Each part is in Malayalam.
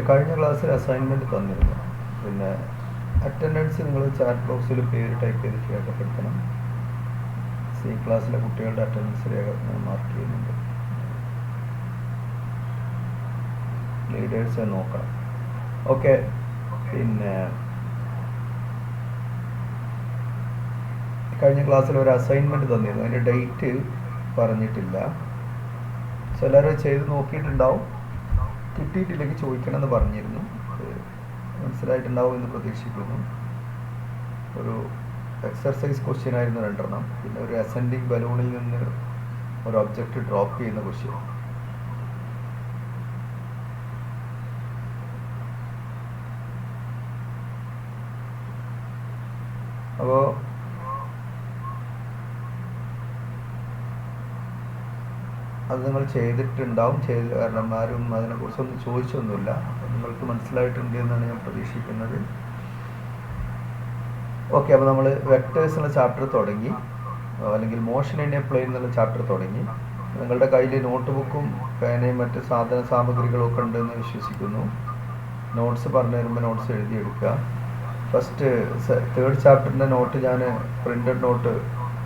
കഴിഞ്ഞ ക്ലാസ്സിൽ അസൈൻമെൻറ്റ് തന്നിരുന്നു. പിന്നെ അറ്റൻഡൻസ് നിങ്ങൾ ചാറ്റ് ബോക്സിൽ പേര് ടൈപ്പ് ചെയ്തിട്ട് രേഖപ്പെടുത്തണം. സി ക്ലാസ്സിലെ കുട്ടികളുടെ അറ്റൻഡൻസ് മാർക്ക് ചെയ്യുന്നുണ്ട്. ലീഡേഴ്സ് നോക്കണം. ഓക്കെ. പിന്നെ കഴിഞ്ഞ ക്ലാസ്സിൽ ഒരു അസൈൻമെൻറ്റ് തന്നിരുന്നു. അതിൻ്റെ ഡേറ്റ് പറഞ്ഞിട്ടില്ല. ചിലർ ചെയ്ത് നോക്കിയിട്ടുണ്ടാവും. കിട്ടിയിട്ടില്ലെങ്കിൽ ചോദിക്കണമെന്ന് പറഞ്ഞിരുന്നു. മനസ്സിലായിട്ടുണ്ടാവും എന്ന് പ്രതീക്ഷിക്കുന്നു. ഒരു എക്സർസൈസ് ക്വസ്റ്റ്യൻ ആയിരുന്നു 2 എണ്ണം. പിന്നെ ഒരു അസെൻഡിങ് ബലൂണിൽ നിന്ന് ഒരു ഒബ്ജക്റ്റ് ഡ്രോപ്പ് ചെയ്യുന്ന ക്വസ്റ്റ്യൻ. അപ്പോൾ അത് നിങ്ങൾ ചെയ്തിട്ടുണ്ടാവും. കാരണം ആരും അതിനെക്കുറിച്ചൊന്നും ചോദിച്ചൊന്നുമില്ല. നിങ്ങൾക്ക് മനസ്സിലായിട്ടുണ്ട് എന്നാണ് ഞാൻ പ്രതീക്ഷിക്കുന്നത്. ഓക്കെ. അപ്പോൾ നമ്മൾ വെക്ടേഴ്സ് എന്നുള്ള ചാപ്റ്റർ തുടങ്ങി, അല്ലെങ്കിൽ മോഷൻ ഇൻ എ പ്ലെയിൻ എന്നുള്ള ചാപ്റ്റർ തുടങ്ങി. നിങ്ങളുടെ കയ്യിൽ നോട്ട് ബുക്കും പേനയും മറ്റ് സാധന സാമഗ്രികളും ഒക്കെ ഉണ്ടെന്ന് വിശ്വസിക്കുന്നു. നോട്ട്സ് പറഞ്ഞു തരുമ്പോൾ നോട്ട്സ് എഴുതിയെടുക്കുക. ഫസ്റ്റ് 3rd ചാപ്റ്ററിൻ്റെ നോട്ട് ഞാൻ പ്രിൻ്റഡ് നോട്ട്,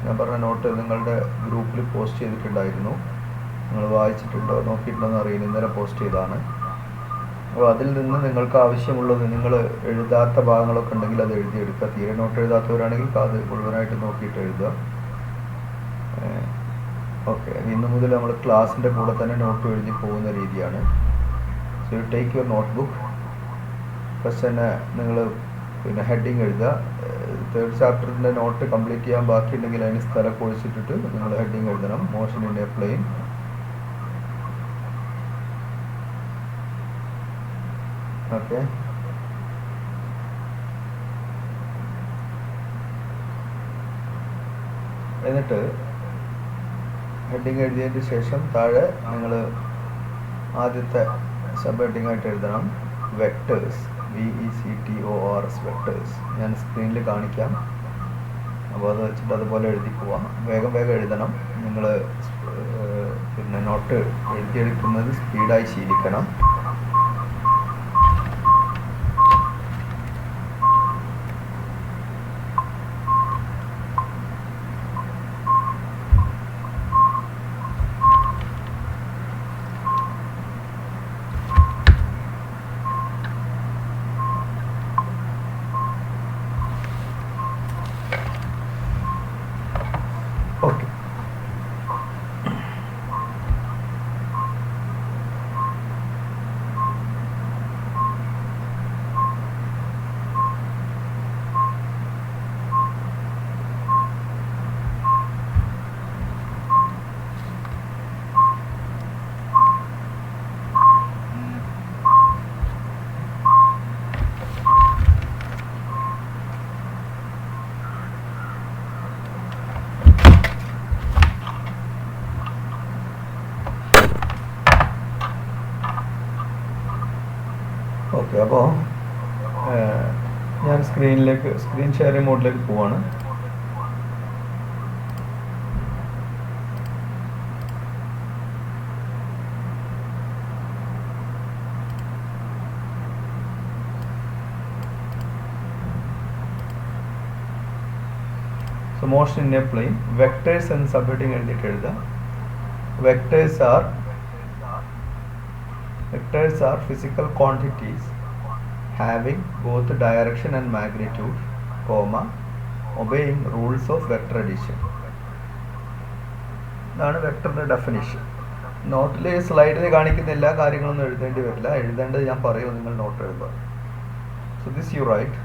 ഞാൻ പറഞ്ഞ നോട്ട് നിങ്ങളുടെ ഗ്രൂപ്പിൽ പോസ്റ്റ് ചെയ്തിട്ടുണ്ടായിരുന്നു. നിങ്ങൾ വായിച്ചിട്ടുണ്ടോ നോക്കിയിട്ടുണ്ടോ എന്ന് അറിയില്ല. ഇന്നലെ പോസ്റ്റ് ചെയ്തതാണ്. അപ്പോൾ അതിൽ നിന്ന് നിങ്ങൾക്ക് ആവശ്യമുള്ളത്, നിങ്ങൾ എഴുതാത്ത ഭാഗങ്ങളൊക്കെ ഉണ്ടെങ്കിൽ അത് എഴുതിയെടുക്കുക. തീരെ നോട്ട് എഴുതാത്തവരാണെങ്കിൽ അത് മുഴുവനായിട്ട് നോക്കിയിട്ട് എഴുതുക. ഓക്കെ. ഇന്ന് മുതൽ നമ്മൾ ക്ലാസ്സിൻ്റെ കൂടെ തന്നെ നോട്ട് എഴുതി പോകുന്ന രീതിയാണ്. So you take your note book. First തന്നെ നിങ്ങൾ പിന്നെ ഹെഡിങ് എഴുതുക. 3rd ചാപ്റ്ററിൻ്റെ നോട്ട് കംപ്ലീറ്റ് ചെയ്യാൻ ബാക്കിയുണ്ടെങ്കിൽ അതിന് സ്ഥലം കുഴിച്ചിട്ടിട്ട് നിങ്ങൾ ഹെഡിങ് എഴുതണം. Motion in a plane. Okay. എന്നിട്ട് ഹെഡിങ് എഴുതിയതിന് ശേഷം താഴെ നിങ്ങൾ ആദ്യത്തെ സബ് ഹെഡിങ് ആയിട്ട് എഴുതണം വെക്ടേഴ്സ്. VECTORS vectors. ഞാൻ സ്ക്രീനിൽ കാണിക്കാം. അപ്പോൾ അത് വെച്ചിട്ട് അതുപോലെ എഴുതി പോവാം. വേഗം വേഗം എഴുതണം. നിങ്ങൾ പിന്നെ നോട്ട് എഴുതിയെടുക്കുന്നത് സ്പീഡായി ശീലിക്കണം. ഓക്കെ. ഓക്കെ. അപ്പോൾ ഞാൻ സ്ക്രീൻ ഷെയറിംഗ് മോഡിലേക്ക് പോവാണ്. So motion in a plane. Vectors എന്ന് സബ് ഹെഡിങ് എഴുതിയിട്ട് എഴുതാം. Vectors are physical quantities having both direction and magnitude, obeying rules of vector addition. ഇതാണ് വെക്ടറിൻ്റെ ഡെഫിനിഷൻ. നോട്ടിൽ സ്ലൈഡിൽ കാണിക്കുന്ന എല്ലാ കാര്യങ്ങളൊന്നും എഴുതേണ്ടി വരില്ല. എഴുതേണ്ടത് ഞാൻ പറയും, നിങ്ങൾ നോട്ട് എഴുതുക. So this you write.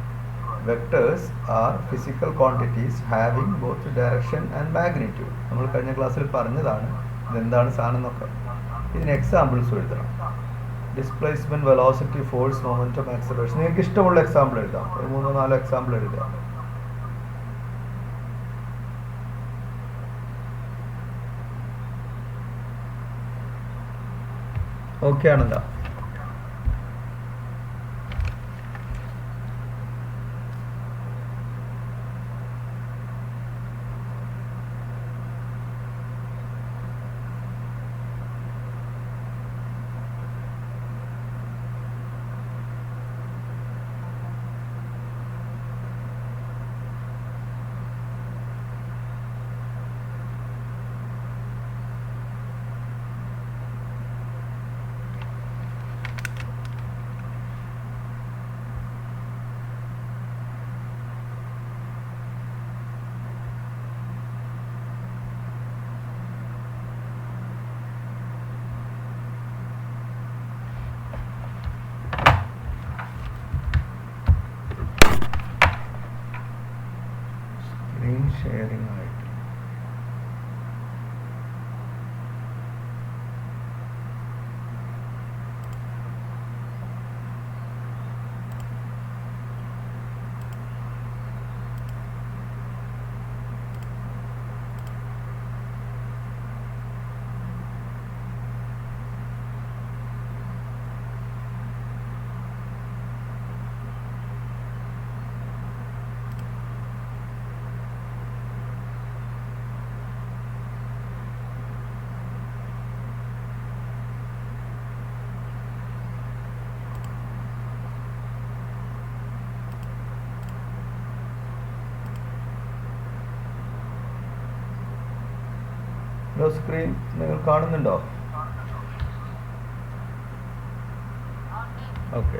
Vectors are physical quantities having both direction and magnitude. നമ്മൾ കഴിഞ്ഞ ക്ലാസ്സിൽ പറഞ്ഞതാണ് ഇതെന്താണ് സാധനം എന്നൊക്കെ. ഇതിന് എക്സാമ്പിൾസ് എഴുതണം. Displacement, velocity, force, momentum, acceleration. നിങ്ങൾക്ക് ഇഷ്ടമുള്ള എക്സാമ്പിൾ എഴുതാം. ഒരു 3-4 എക്സാമ്പിൾ എഴുതാം. ഓക്കെ ആണല്ലോ. സ്ക്രീൻ നിങ്ങൾ കാണുന്നുണ്ടോ? Okay.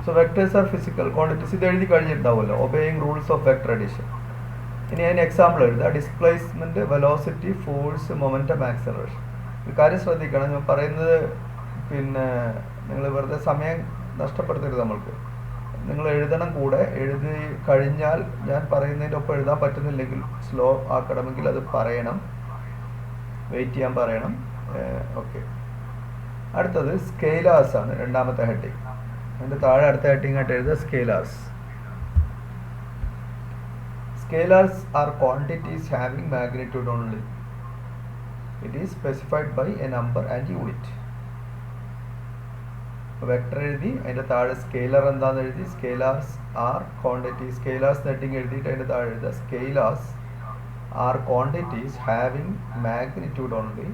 So vectors are physical quantities. ഇത് എഴുതി കഴിഞ്ഞിട്ടുണ്ടാവുമല്ലോ, obeying rules of vector addition. ഇനി അതിന് എക്സാമ്പിൾ എഴുതുക. Displacement, velocity, force, momentum, acceleration. ഒരു കാര്യം ശ്രദ്ധിക്കണം, ഞാൻ പറയുന്നത് പിന്നെ നിങ്ങൾ വെറുതെ സമയം നഷ്ടപ്പെടുത്തരുത്. നമ്മൾക്ക് നിങ്ങൾ എഴുതണം. കൂടെ എഴുതി കഴിഞ്ഞാൽ ഞാൻ പറയുന്നതിൻ്റെ ഒപ്പം എഴുതാൻ പറ്റുന്നില്ലെങ്കിൽ സ്ലോ ആക്കണമെങ്കിൽ അത് പറയണം, വെയിറ്റ് ചെയ്യാൻ പറയണം. ഓക്കെ. അടുത്തത് സ്കെയിലാർസ് ആണ് രണ്ടാമത്തെ ഹെഡിങ്. അതിൻ്റെ താഴെ അടുത്ത ഹെഡിങ് ആയിട്ട് എഴുതുക സ്കെയിലാർസ്. Scalars are quantities having magnitude only. It is specified by a number and unit. Vector എഴുതി, അതിൻ്റെ താഴെ സ്കെയിലർ എന്താണെന്ന് എഴുതി. Scalars are quantity. Scalars heading എഴുതിയിട്ട് അതിൻ്റെ താഴെ എഴുതുക scalars are quantities having magnitude only.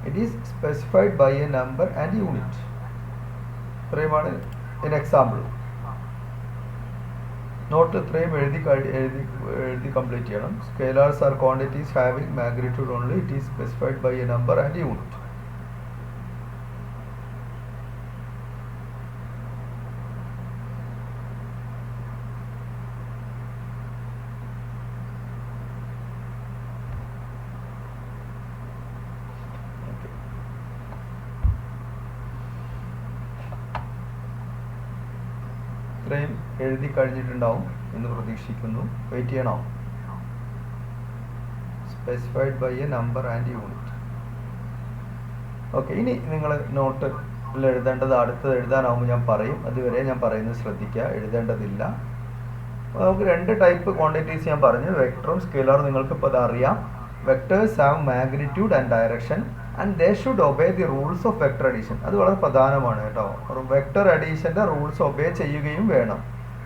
It is specified by a number and unit. ഇത്രയുമാണ് ഒരു എക്സാമ്പിൾ. നോട്ട് ഇത്രയും എഴുതി കംപ്ലീറ്റ് ചെയ്യണം. Scalars are quantities having magnitude only. It is specified by a number and unit. ഇത്രയും എഴുതി കഴിഞ്ഞിട്ടുണ്ടാവും എന്ന് പ്രതീക്ഷിക്കുന്നു. വെയിറ്റ് ചെയ്യണോ? Specified by a number and unit. Okay. ഇനി നിങ്ങൾ നോട്ടിൽ എഴുതേണ്ടത് അടുത്തത് എഴുതാനാവുമ്പോൾ ഞാൻ പറയും. അതുവരെ ഞാൻ പറയുന്നത് ശ്രദ്ധിക്കുക, എഴുതേണ്ടതില്ല. നമുക്ക് രണ്ട് ടൈപ്പ് ക്വാണ്ടിറ്റീസ് ഞാൻ പറഞ്ഞു, വെക്ടറും സ്കെയിലറും. നിങ്ങൾക്ക് ഇപ്പോൾ അത് അറിയാം. Vectors have magnitude and direction and they should obey the rules of vector addition. അത് വളരെ പ്രധാനമാണ് കേട്ടോ. വെക്ടർ അഡീഷൻ്റെ റൂൾസ് ഒബേ ചെയ്യുകയും വേണം.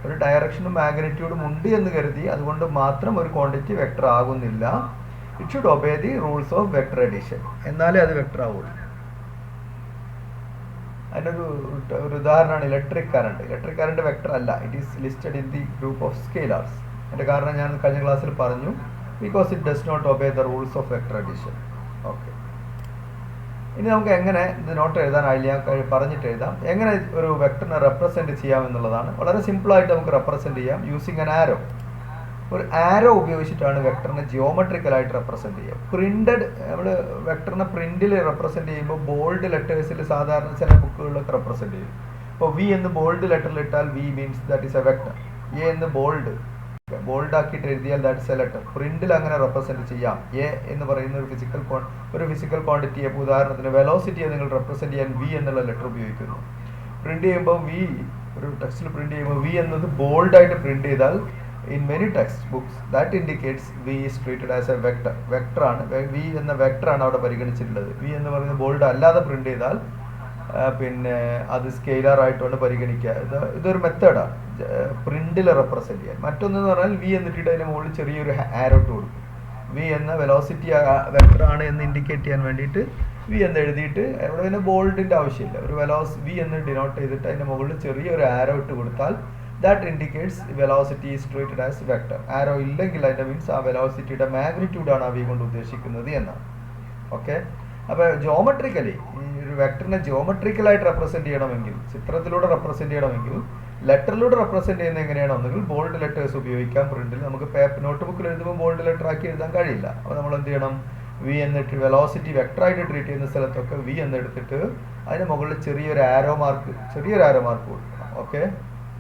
ഒരു ഡയറക്ഷനും മാഗ്നിറ്റ്യൂഡും ഉണ്ട് എന്ന് കരുതി അതുകൊണ്ട് മാത്രം ഒരു ക്വാണ്ടിറ്റി വെക്ടർ ആകുന്നില്ല. It should obey the rules of vector addition, എന്നാലേ അത് വെക്ടർ ആവുള്ളൂ. അതിനൊരു ഉദാഹരണമാണ് electric current. Electric current vector അല്ല. It is listed in the group of scalars. അതിൻ്റെ കാരണം ഞാൻ കഴിഞ്ഞ ക്ലാസ്സിൽ പറഞ്ഞു. Because it does not obey the rules of vector addition. Okay. ഇനി നമുക്ക് എങ്ങനെ ഇത് നോട്ട് എഴുതാനായില്ല, പറഞ്ഞിട്ട് എഴുതാം. എങ്ങനെ ഒരു വെക്ടറിനെ റെപ്രസെൻറ്റ് ചെയ്യാമെന്നുള്ളതാണ്. വളരെ സിമ്പിളായിട്ട് നമുക്ക് റെപ്രസെൻറ്റ് ചെയ്യാം യൂസിങ് ആൻ ആരോ. ഒരു ആരോ ഉപയോഗിച്ചിട്ടാണ് വെക്ടറിനെ ജിയോമെട്രിക്കലായിട്ട് റെപ്രസെൻറ്റ് ചെയ്യുക. പ്രിൻറ്റഡ് നമ്മൾ വെക്ടറിനെ പ്രിൻറ്റിൽ റെപ്രസെൻറ്റ് ചെയ്യുമ്പോൾ ബോൾഡ് ലെറ്റേഴ്സിൽ സാധാരണ ചില ബുക്കുകളിലൊക്കെ റെപ്രസെൻറ്റ് ചെയ്യും. ഇപ്പോൾ വി എന്ന് ബോൾഡ് ലെറ്ററിൽ ഇട്ടാൽ V means that is a vector. A എന്ന് ബോൾഡ് ആക്കിയിട്ട് എഴുതിയാൽ ദാറ്റ് ഇസ് എ ലെറ്റർ. പ്രിന്റിൽ അങ്ങനെ റെപ്രസെൻറ്റ് ചെയ്യാം. എ എന്ന് പറയുന്ന ഒരു ഫിസിക്കൽ ക്വാണ്ടിറ്റിയെ, ഉദാഹരണത്തിന് വെലോസിറ്റിയെ നിങ്ങൾ റെപ്രസെൻറ്റ് ചെയ്യാൻ വി എന്നുള്ള ലെറ്റർ ഉപയോഗിക്കുന്നു. പ്രിന്റ് ചെയ്യുമ്പോൾ വി, ഒരു ടെക്സ്റ്റിൽ പ്രിന്റ് ചെയ്യുമ്പോൾ വി എന്നത് ബോൾഡായിട്ട് പ്രിന്റ് ചെയ്താൽ in many text books that indicates V is treated as a vector. വെക്ടറാണ്, വി എന്ന വെക്ടറാണ് അവിടെ പരിഗണിച്ചിട്ടുള്ളത്. വി എന്ന് പറയുന്നത് ബോൾഡ് അല്ലാതെ പ്രിന്റ് ചെയ്താൽ പിന്നെ അത് സ്കെയിലർ ആയിട്ടാണ് പരിഗണിക്കുക. ഇതൊരു മെത്തേഡാണ് പ്രിന്റിൽ റെപ്രസെൻറ്റ് ചെയ്യാൻ. മറ്റൊന്നെന്ന് പറഞ്ഞാൽ വി എന്നിട്ടിട്ട് അതിന് മുകളിൽ ചെറിയൊരു ആരോ ഇട്ട് കൊടുക്കും. വി എന്ന വെലോസിറ്റി വെക്ടറാണ് എന്ന് ഇൻഡിക്കേറ്റ് ചെയ്യാൻ വേണ്ടിയിട്ട് വി എന്ന് എഴുതിയിട്ട് അവിടെ പിന്നെ ബോൾഡിൻ്റെ ആവശ്യമില്ല. ഒരു വി എന്ന് ഡിനോട്ട് ചെയ്തിട്ട് അതിൻ്റെ മുകളിൽ ചെറിയൊരു ആരോ ഇട്ട് കൊടുത്താൽ that indicates velocity is treated as vector. Arrow ഇല്ലെങ്കിൽ അതിൻ്റെ മീൻസ് ആ വെലോസിറ്റിയുടെ മാഗ്നിറ്റ്യൂഡാണ് ആ വി കൊണ്ട് ഉദ്ദേശിക്കുന്നത് എന്നാണ്. ഓക്കെ. അപ്പോൾ ജോമെട്രിക്കലി ഈ ഒരു വെക്ടറിനെ ജിയോമെട്രിക്കലായിട്ട് റെപ്രസെൻറ്റ് ചെയ്യണമെങ്കിൽ, ചിത്രത്തിലൂടെ റെപ്രസെൻറ്റ് ചെയ്യണമെങ്കിൽ, ലെറ്ററിലൂടെ റെപ്രസെൻറ്റ് ചെയ്യുന്നത് എങ്ങനെയാണെന്നെങ്കിൽ ബോൾഡ് ലെറ്റേഴ്സ് ഉപയോഗിക്കാം. പ്രിന്റിൽ നമുക്ക് നോട്ട് ബുക്കിൽ എഴുതുമ്പോൾ ബോൾഡ് ലെറ്റർ ആക്കി എഴുതാൻ കഴിയില്ല. അപ്പോൾ നമ്മൾ എന്ത് ചെയ്യണം? വി എന്നിട്ട് വെലോസിറ്റി വെക്ടറായിട്ട് ട്രീറ്റ് ചെയ്യുന്ന സ്ഥലത്തൊക്കെ വി എന്നെടുത്തിട്ട് അതിന് മുകളിൽ ചെറിയൊരു ആരോ മാർക്ക് കൊടുക്കണം. ഓക്കെ.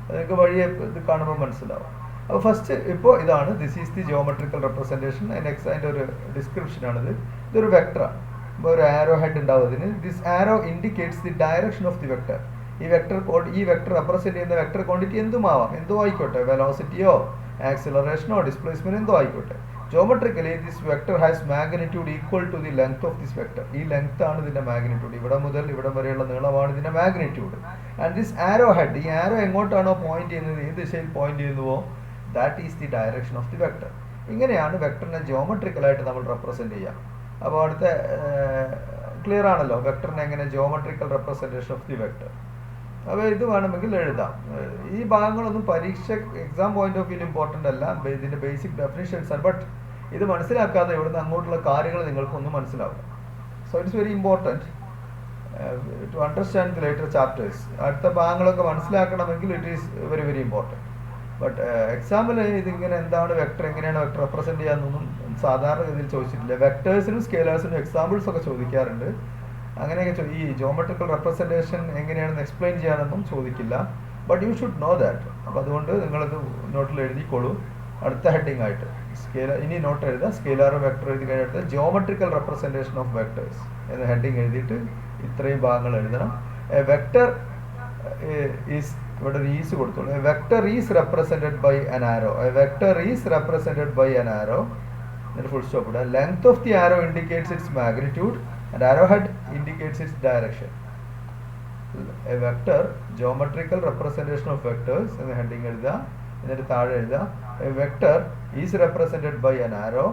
അതൊക്കെ വഴിയെ ഇത് കാണുമ്പോൾ മനസ്സിലാവും. അപ്പോൾ ഫസ്റ്റ് ഇപ്പോൾ ഇതാണ്, this is the geometrical representation. അതിൻ്റെ ഒരു ഡിസ്ക്രിപ്ഷനാണിത്. ഇതൊരു വെക്ടറാണ്. ഇപ്പോൾ ഒരു ആരോ ഹെഡ് ഉണ്ടാവും അതിന്. This arrow indicates the direction of the vector. ഈ വെക്ടർ റെപ്രസെൻറ്റ് ചെയ്യുന്ന വെക്ടർ ക്വാണ്ടിറ്റി എന്തോ ആയിക്കോട്ടെ, വെലോസിറ്റിയോ ആക്സിലറേഷനോ ഡിസ്പ്ലേസ്മെൻറ്റ് എന്തോ ആയിക്കോട്ടെ. Geometrically this vector has magnitude equal to the length of this vector. ഈ ലെങ്ത് ആണ് ഇതിൻ്റെ മാഗ്നിറ്റ്യൂഡ്. ഇവിടെ മുതൽ ഇവിടെ വരെയുള്ള നീളമാണ് ഇതിൻ്റെ magnitude. And this arrow head, ഈ ആരോ എങ്ങോട്ടാണോ പോയിന്റ് ചെയ്യുന്നത്, ഏത് ദിശയിൽ പോയിന്റ് ചെയ്യുന്നുവോ that is the direction of the vector. ഇങ്ങനെയാണ് വെക്ടറിനെ ജിയോമെട്രിക്കലായിട്ട് നമ്മൾ റെപ്രസെൻറ്റ് ചെയ്യുക. അപ്പോൾ അടുത്ത ക്ലിയർ ആണല്ലോ വെക്ടറിനെ എങ്ങനെ geometrical representation of the vector. അപ്പോൾ ഇത് വേണമെങ്കിൽ എഴുതാം. ഈ ഭാഗങ്ങളൊന്നും പരീക്ഷ exam point of view important അല്ല, ഇതിൻ്റെ ബേസിക് ഡെഫിനിഷൻസ് ആണ്. ബട്ട് ഇത് മനസ്സിലാക്കാതെ ഇവിടുന്ന് അങ്ങോട്ടുള്ള കാര്യങ്ങൾ നിങ്ങൾക്കൊന്നും മനസ്സിലാവില്ല. So it's very important to understand the later chapters. അടുത്ത ഭാഗങ്ങളൊക്കെ മനസ്സിലാക്കണമെങ്കിൽ it is very very important. But എക്സാമിൽ ഇതിങ്ങനെ എന്താണ് വെക്ടർ, എങ്ങനെയാണ് വെക്ടർ റെപ്രസെൻറ്റ് ചെയ്യാമെന്നൊന്നും സാധാരണ രീതിയിൽ ചോദിച്ചിട്ടില്ല. വെക്ടേഴ്സിനും സ്കേലേഴ്സിനും എക്സാമ്പിൾസ് ഒക്കെ ചോദിക്കാറുണ്ട്. അങ്ങനെയൊക്കെ ഈ ജോമെട്രിക്കൽ റെപ്രസെൻറ്റേഷൻ എങ്ങനെയാണെന്ന് എക്സ്പ്ലെയിൻ ചെയ്യാനൊന്നും ചോദിക്കില്ല. But you should know that. അപ്പോൾ അതുകൊണ്ട് നിങ്ങളത് നോട്ടിൽ എഴുതിക്കോളൂ. അടുത്ത ഹെഡിങ് ആയിട്ട് ഇനി നോട്ട് എഴുതുക, സ്കേലാർ വെക്ടർ എഴുതി കഴിഞ്ഞിട്ട് ജോമെട്രിക്കൽ റെപ്രസെൻറ്റേഷൻ ഓഫ് വെക്ടേഴ്സ് എന്ന ഹെഡിങ് എഴുതിയിട്ട് ഇത്രയും ഭാഗങ്ങൾ എഴുതണം. വെക്ടർ ഈസ്, ഇവിടെ ഒരു ഈസ് കൊടുത്തോളൂ. Vector is represented by an arrow. Vector is represented by an arrow. എന്നിട്ട് ഫുൾ സ്റ്റോപ്പ് ഇടുക. Length of the arrow indicates its magnitude and arrow head indicates its direction. A vector geometrical representation of vectors എന്ന ഹെഡിങ് എഴുതുക. എന്നിട്ട് താഴെ എഴുതുക a vector is represented by an arrow.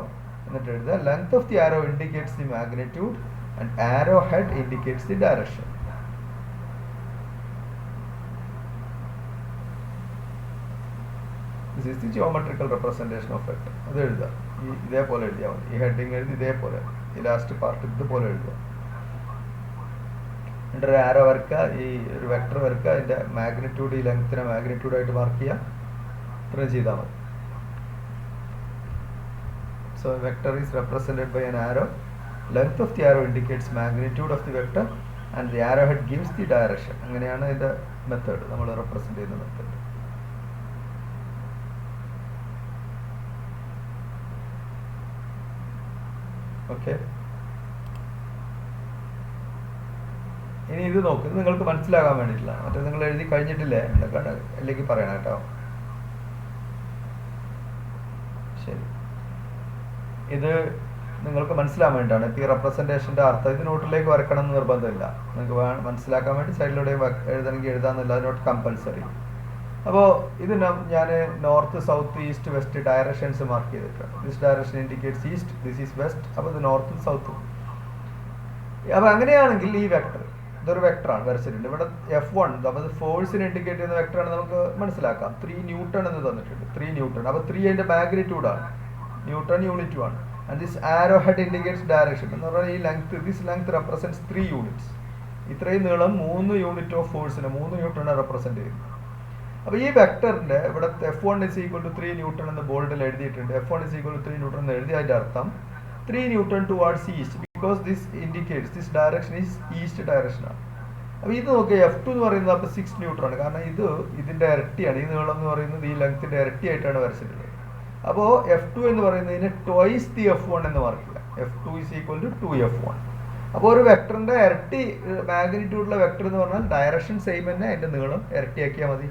എന്നിട്ട് എഴുതുക length of the arrow indicates the magnitude and arrow head indicates the direction. This is the geometrical representation of vector. അത് എഴുതുക. ഇതേപോലെ എഴുതിയാൽ മതി. ഈ ഹെഡിങ് എഴുതി ഇതേപോലെ ഈ ലാസ്റ്റ് പാർട്ട് ഇതുപോലെ എഴുതുക. എന്നിട്ട് ഒരു ആരോ വരക്കുക, ഈ ഒരു വെക്ടർ വരക്കുക, അതിൻ്റെ മാഗ്നിറ്റ്യൂഡ് ഈ ലെങ്ത്തിനെ മാഗ്നിറ്റ്യൂഡായിട്ട് മാർക്ക് ചെയ്യുക. ഇത്രയും ചെയ്താൽ മതി. So vector is represented by an arrow. Length of the arrow indicates magnitude of the vector and the arrowhead gives the direction. അങ്ങനെയാണ് ഇതിൻ്റെ മെത്തേഡ്, നമ്മൾ റെപ്രസെൻറ്റ് ചെയ്യുന്ന മെത്തേഡ്. ഓക്കെ, ഇനി ഇത് നോക്ക്. ഇത് നിങ്ങൾക്ക് മനസ്സിലാകാൻ വേണ്ടിയിട്ടില്ല. മറ്റേ നിങ്ങൾ എഴുതി കഴിഞ്ഞിട്ടില്ലേ എന്നൊക്കെ അല്ലെങ്കിൽ പറയണം കേട്ടോ. ശരി, ഇത് നിങ്ങൾക്ക് മനസ്സിലാൻ വേണ്ടിയിട്ടാണ്. ഇപ്പോൾ ഈ റെപ്രസെൻറ്റേഷൻ്റെ അർത്ഥം ഇത് നോട്ടിലേക്ക് വരക്കണം എന്ന് നിർബന്ധമില്ല. നിങ്ങൾക്ക് മനസ്സിലാക്കാൻ വേണ്ടി സൈഡിലൂടെ എഴുതണമെങ്കിൽ എഴുതാമെന്നില്ല, അത് നോട്ട് കമ്പൽസറി. അപ്പോൾ ഇത് ഞാൻ north south east west directions mark ചെയ്തിട്ടുണ്ട്. This direction indicates east, this is west. അപ്പോൾ ഇത് നോർത്തും സൗത്തും. അപ്പോൾ അങ്ങനെയാണെങ്കിൽ ഈ വെക്ടർ ഇതൊരു വെക്ടറാണ് വരച്ചിട്ടുണ്ട്. ഇവിടെ F1 അപ്പോൾ ഫോഴ്സിനെ ഇൻഡിക്കേറ്റ് ചെയ്യുന്ന വെക്ടറാണ് നമുക്ക് മനസ്സിലാക്കാം. 3 ന്യൂട്ടൺ എന്ന് തന്നിട്ടുണ്ട്. 3 ന്യൂട്ടൺ. അപ്പോൾ 3 അതിൻ്റെ മാഗ്നിറ്റ്യൂഡാണ്, ന്യൂട്ടൺ യൂണിറ്റുമാണ്. And this arrow head indicates direction എന്ന് പറഞ്ഞാൽ ഈ length, this length represents 3 units. ഇത്രയും നീളം 3 യൂണിറ്റ് ഓഫ് ഫോഴ്സിനെ 3 ന്യൂട്ടണെ റെപ്രസെൻറ്റ് ചെയ്യുന്നു. അപ്പോൾ ഈ വെക്ടറിൻ്റെ ഇവിടെ F1 is equal to 3 newton എന്ന് ബോർഡിൽ എഴുതിയിട്ടുണ്ട്. F1 is equal to 3 newton എന്ന് എഴുതി. അതിൻ്റെ അർത്ഥം 3 newton towards east, because this indicates this direction is east ഡയറക്ഷനാണ്. അപ്പോൾ ഇത് നോക്കുക, F2 എന്ന് പറയുന്നത് അപ്പോൾ 6 ന്യൂട്ടൺ ആണ്. കാരണം ഇത് ഇതിൻ്റെ ഇരട്ടിയാണ്. ഈ നീളം എന്ന് പറയുന്നത് ഈ ലെങ്ത്തിൻ്റെ ഇരട്ടിയായിട്ടാണ് വരച്ചിട്ടുള്ളത്. അപ്പോൾ F2 എന്ന് പറയുന്നതിന് ട്വൈസ് ദി F1 എന്ന് മാർക്ക് ചെയ്യുക. F2 is equal to 2F1. അപ്പോൾ ഒരു വെക്ടറിൻ്റെ ഇരട്ടി മാഗ്നിറ്റ്യൂഡുള്ള വെക്ടർ എന്ന് പറഞ്ഞാൽ ഡയറക്ഷൻ സെയിം തന്നെ, അതിൻ്റെ നീളം ഇരട്ടിയാക്കിയാൽ മതി.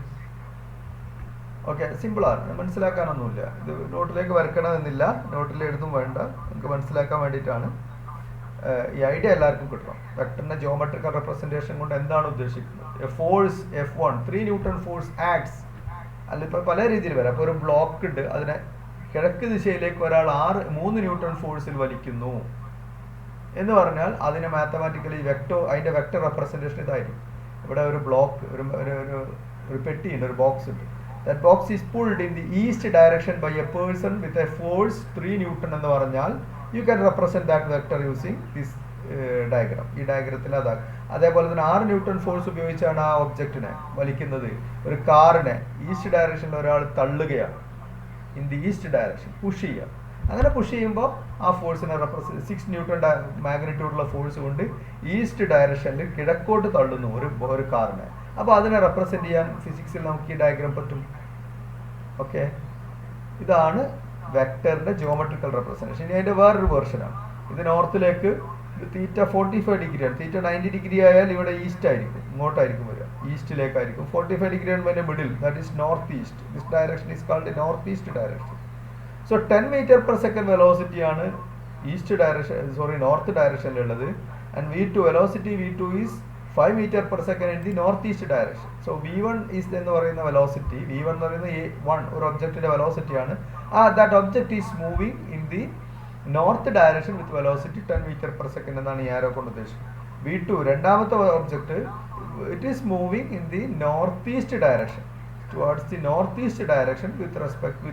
ഓക്കെ, സിമ്പിളാണ്, മനസ്സിലാക്കാനൊന്നുമില്ല. ഇത് നോട്ടിലേക്ക് വരക്കണമെന്നില്ല, നോട്ടിൽ എഴുതും വേണ്ട, നമുക്ക് മനസ്സിലാക്കാൻ വേണ്ടിയിട്ടാണ്. ഈ ഐഡിയ എല്ലാവർക്കും കിട്ടണം. വെക്ടറിൻ്റെ ജോമെട്രിക്കൽ റെപ്രസെൻറ്റേഷൻ കൊണ്ട് എന്താണ് ഉദ്ദേശിക്കുന്നത്? Force F1 3 newton force acts, അല്ല ഇപ്പോൾ പല രീതിയിൽ വരാം. അപ്പോൾ ഒരു ബ്ലോക്ക് ഉണ്ട്, അതിനെ കിഴക്ക് ദിശയിലേക്ക് ഒരാൾ 3 ന്യൂട്ടൺ ഫോഴ്സിൽ വലിക്കുന്നു എന്ന് പറഞ്ഞാൽ അതിനെ മാത്തമാറ്റിക്കലി അതിൻ്റെ വെക്ടർ റെപ്രസെൻറ്റേഷൻ ഇതായിരിക്കും. ഇവിടെ ഒരു ബ്ലോക്ക്, ഒരു പെട്ടിയുണ്ട്, ഒരു ബോക്സ് ഉണ്ട്. That box is pulled in the east direction by a person with a force 3 Newton എന്ന് പറഞ്ഞാൽ you can represent that vector using this diagram. ഈ ഡയഗ്രത്തിൽ അതാണ്. അതേപോലെ തന്നെ 6 ന്യൂട്ടൺ ഫോഴ്സ് ഉപയോഗിച്ചാണ് ആ ഒബ്ജക്റ്റിനെ വലിക്കുന്നത്. ഒരു കാറിനെ ഈസ്റ്റ് ഡയറക്ഷനിൽ ഒരാൾ തള്ളുകയാണ്, in the east direction push ചെയ്യുക. അങ്ങനെ പുഷ് ചെയ്യുമ്പോൾ ആ ഫോഴ്സിനെ റെപ്രസെൻറ്റ് 6 ന്യൂട്ടൺ മാഗ്നിറ്റ്യൂഡുള്ള ഫോഴ്സ് കൊണ്ട് ഈസ്റ്റ് ഡയറക്ഷനിൽ കിഴക്കോട്ട് തള്ളുന്നു ഒരു കാറിനെ. അപ്പോൾ അതിനെ റെപ്രസെൻറ്റ് ചെയ്യാൻ ഫിസിക്സിൽ നമുക്ക് ഈ ഡയഗ്രാം പറ്റും. ഓക്കെ, ഇതാണ് വെക്ടറിൻ്റെ ജിയോമെട്രിക്കൽ റെപ്രസെൻറ്റേഷൻ. ഇനി അതിൻ്റെ വേറൊരു വേർഷനാണ്. ഇത് നോർത്തിലേക്ക് തീറ്റ 45 ഡിഗ്രിയാണ്. തീറ്റ 90 ഡിഗ്രി ആയാൽ ഇവിടെ ഈസ്റ്റ് ആയിരിക്കും, ഇങ്ങോട്ടായിരിക്കും വരിക, ഈസ്റ്റിലേക്കായിരിക്കും. 45 ഡിഗ്രി ആണ് അതിൻ്റെ middle, that is north east. This direction is called north east direction. So 10 മീറ്റർ/സെക്കൻഡ് വെലോസിറ്റിയാണ് നോർത്ത് ഡയറക്ഷനിലുള്ളത്. And V2 velocity V2 is 5 മീറ്റർ/സെക്കൻഡ് in the north east direction. So V1 is എന്ന് പറയുന്ന വെലോസിറ്റി, V1 എന്ന് പറയുന്നത് A1 ഒരു ഒബ്ജക്റ്റിൻ്റെ വെലോസിറ്റിയാണ്. That object is moving in the north direction with velocity 10 മീറ്റർ/സെക്കൻഡ് എന്നാണ് ഈ ആരോ കൊണ്ട് ഉദ്ദേശിക്കുന്നത്. V2 രണ്ടാമത്തെ object, it is moving in the north east direction. towards the northeast direction with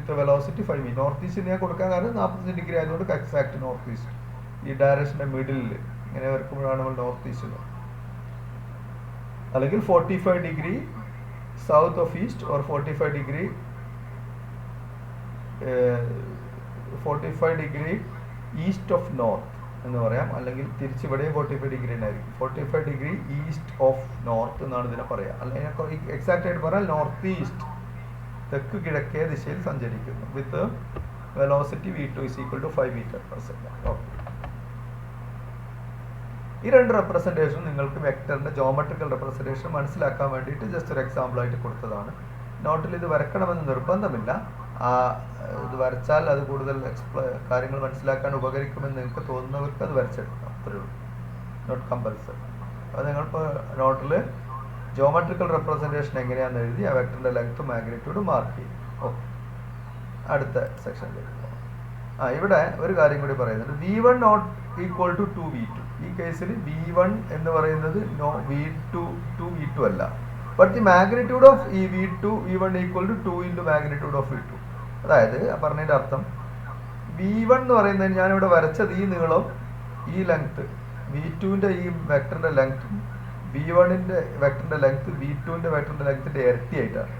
the velocity 5 m. Northeast ഞാൻ കൊടുക്കാൻ കാരണം 45 ഡിഗ്രി ആയതുകൊണ്ട് എക്സാക്ട് നോർത്ത് ഈസ്റ്റ് ഈ ഡയറക്ഷൻ്റെ മിഡിലിൽ ഇങ്ങനെ വരക്കുമ്പോഴാണ് നമ്മൾ നോർത്ത് ഈസ്റ്റ്. അല്ലെങ്കിൽ 45 degree south of east or 45 degree 45 degree east of north എന്ന് പറയാം. അല്ലെങ്കിൽ തിരിച്ചിവിടെയും 45 ഡിഗ്രി ആയിരിക്കും. 45 ഡിഗ്രി ഈസ്റ്റ് ഓഫ് നോർത്ത് എന്നാണ് ഇതിനെ പറയുക. അല്ലെങ്കിൽ എക്സാക്റ്റ് ആയിട്ട് പറഞ്ഞാൽ നോർത്ത് ഈസ്റ്റ് തെക്ക് കിഴക്കേ ദിശയിൽ സഞ്ചരിക്കുന്നു വിത്ത് വെലോസിറ്റി v2 = 5 m/s. ഈ രണ്ട് റെപ്രസെൻറ്റേഷൻ നിങ്ങൾക്ക് വെക്ടറിൻ്റെ ജോമെട്രിക്കൽ റെപ്രസെൻറ്റേഷൻ മനസ്സിലാക്കാൻ വേണ്ടിയിട്ട് ജസ്റ്റ് ഒരു എക്സാമ്പിൾ ആയിട്ട് കൊടുത്തതാണ്. നോട്ടിൽ ഇത് വരക്കണമെന്ന് നിർബന്ധമില്ല. ഇത് വരച്ചാൽ അത് കൂടുതൽ കാര്യങ്ങൾ മനസ്സിലാക്കാൻ ഉപകരിക്കുമെന്ന് നിങ്ങൾക്ക് തോന്നുന്നവർക്ക് അത് വരച്ചെടുക്കാം. അത്രയേ ഉള്ളൂ, നോട്ട് കമ്പൽസറി. അത് നിങ്ങളിപ്പോൾ നോട്ടിൽ ജോമെട്രിക്കൽ റെപ്രസെൻറ്റേഷൻ എങ്ങനെയാണെന്ന് എഴുതി ആ വെക്ടറിൻ്റെ ലെങ്ത്തും മാഗ്നിറ്റ്യൂഡും മാർക്ക് ചെയ്യും. ഓക്കെ, അടുത്ത സെക്ഷനിലേക്ക് പോകാം. ഇവിടെ ഒരു കാര്യം കൂടി പറയുന്നുണ്ട്. v1 not equal to 2v2. ഈ കേസിൽ v1 എന്ന് പറയുന്നത് v2 അല്ല. ബട്ട് ദി മാഗ്നിറ്റ്യൂഡ് ഓഫ് ഈ v1 equal to 2 into magnitude of v2. അതായത് പറഞ്ഞതിൻ്റെ അർത്ഥം v1 എന്ന് പറയുന്നത് ഞാനിവിടെ വരച്ചത് ഈ നീളം, ഈ ലെങ്ത്ത്, v2ൻ്റെ ഈ വെക്ടറിൻ്റെ ലെങ്ത്തും v1ൻ്റെ വെക്ടറിൻ്റെ ലെങ്ത്ത് v2ൻ്റെ വെക്ടറിൻ്റെ ലെങ്ത്തിൻ്റെ ഇരട്ടിയായിട്ടാണ്.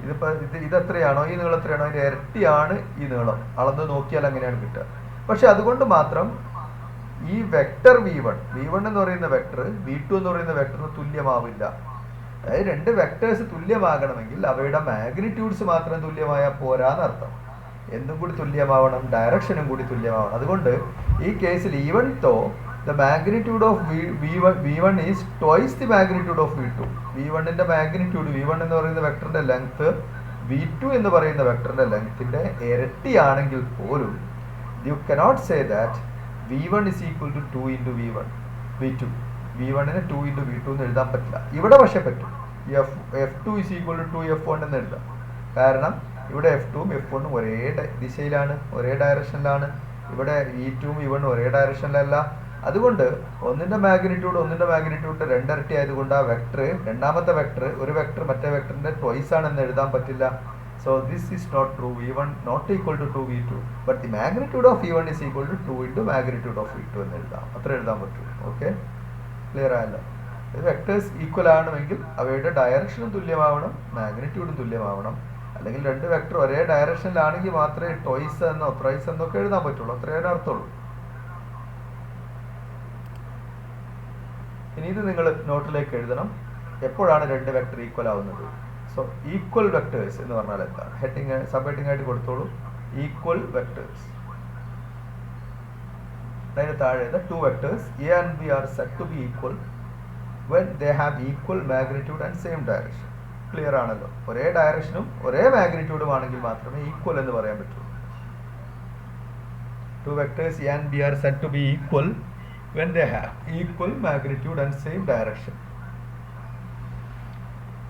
ഇതിപ്പോൾ ഇതെത്രയാണോ ഈ നീളം എത്രയാണോ അതിൻ്റെ ഇരട്ടിയാണ് ഈ നീളം. അളന്ന് നോക്കിയാൽ അങ്ങനെയാണ് കിട്ടുക. പക്ഷെ അതുകൊണ്ട് മാത്രം ഈ വെക്ടർ v1 എന്ന് പറയുന്ന വെക്ടർ v2 എന്ന് പറയുന്ന വെക്ടറിന് തുല്യമാവില്ല. അതായത് രണ്ട് വെക്ടേഴ്സ് തുല്യമാകണമെങ്കിൽ അവയുടെ മാഗ്നിറ്റ്യൂഡ്സ് മാത്രം തുല്യമായാൽ പോരാന്നർത്ഥം. എന്തും കൂടി തുല്യമാവണം, ഡയറക്ഷനും കൂടി തുല്യമാവണം. അതുകൊണ്ട് ഈ കേസിൽ ഈവൻ തോ the magnitude of v1 is twice the magnitude of v2. v1ന്റെ മാഗ്നിറ്റ്യൂഡ് v1 എന്ന് പറയുന്ന വെക്ടറിന്റെ ലെങ്ത് v2 എന്ന് പറയുന്ന വെക്ടറിന്റെ ലെങ്ത്തിന്റെ ഇരട്ടിയാണെങ്കിൽ പോലും you cannot say that v1 is equal to 2 into v2. v1നെ 2 into v2 എന്ന് എഴുതാൻ പറ്റില്ല. ഇവിടെ പക്ഷെ പറ്റും. f2 is equal to 2f1 എന്ന് എഴുതാം. കാരണം ഇവിടെ f2ഉം f1ഉം ഒരേ ദിശയിലാണ്, ഒരേ ഡയറക്ഷനിലാണ്. ഇവിടെ v2ഉം v1ഉം ഒരേ ഡയറക്ഷനിലല്ല. അതുകൊണ്ട് ഒന്നിൻ്റെ മാഗ്നിറ്റ്യൂഡിൻ്റെ രണ്ടിരട്ടി ആയതുകൊണ്ട് ആ വെക്ടർ, രണ്ടാമത്തെ വെക്ടർ, ഒരു വെക്ടർ മറ്റേ വെക്ടറിൻ്റെ ട്വൈസ് ആണെന്ന് എഴുതാൻ പറ്റില്ല. So this is not true. v1 not equal to 2v2 but the magnitude of v1 is equal to 2 into magnitude of v2 എന്ന് എഴുതാം. അത്ര എഴുതാൻ പറ്റും. ഓക്കെ, ക്ലിയർ ആയല്ലോ? ഇത് വെക്ടേഴ്സ് ഈക്വൽ ആണെങ്കിൽ അവയുടെ ഡയറക്ഷനും തുല്യമാവണം, മാഗ്നിറ്റ്യൂഡും തുല്യമാവണം. അല്ലെങ്കിൽ രണ്ട് വെക്ടർ ഒരേ ഡയറക്ഷനിലാണെങ്കിൽ മാത്രമേ ട്വൈസ് എന്നോ ത്രൈസ് എന്നൊക്കെ എഴുതാൻ പറ്റുള്ളൂ. അത്രയേ അർത്ഥമുള്ളൂ. ഇനി ഇത് നിങ്ങൾ നോട്ടിലേക്ക് എഴുതണം. എപ്പോഴാണ് രണ്ട് വെക്ടർ ഈക്വൽ ആവുന്നത്? സോ ഈക്വൽ വെക്ടേഴ്സ് എന്ന് പറഞ്ഞാൽ എന്താണ്? ഹെഡിങ് സബ് ഹെഡിങ് ആയിട്ട് കൊടുത്തോളൂ. Equal vectors. അതിന് താഴെ two vectors A and B are set to be equal when they have equal magnitude and same direction. Clear ആണല്ലോ? ഒരേ ഡയറക്ഷനും ഒരേ മാഗ്നിറ്റ്യൂഡും ആണെങ്കിൽ മാത്രമേ ഈക്വൽ എന്ന് പറയാൻ പറ്റൂ. Two vectors A and B are set to be equal when they have equal magnitude and same direction.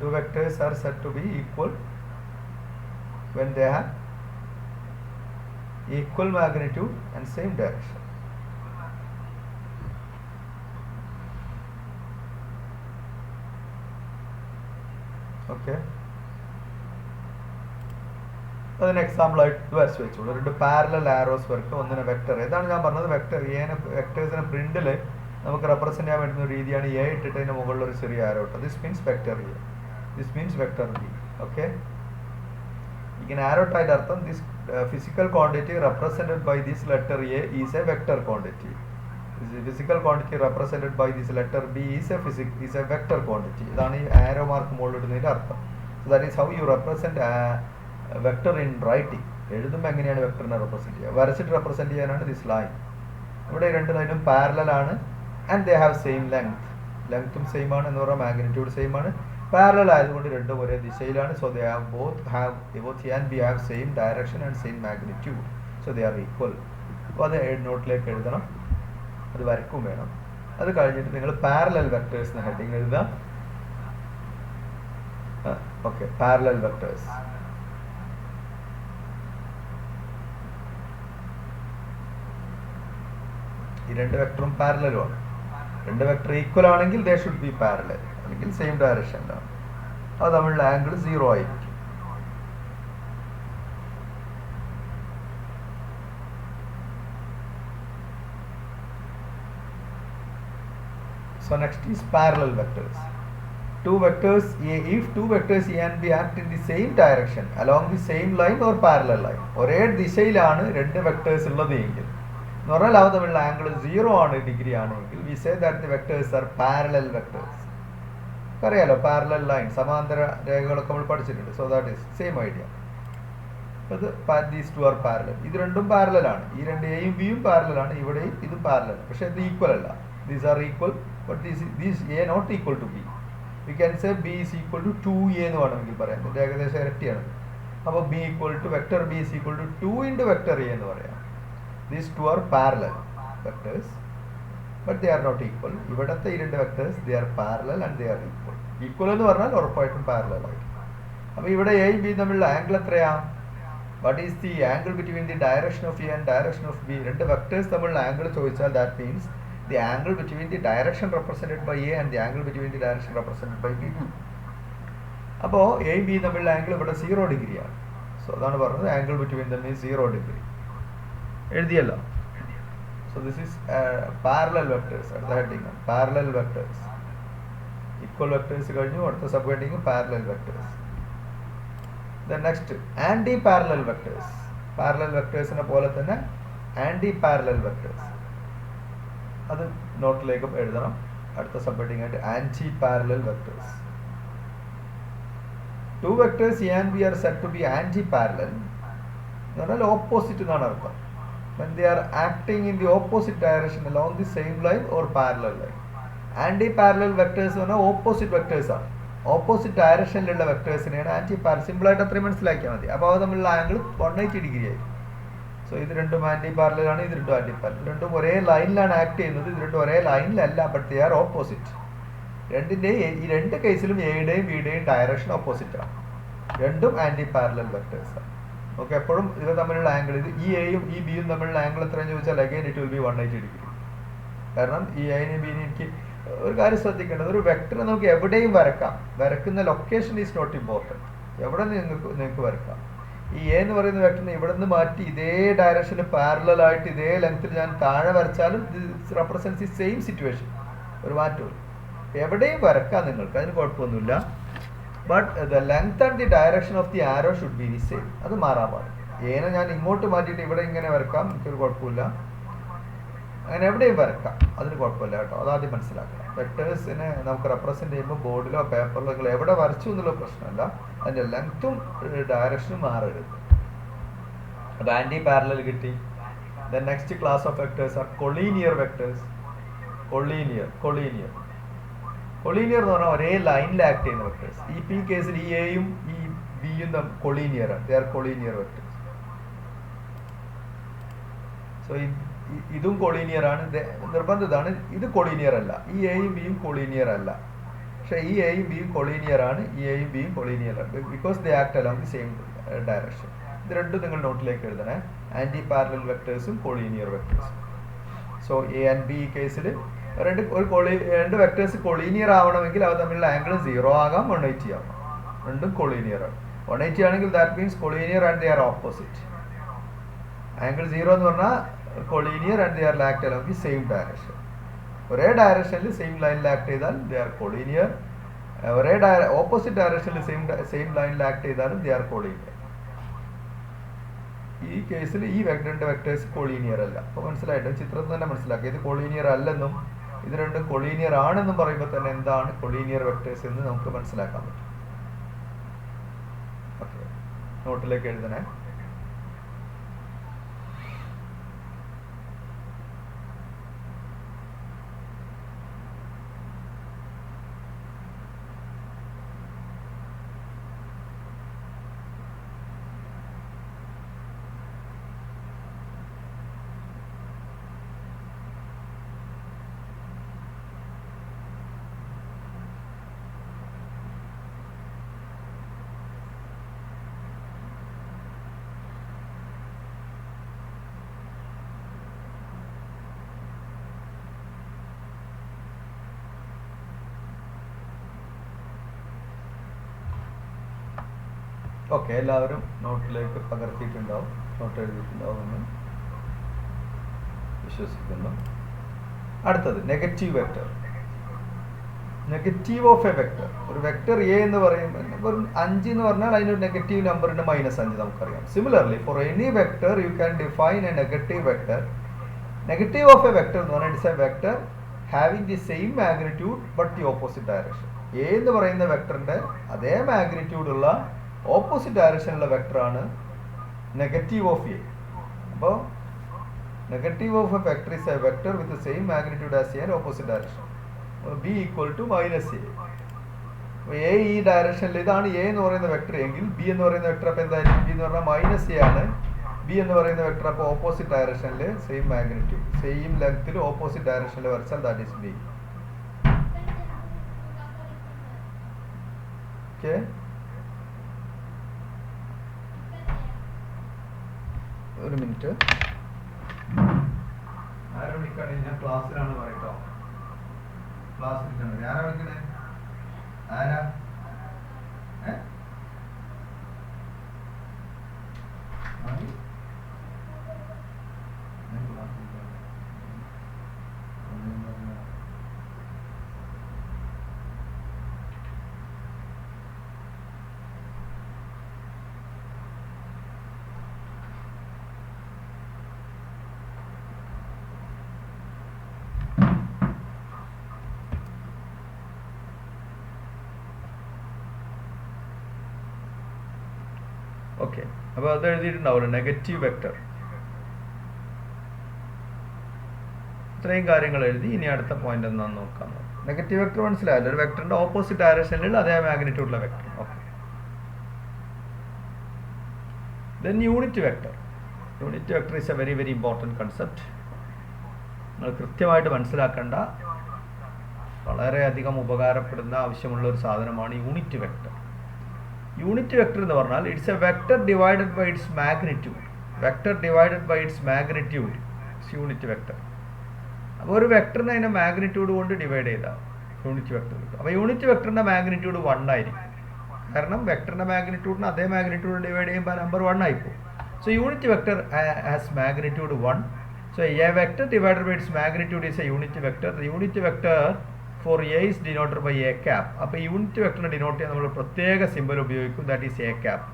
Two vectors are said to be equal when they have equal magnitude and same direction. Okay, അതിന് എക്സാമ്പിൾ ആയിട്ട് വരച്ച് വെച്ചോളൂ. രണ്ട് പാരലൽ ആരോസ് വർക്ക്, ഒന്നിനെ വെക്ടർ. ഇതാണ് ഞാൻ പറഞ്ഞത്. വെക്ടേഴ്സിനെ പ്രിന്റിൽ നമുക്ക് റെപ്രസെന്റ് ചെയ്യാൻ പറ്റുന്ന രീതിയാണ് എ ഇട്ടിട്ട് അതിന് മുകളിൽ ഒരു ചെറിയ ആരോ ഇട്ടത്. This means vector A, this means vector B. Okay, ഇങ്ങനെ ആരോ ഇട്ടായിട്ട് അർത്ഥം this physical quantity represented by this letter A is a vector quantity. Physical quantity represented by this letter B is a vector quantity. ഇതാണ് ഈ ആരോ മാർക്ക് മുകളിൽ ഇടുന്നതിന്റെ അർത്ഥം. So that is how you represent vector in writing. എഴുതുമ്പോൾ എങ്ങനെയാണ് വെക്ടറിനെ റെപ്രസെന്റ് ചെയ്യുക? വരച്ചിട്ട് റെപ്രസെന്റ് ചെയ്യാനാണ് ദിസ് ലൈൻ. ഇവിടെ രണ്ട് ലൈനും പാരലൽ ആണ് ആൻഡ് ദേ ഹാവ് സെയിം ലെങ്ത്തും സെയിം ആണ് എന്ന് പറഞ്ഞാൽ മാഗ്നിറ്റ്യൂഡ് സെയിം ആണ്. പാരലൽ ആയതുകൊണ്ട് രണ്ടും ഒരേ ദിശയിലാണ്. So they have both A and B have same direction and same magnitude. So they are equal. അപ്പോൾ അത് നോട്ടിലേക്ക് എഴുതണം. അത് വരക്കും വേണം. അത് കഴിഞ്ഞിട്ട് നിങ്ങൾ പാരലൽ വെക്ടേഴ്സ് എന്ന ഹെഡിങ് എഴുതാം. Okay, parallel vectors. ഈ രണ്ട് വെക്ടറും പാരലലുമാണ്. രണ്ട് വെക്ടർ ഈക്വൽ ആണെങ്കിൽ ദേ ഷുഡ് ബി പാരലൽ, അല്ലെങ്കിൽ സെയിം ഡയറക്ഷനിലാണ്. അത് തമ്മിലുള്ള ആംഗിൾ 0 ആയിരിക്കും. So next is parallel vectors. If two vectors A and B act in the same direction along the same line or parallel line, ഒരേ ദിശയിലാണ് രണ്ട് വെക്ടേഴ്സ് ഉള്ളത് എങ്കിൽ എന്ന് പറഞ്ഞാൽ അവ തമ്മിലുള്ള ആംഗിൾ 0 ആണ്, ഡിഗ്രി ആണെങ്കിൽ we say that the vectors are parallel vectors. അറിയാലോ പാരലൽ ലൈൻ, സമാന്തര രേഖകളൊക്കെ നമ്മൾ പഠിച്ചിട്ടുണ്ട്. So that is same idea. അത് ദീസ് ടു ആർ പാരലൽ. ഇത് രണ്ടും പാരലലാണ്. ഈ രണ്ട് എയും ബിയും പാരലലാണ്. ഇവിടെയും ഇതും പാരലൽ. പക്ഷെ ഇത് ഈക്വൽ അല്ല. These are equal, but these A not equal to B. We can say B is equal to 2a എന്ന് വേണമെങ്കിൽ പറയാം. ഇതിൻ്റെ ഏകദേശം ഇരട്ടിയാണ്. അപ്പോൾ B equal to vector B is equal to 2 into vector A എന്ന് പറയാം. These two are parallel vectors, but they are not equal. ഇവിടുത്തെ ഈ രണ്ട് vectors they are parallel and they are equal. Equal എന്ന് പറഞ്ഞാൽ ഉറപ്പായിട്ടും പാരലൽ ആയിരിക്കും. അപ്പോൾ ഇവിടെ എയും ബിയും തമ്മിലുള്ള ആംഗിൾ എത്രയാണ്? What is the angle between the direction of A and direction of B? രണ്ട് വെക്ടേഴ്സ് തമ്മിലുള്ള ആംഗിൾ ചോദിച്ചാൽ that means the angle between the direction represented by A and the angle between the direction represented by B. അപ്പോൾ എയും ബിയും തമ്മിലുള്ള ആംഗിൾ ഇവിടെ 0 ഡിഗ്രിയാണ്. സോ അതാണ് പറഞ്ഞത് angle between them is 0 degree. എഴുതിയല്ലോ. So this is parallel vectors at the heading. Parallel vectors. Equal vectors കഴിഞ്ഞു. അടുത്ത sub heading parallel vectors. Then next anti-parallel vectors. Parallel vectorsനെ പോലെ തന്നെ anti-parallel vectors. അത് നോട്ടിലേക്ക് എഴുതണം. അടുത്ത സബ് ഹെഡിങ് ആയിട്ട് anti-parallel vectors. Two vectors A and B are said to be anti-parallel. എന്ന് പറഞ്ഞാൽ ഓപ്പോസിറ്റ് എന്നാണ് അർത്ഥം. When they are acting in the opposite direction along the same line or parallel line. Anti-parallel vectors എന്ന് പറഞ്ഞാൽ ഓപ്പോസിറ്റ് വെക്ടേഴ്സ് ആണ്. ഓപ്പോസിറ്റ് ഡയറക്ഷനിലുള്ള വെക്ടേഴ്സിനെയാണ് ആൻറ്റി സിമ്പിൾ ആയിട്ട് അത്രയും മനസ്സിലാക്കിയാൽ മതി. അപ്പോൾ അത് തമ്മിലുള്ള ആംഗിൾ 180 ഡിഗ്രി ആയിരിക്കും. സോ ഇത് രണ്ടും ആൻറ്റി പാരലൽ ആണ്, ഇത് രണ്ടും ആൻറ്റി പാരലൽ. രണ്ടും ഒരേ ലൈനിലാണ് ആക്ട് ചെയ്യുന്നത്. ഇത് രണ്ടും ഒരേ ലൈനിലല്ല, ബട്ട് ദേ ആർ ഓപ്പോസിറ്റ്. ഈ രണ്ട് കേസിലും എയുടെയും ബിയുടെയും ഡയറക്ഷൻ ഓപ്പോസിറ്റ് ആണ്. രണ്ടും ആൻറ്റി പാരലൽ വെക്ടേഴ്സ് ആണ്. ഓക്കെ, എപ്പോഴും ഇത് തമ്മിലുള്ള ആംഗിൾ, ഇത് ഈ എയും ഈ ബിയും തമ്മിലുള്ള ആംഗിൾ എത്രയെന്ന് ചോദിച്ചാൽ again it will B 180 degree. കാരണം ഈ എനും ബിനും എനിക്ക് ഒരു കാര്യം ശ്രദ്ധിക്കേണ്ടത്, ഒരു വെക്ടർ നമുക്ക് എവിടെയും വരക്കാം. വരക്കുന്ന ലൊക്കേഷൻ ഈസ് നോട്ട് ഇമ്പോർട്ടൻറ്റ്. എവിടെ നിങ്ങൾക്ക് വരക്കാം. ഈ എ എന്ന് പറയുന്ന വെക്ടറിനെ ഇവിടെ നിന്ന് മാറ്റി ഇതേ ഡയറക്ഷനിൽ പാരലലായിട്ട് ഇതേ ലെങ്ത്തിൽ ഞാൻ താഴെ വരച്ചാലും this represents the same situation. ഒരു മാറ്റവും എവിടെയും വരക്കാം നിങ്ങൾക്ക്, അതിന് കുഴപ്പമൊന്നുമില്ല. But the length and the direction of the arrow should be the same. അത് മാറാൻ പാടില്ല. ഏനെ ഞാൻ ഇങ്ങോട്ട് മാറ്റിയിട്ട് ഇവിടെ ഇങ്ങനെ വരക്കാം, എനിക്കൊരു കുഴപ്പമില്ല. അങ്ങനെ എവിടെയും വരക്കാം, അതിന് കുഴപ്പമില്ല കേട്ടോ. അതാദ്യം മനസ്സിലാക്കണം. വെക്ടേഴ്സിനെ നമുക്ക് റെപ്രസെൻറ്റ് ചെയ്യുമ്പോൾ ബോർഡിലോ പേപ്പറിലോ നിങ്ങൾ എവിടെ വരച്ചു എന്നുള്ള പ്രശ്നമല്ല, അതിൻ്റെ ലെങ്ത്തും ഡയറക്ഷനും മാറരുത്. അത് ആൻറ്റി പാരലൽ കിട്ടി. Then next class of vectors R collinear vectors. Collinear എന്ന് പറഞ്ഞാൽ ഒരേ ലൈനിൽ ആക്ട് ചെയ്യുന്ന വെക്ടേഴ്സ്. ഈ കേസിൽ ഈ എയും ഈ ബിയും കൊളീനിയറാണ്. They are collinear vectors. So ഇതും കൊളീനിയർ ആണ്. നിർബന്ധിതാണ്. ഇത് കൊളീനിയർ അല്ല. ഈ എയും ബിയും കൊളീനിയർ അല്ല. പക്ഷേ ഈ എയും ബിയും കൊളീനിയർ ആണ്. ഈ എയും ബിയും കൊളീനിയർ ആണ്. Because they act along the same direction. ഇത് രണ്ടും നിങ്ങൾ നോട്ടിലേക്ക് എഴുതണേ. ആൻറ്റി പാരലൽ വെക്ടേഴ്സും കൊളീനിയർ വെക്ടേഴ്സും. സോ എ ആൻഡ് ബി കേസിൽ രണ്ട് വെക്ടേഴ്സ് കൊളീനിയർ ആവണമെങ്കിൽ അവ തമ്മിലുള്ള ആംഗിൾ 0 ആകാം, 180 ആവാം. രണ്ടും കൊളീനിയർ ആണ്. 180 ആണെങ്കിൽ that means collinear and they R opposite. Angle 0 എന്ന് പറഞ്ഞാൽ collinear and they R act along the same direction. ഒരേ ഡയറക്ഷനിൽ സെയിം ലൈനിൽ ആക്ട് ചെയ്താൽ ദേ ആർ കൊളീനിയർ. ഒരേ ഓപ്പോസിറ്റ് ഡയറക്ഷനിൽ സെയിം ലൈനിൽ ആക്ട് ചെയ്താലും ദേ ആർ കൊളീനിയർ. ഈ കേസിൽ ഈ രണ്ട് വെക്ടേഴ്സ് കൊളീനിയർ അല്ല. അപ്പോൾ മനസ്സിലായിട്ട് ചിത്രത്തിൽ തന്നെ മനസ്സിലാക്കുക. ഇത് കൊളീനിയർ അല്ലെന്നും ഇത് രണ്ടും കൊളീനിയർ ആണെന്നും പറയുമ്പോൾ തന്നെ എന്താണ് കൊളീനിയർ വെക്ടേഴ്സ് എന്ന് നമുക്ക് മനസ്സിലാക്കാൻ പറ്റും. ഓക്കെ, നോട്ടിലേക്ക് എഴുതണേ. ഓക്കെ, എല്ലാവരും നോട്ടിലേക്ക് പകർത്തിയിട്ടുണ്ടാവും, നോട്ട് എഴുതിയിട്ടുണ്ടാവും എന്ന് വിശ്വസിക്കുന്നു. അടുത്തത് negative vector. Negative of a vector. ഒരു വെക്ടർ എ എന്ന് പറയുമ്പോൾ ഒരു 5 എന്ന് പറഞ്ഞാൽ അതിനൊരു നെഗറ്റീവ് നമ്പർ ഉണ്ട്, -5 നമുക്കറിയാം. Similarly for any vector you can define a negative vector. Negative of a vector എന്ന് പറഞ്ഞാൽ it's a vector having the same magnitude but the opposite direction. A എന്ന് പറയുന്ന വെക്ടറിന്റെ അതേ മാഗ്നിറ്റ്യൂഡ് ഉള്ള ഓപ്പോസിറ്റ് ഡയറക്ഷനിലുള്ള വെക്ടറാണ് നെഗറ്റീവ് ഓഫ് എ. അപ്പോൾ negative of a vector is a vector with the same magnitude as A and opposite direction. B equal to -a. A ഈ ഡയറക്ഷനിൽ ഇതാണ് എ എന്ന് പറയുന്ന വെക്ടർ എങ്കിൽ ബി എന്ന് പറയുന്ന വെക്ടർ അപ്പോൾ എന്തായിരിക്കും? ബി എന്ന് പറഞ്ഞാൽ -a ആണ്. ബി എന്ന് പറയുന്ന വെക്ടർ അപ്പോൾ ഓപ്പോസിറ്റ് ഡയറക്ഷനിൽ സെയിം മാഗ്നിറ്റ്യൂഡ് സെയിം ലെങ്ത്തിൽ ഓപ്പോസിറ്റ് ഡയറക്ഷനിൽ വരച്ചാൽ ദാറ്റ് ഈസ് ബി. ഓക്കെ, ഒരു മിനിറ്റ്. ആരാ വിളിക്കണേ? ഞാൻ ക്ലാസ്സിലാണ് പറയട്ടോ. ക്ലാസ് വിളിക്കണേ. ആരാ വിളിക്കണേ? ആരാ? ഓക്കെ, അപ്പോൾ അത് എഴുതിയിട്ടുണ്ടാവില്ല നെഗറ്റീവ് വെക്ടർ. ഇത്രയും കാര്യങ്ങൾ എഴുതി. ഇനി അടുത്ത പോയിന്റ് എന്താണെന്ന് നോക്കാം. നെഗറ്റീവ് വെക്ടർ മനസ്സിലായല്ലോ, ഒരു വെക്ടറിന്റെ ഓപ്പോസിറ്റ് ഡയറക്ഷനിലുള്ള അതേ മാഗ്നിറ്റ്യൂഡുള്ള vector. Okay, then unit vector. Unit vector is a very very important concept. നിങ്ങൾ കൃത്യമായിട്ട് മനസ്സിലാക്കേണ്ട വളരെയധികം ഉപകാരപ്പെടുന്ന ആവശ്യമുള്ള ഒരു സാധനമാണ് യൂണിറ്റ് വെക്ടർ. യൂണിറ്റ് വെക്ടർ എന്ന് പറഞ്ഞാൽ it's a vector divided by its magnitude. Vector divided by its magnitude it's unit vector. അപ്പോൾ ഒരു വെക്ടറിനെ അതിൻ്റെ മാഗ്നിറ്റ്യൂഡ് കൊണ്ട് ഡിവൈഡ് ചെയ്താൽ യൂണിറ്റ് വെക്ടർ കിട്ടും. അപ്പോൾ യൂണിറ്റ് വെക്ടറിൻ്റെ മാഗ്നിറ്റ്യൂഡ് 1 ആയിരിക്കും. കാരണം വെക്ടറിൻ്റെ മാഗ്നിറ്റ്യൂഡിന് അതേ മാഗ്നിറ്റ്യൂഡ് ഡിവൈഡ് ചെയ്യുമ്പോൾ നമ്പർ 1 ആയിപ്പോകും. So unit vector has magnitude 1. So a vector divided by its magnitude is a unit vector. The unit vector for A is denoted by A cap. അപ്പോൾ യൂണിറ്റ് വെക്ടറിനെ ഡിനോട്ട് ചെയ്യാൻ നമ്മൾ പ്രത്യേക സിമ്പൽ ഉപയോഗിക്കും, that is A cap.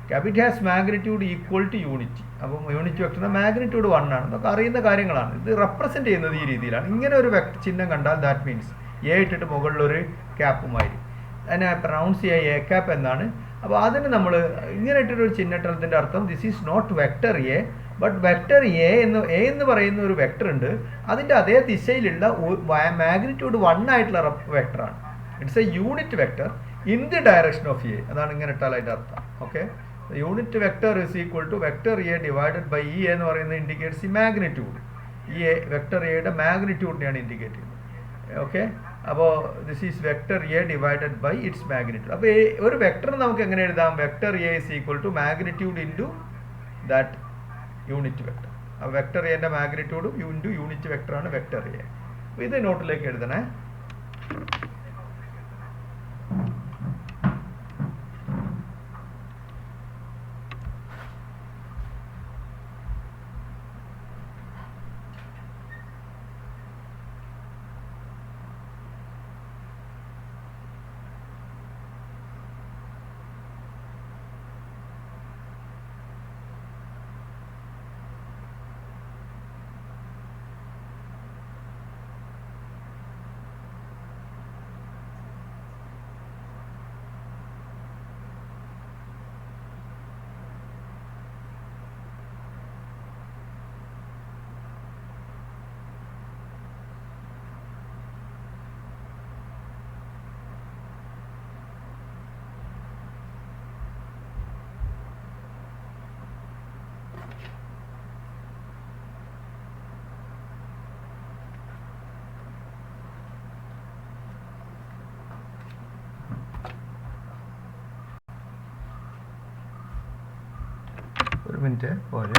Cap it has magnitude equal to unit. അപ്പം യൂണിറ്റ് വെക്ടറിന്റെ മാഗ്നിറ്റ്യൂഡ് 1 ആണ്. നമുക്ക് അറിയുന്ന കാര്യങ്ങളാണ്. ഇത് റെപ്രസെൻറ്റ് ചെയ്യുന്നത് ഈ രീതിയിലാണ്. ഇങ്ങനെ ഒരു ചിഹ്നം കണ്ടാൽ ദാറ്റ് മീൻസ് എ ഇട്ടിട്ട് മുകളിലൊരു ക്യാപ്പുമായിരിക്കും. അതിനെ പ്രൊനൗൺസ് ചെയ്യുക എ ക്യാപ്പ് എന്നാണ്. അപ്പോൾ അതിന് നമ്മൾ ഇങ്ങനെ ഇട്ടിട്ടൊരു ചിഹ്നത്തിൻ്റെ അർത്ഥം this is not vector A but vector A എന്ന് പറയുന്ന ഒരു വെക്ടർ ഉണ്ട്, അതിൻ്റെ അതേ ദിശയിലുള്ള മാഗ്നിറ്റ്യൂഡ് 1 ആയിട്ടുള്ള വെക്ടറാണ്. It's a unit vector in the direction of A. അതാണ് ഇങ്ങനെ ഇട്ടാൽ അതിൻ്റെ അർത്ഥം. Okay, unit vector is equal to vector A divided by E എന്ന് പറയുന്നത് ഇൻഡിക്കേറ്റ്സ് ഈ മാഗ്നിറ്റ്യൂഡ്. ഈ വെക്ടർ എയുടെ മാഗ്നിറ്റ്യൂഡിനെയാണ് ഇൻഡിക്കേറ്റ് ചെയ്യുന്നത്. ഓക്കെ, അപ്പോൾ this is vector A divided by its magnitude. അപ്പോൾ ഒരു വെക്ടർ നമുക്ക് എങ്ങനെ എഴുതാം? Vector A is equal to magnitude into that unit vector. ആ വെക്ടർ എൻ്റെ മാഗ്നിറ്റ്യൂഡും ഇൻറ്റു യൂണിറ്റ് വെക്ടറാണ് വെക്ടർ എ. അപ്പോൾ ഇത് നോട്ടിലേക്ക് എഴുതണേ. ഒരു മിനിറ്റ് പോലെ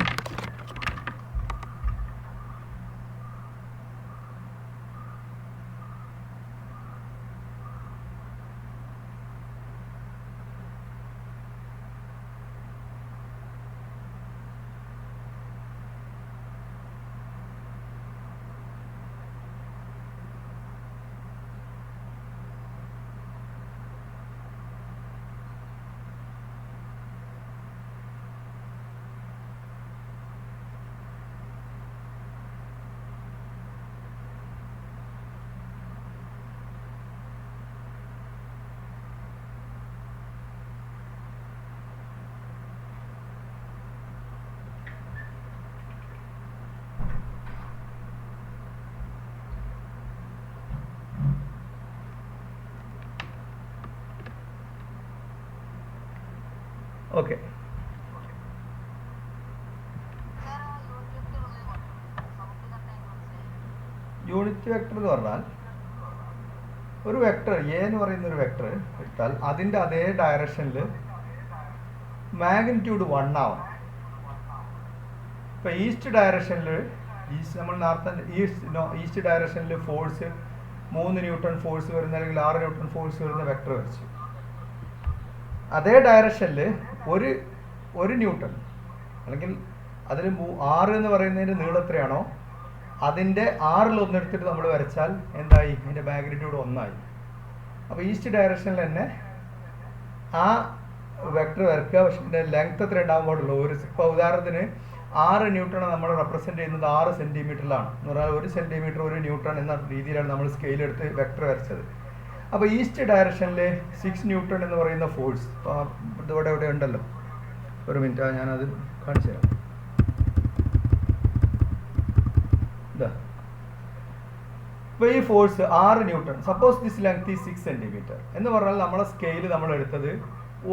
ഓക്കെ. യൂണിറ്റ് വെക്ടർ എന്ന് പറഞ്ഞാൽ ഒരു വെക്ടർ എ എന്ന് പറയുന്ന ഒരു വെക്ടർ എടുത്താൽ അതിൻ്റെ അതേ ഡയറക്ഷനിൽ മാഗ്നിറ്റ്യൂഡ് 1 ആവും. ഇപ്പോൾ ഈസ്റ്റ് ഡയറക്ഷനിൽ നമ്മൾ നേരത്തെ ഈസ്റ്റ് ഡയറക്ഷനിൽ ഫോഴ്സ് 3 ന്യൂട്ടൺ ഫോഴ്സ് വരുന്ന അല്ലെങ്കിൽ 6 ന്യൂട്ടൺ ഫോഴ്സ് വരുന്ന വെക്ടർ വരച്ചു. അതേ ഡയറക്ഷനിൽ ഒരു ന്യൂട്ടൺ അല്ലെങ്കിൽ അതിൽ 6 എന്ന് പറയുന്നതിൻ്റെ നീളം എത്രയാണോ അതിൻ്റെ 6ൽ ഒന്നെടുത്തിട്ട് നമ്മൾ വരച്ചാൽ എന്തായി? അതിൻ്റെ മാഗ്നിറ്റ്യൂഡ് 1 ആയി. അപ്പോൾ ഈസ്റ്റ് ഡയറക്ഷനിൽ തന്നെ ആ വെക്ടർ വരയ്ക്കുക. പക്ഷെ ഇതിൻ്റെ ലെങ്ത് എത്ര ഉണ്ടാകാൻ പാടുള്ളൂ? ഇപ്പോൾ ഉദാഹരണത്തിന് 6 ന്യൂട്ടൺ നമ്മൾ റെപ്രസെൻറ്റ് ചെയ്യുന്നത് 6 സെൻറ്റിമീറ്ററിലാണ്. എന്ന് പറഞ്ഞാൽ 1 സെൻറ്റിമീറ്റർ 1 ന്യൂട്ടൺ എന്ന രീതിയിലാണ് നമ്മൾ സ്കെയിലെടുത്ത് വെക്ടർ വരച്ചത്. അപ്പോൾ ഈസ്റ്റ് ഡയറക്ഷനിൽ 6 ന്യൂട്ടൺ എന്ന് പറയുന്ന ഫോഴ്സ് ഇവിടെ ഉണ്ടല്ലോ. ഒരു മിനിറ്റ്, ഞാനത് കാണിച്ചു തരാം. ഇപ്പോൾ ഈ force 6 newton, suppose this length ഈ 6 സെൻറ്റിമീറ്റർ എന്ന് പറഞ്ഞാൽ നമ്മളെ സ്കെയിൽ നമ്മൾ എടുത്തത്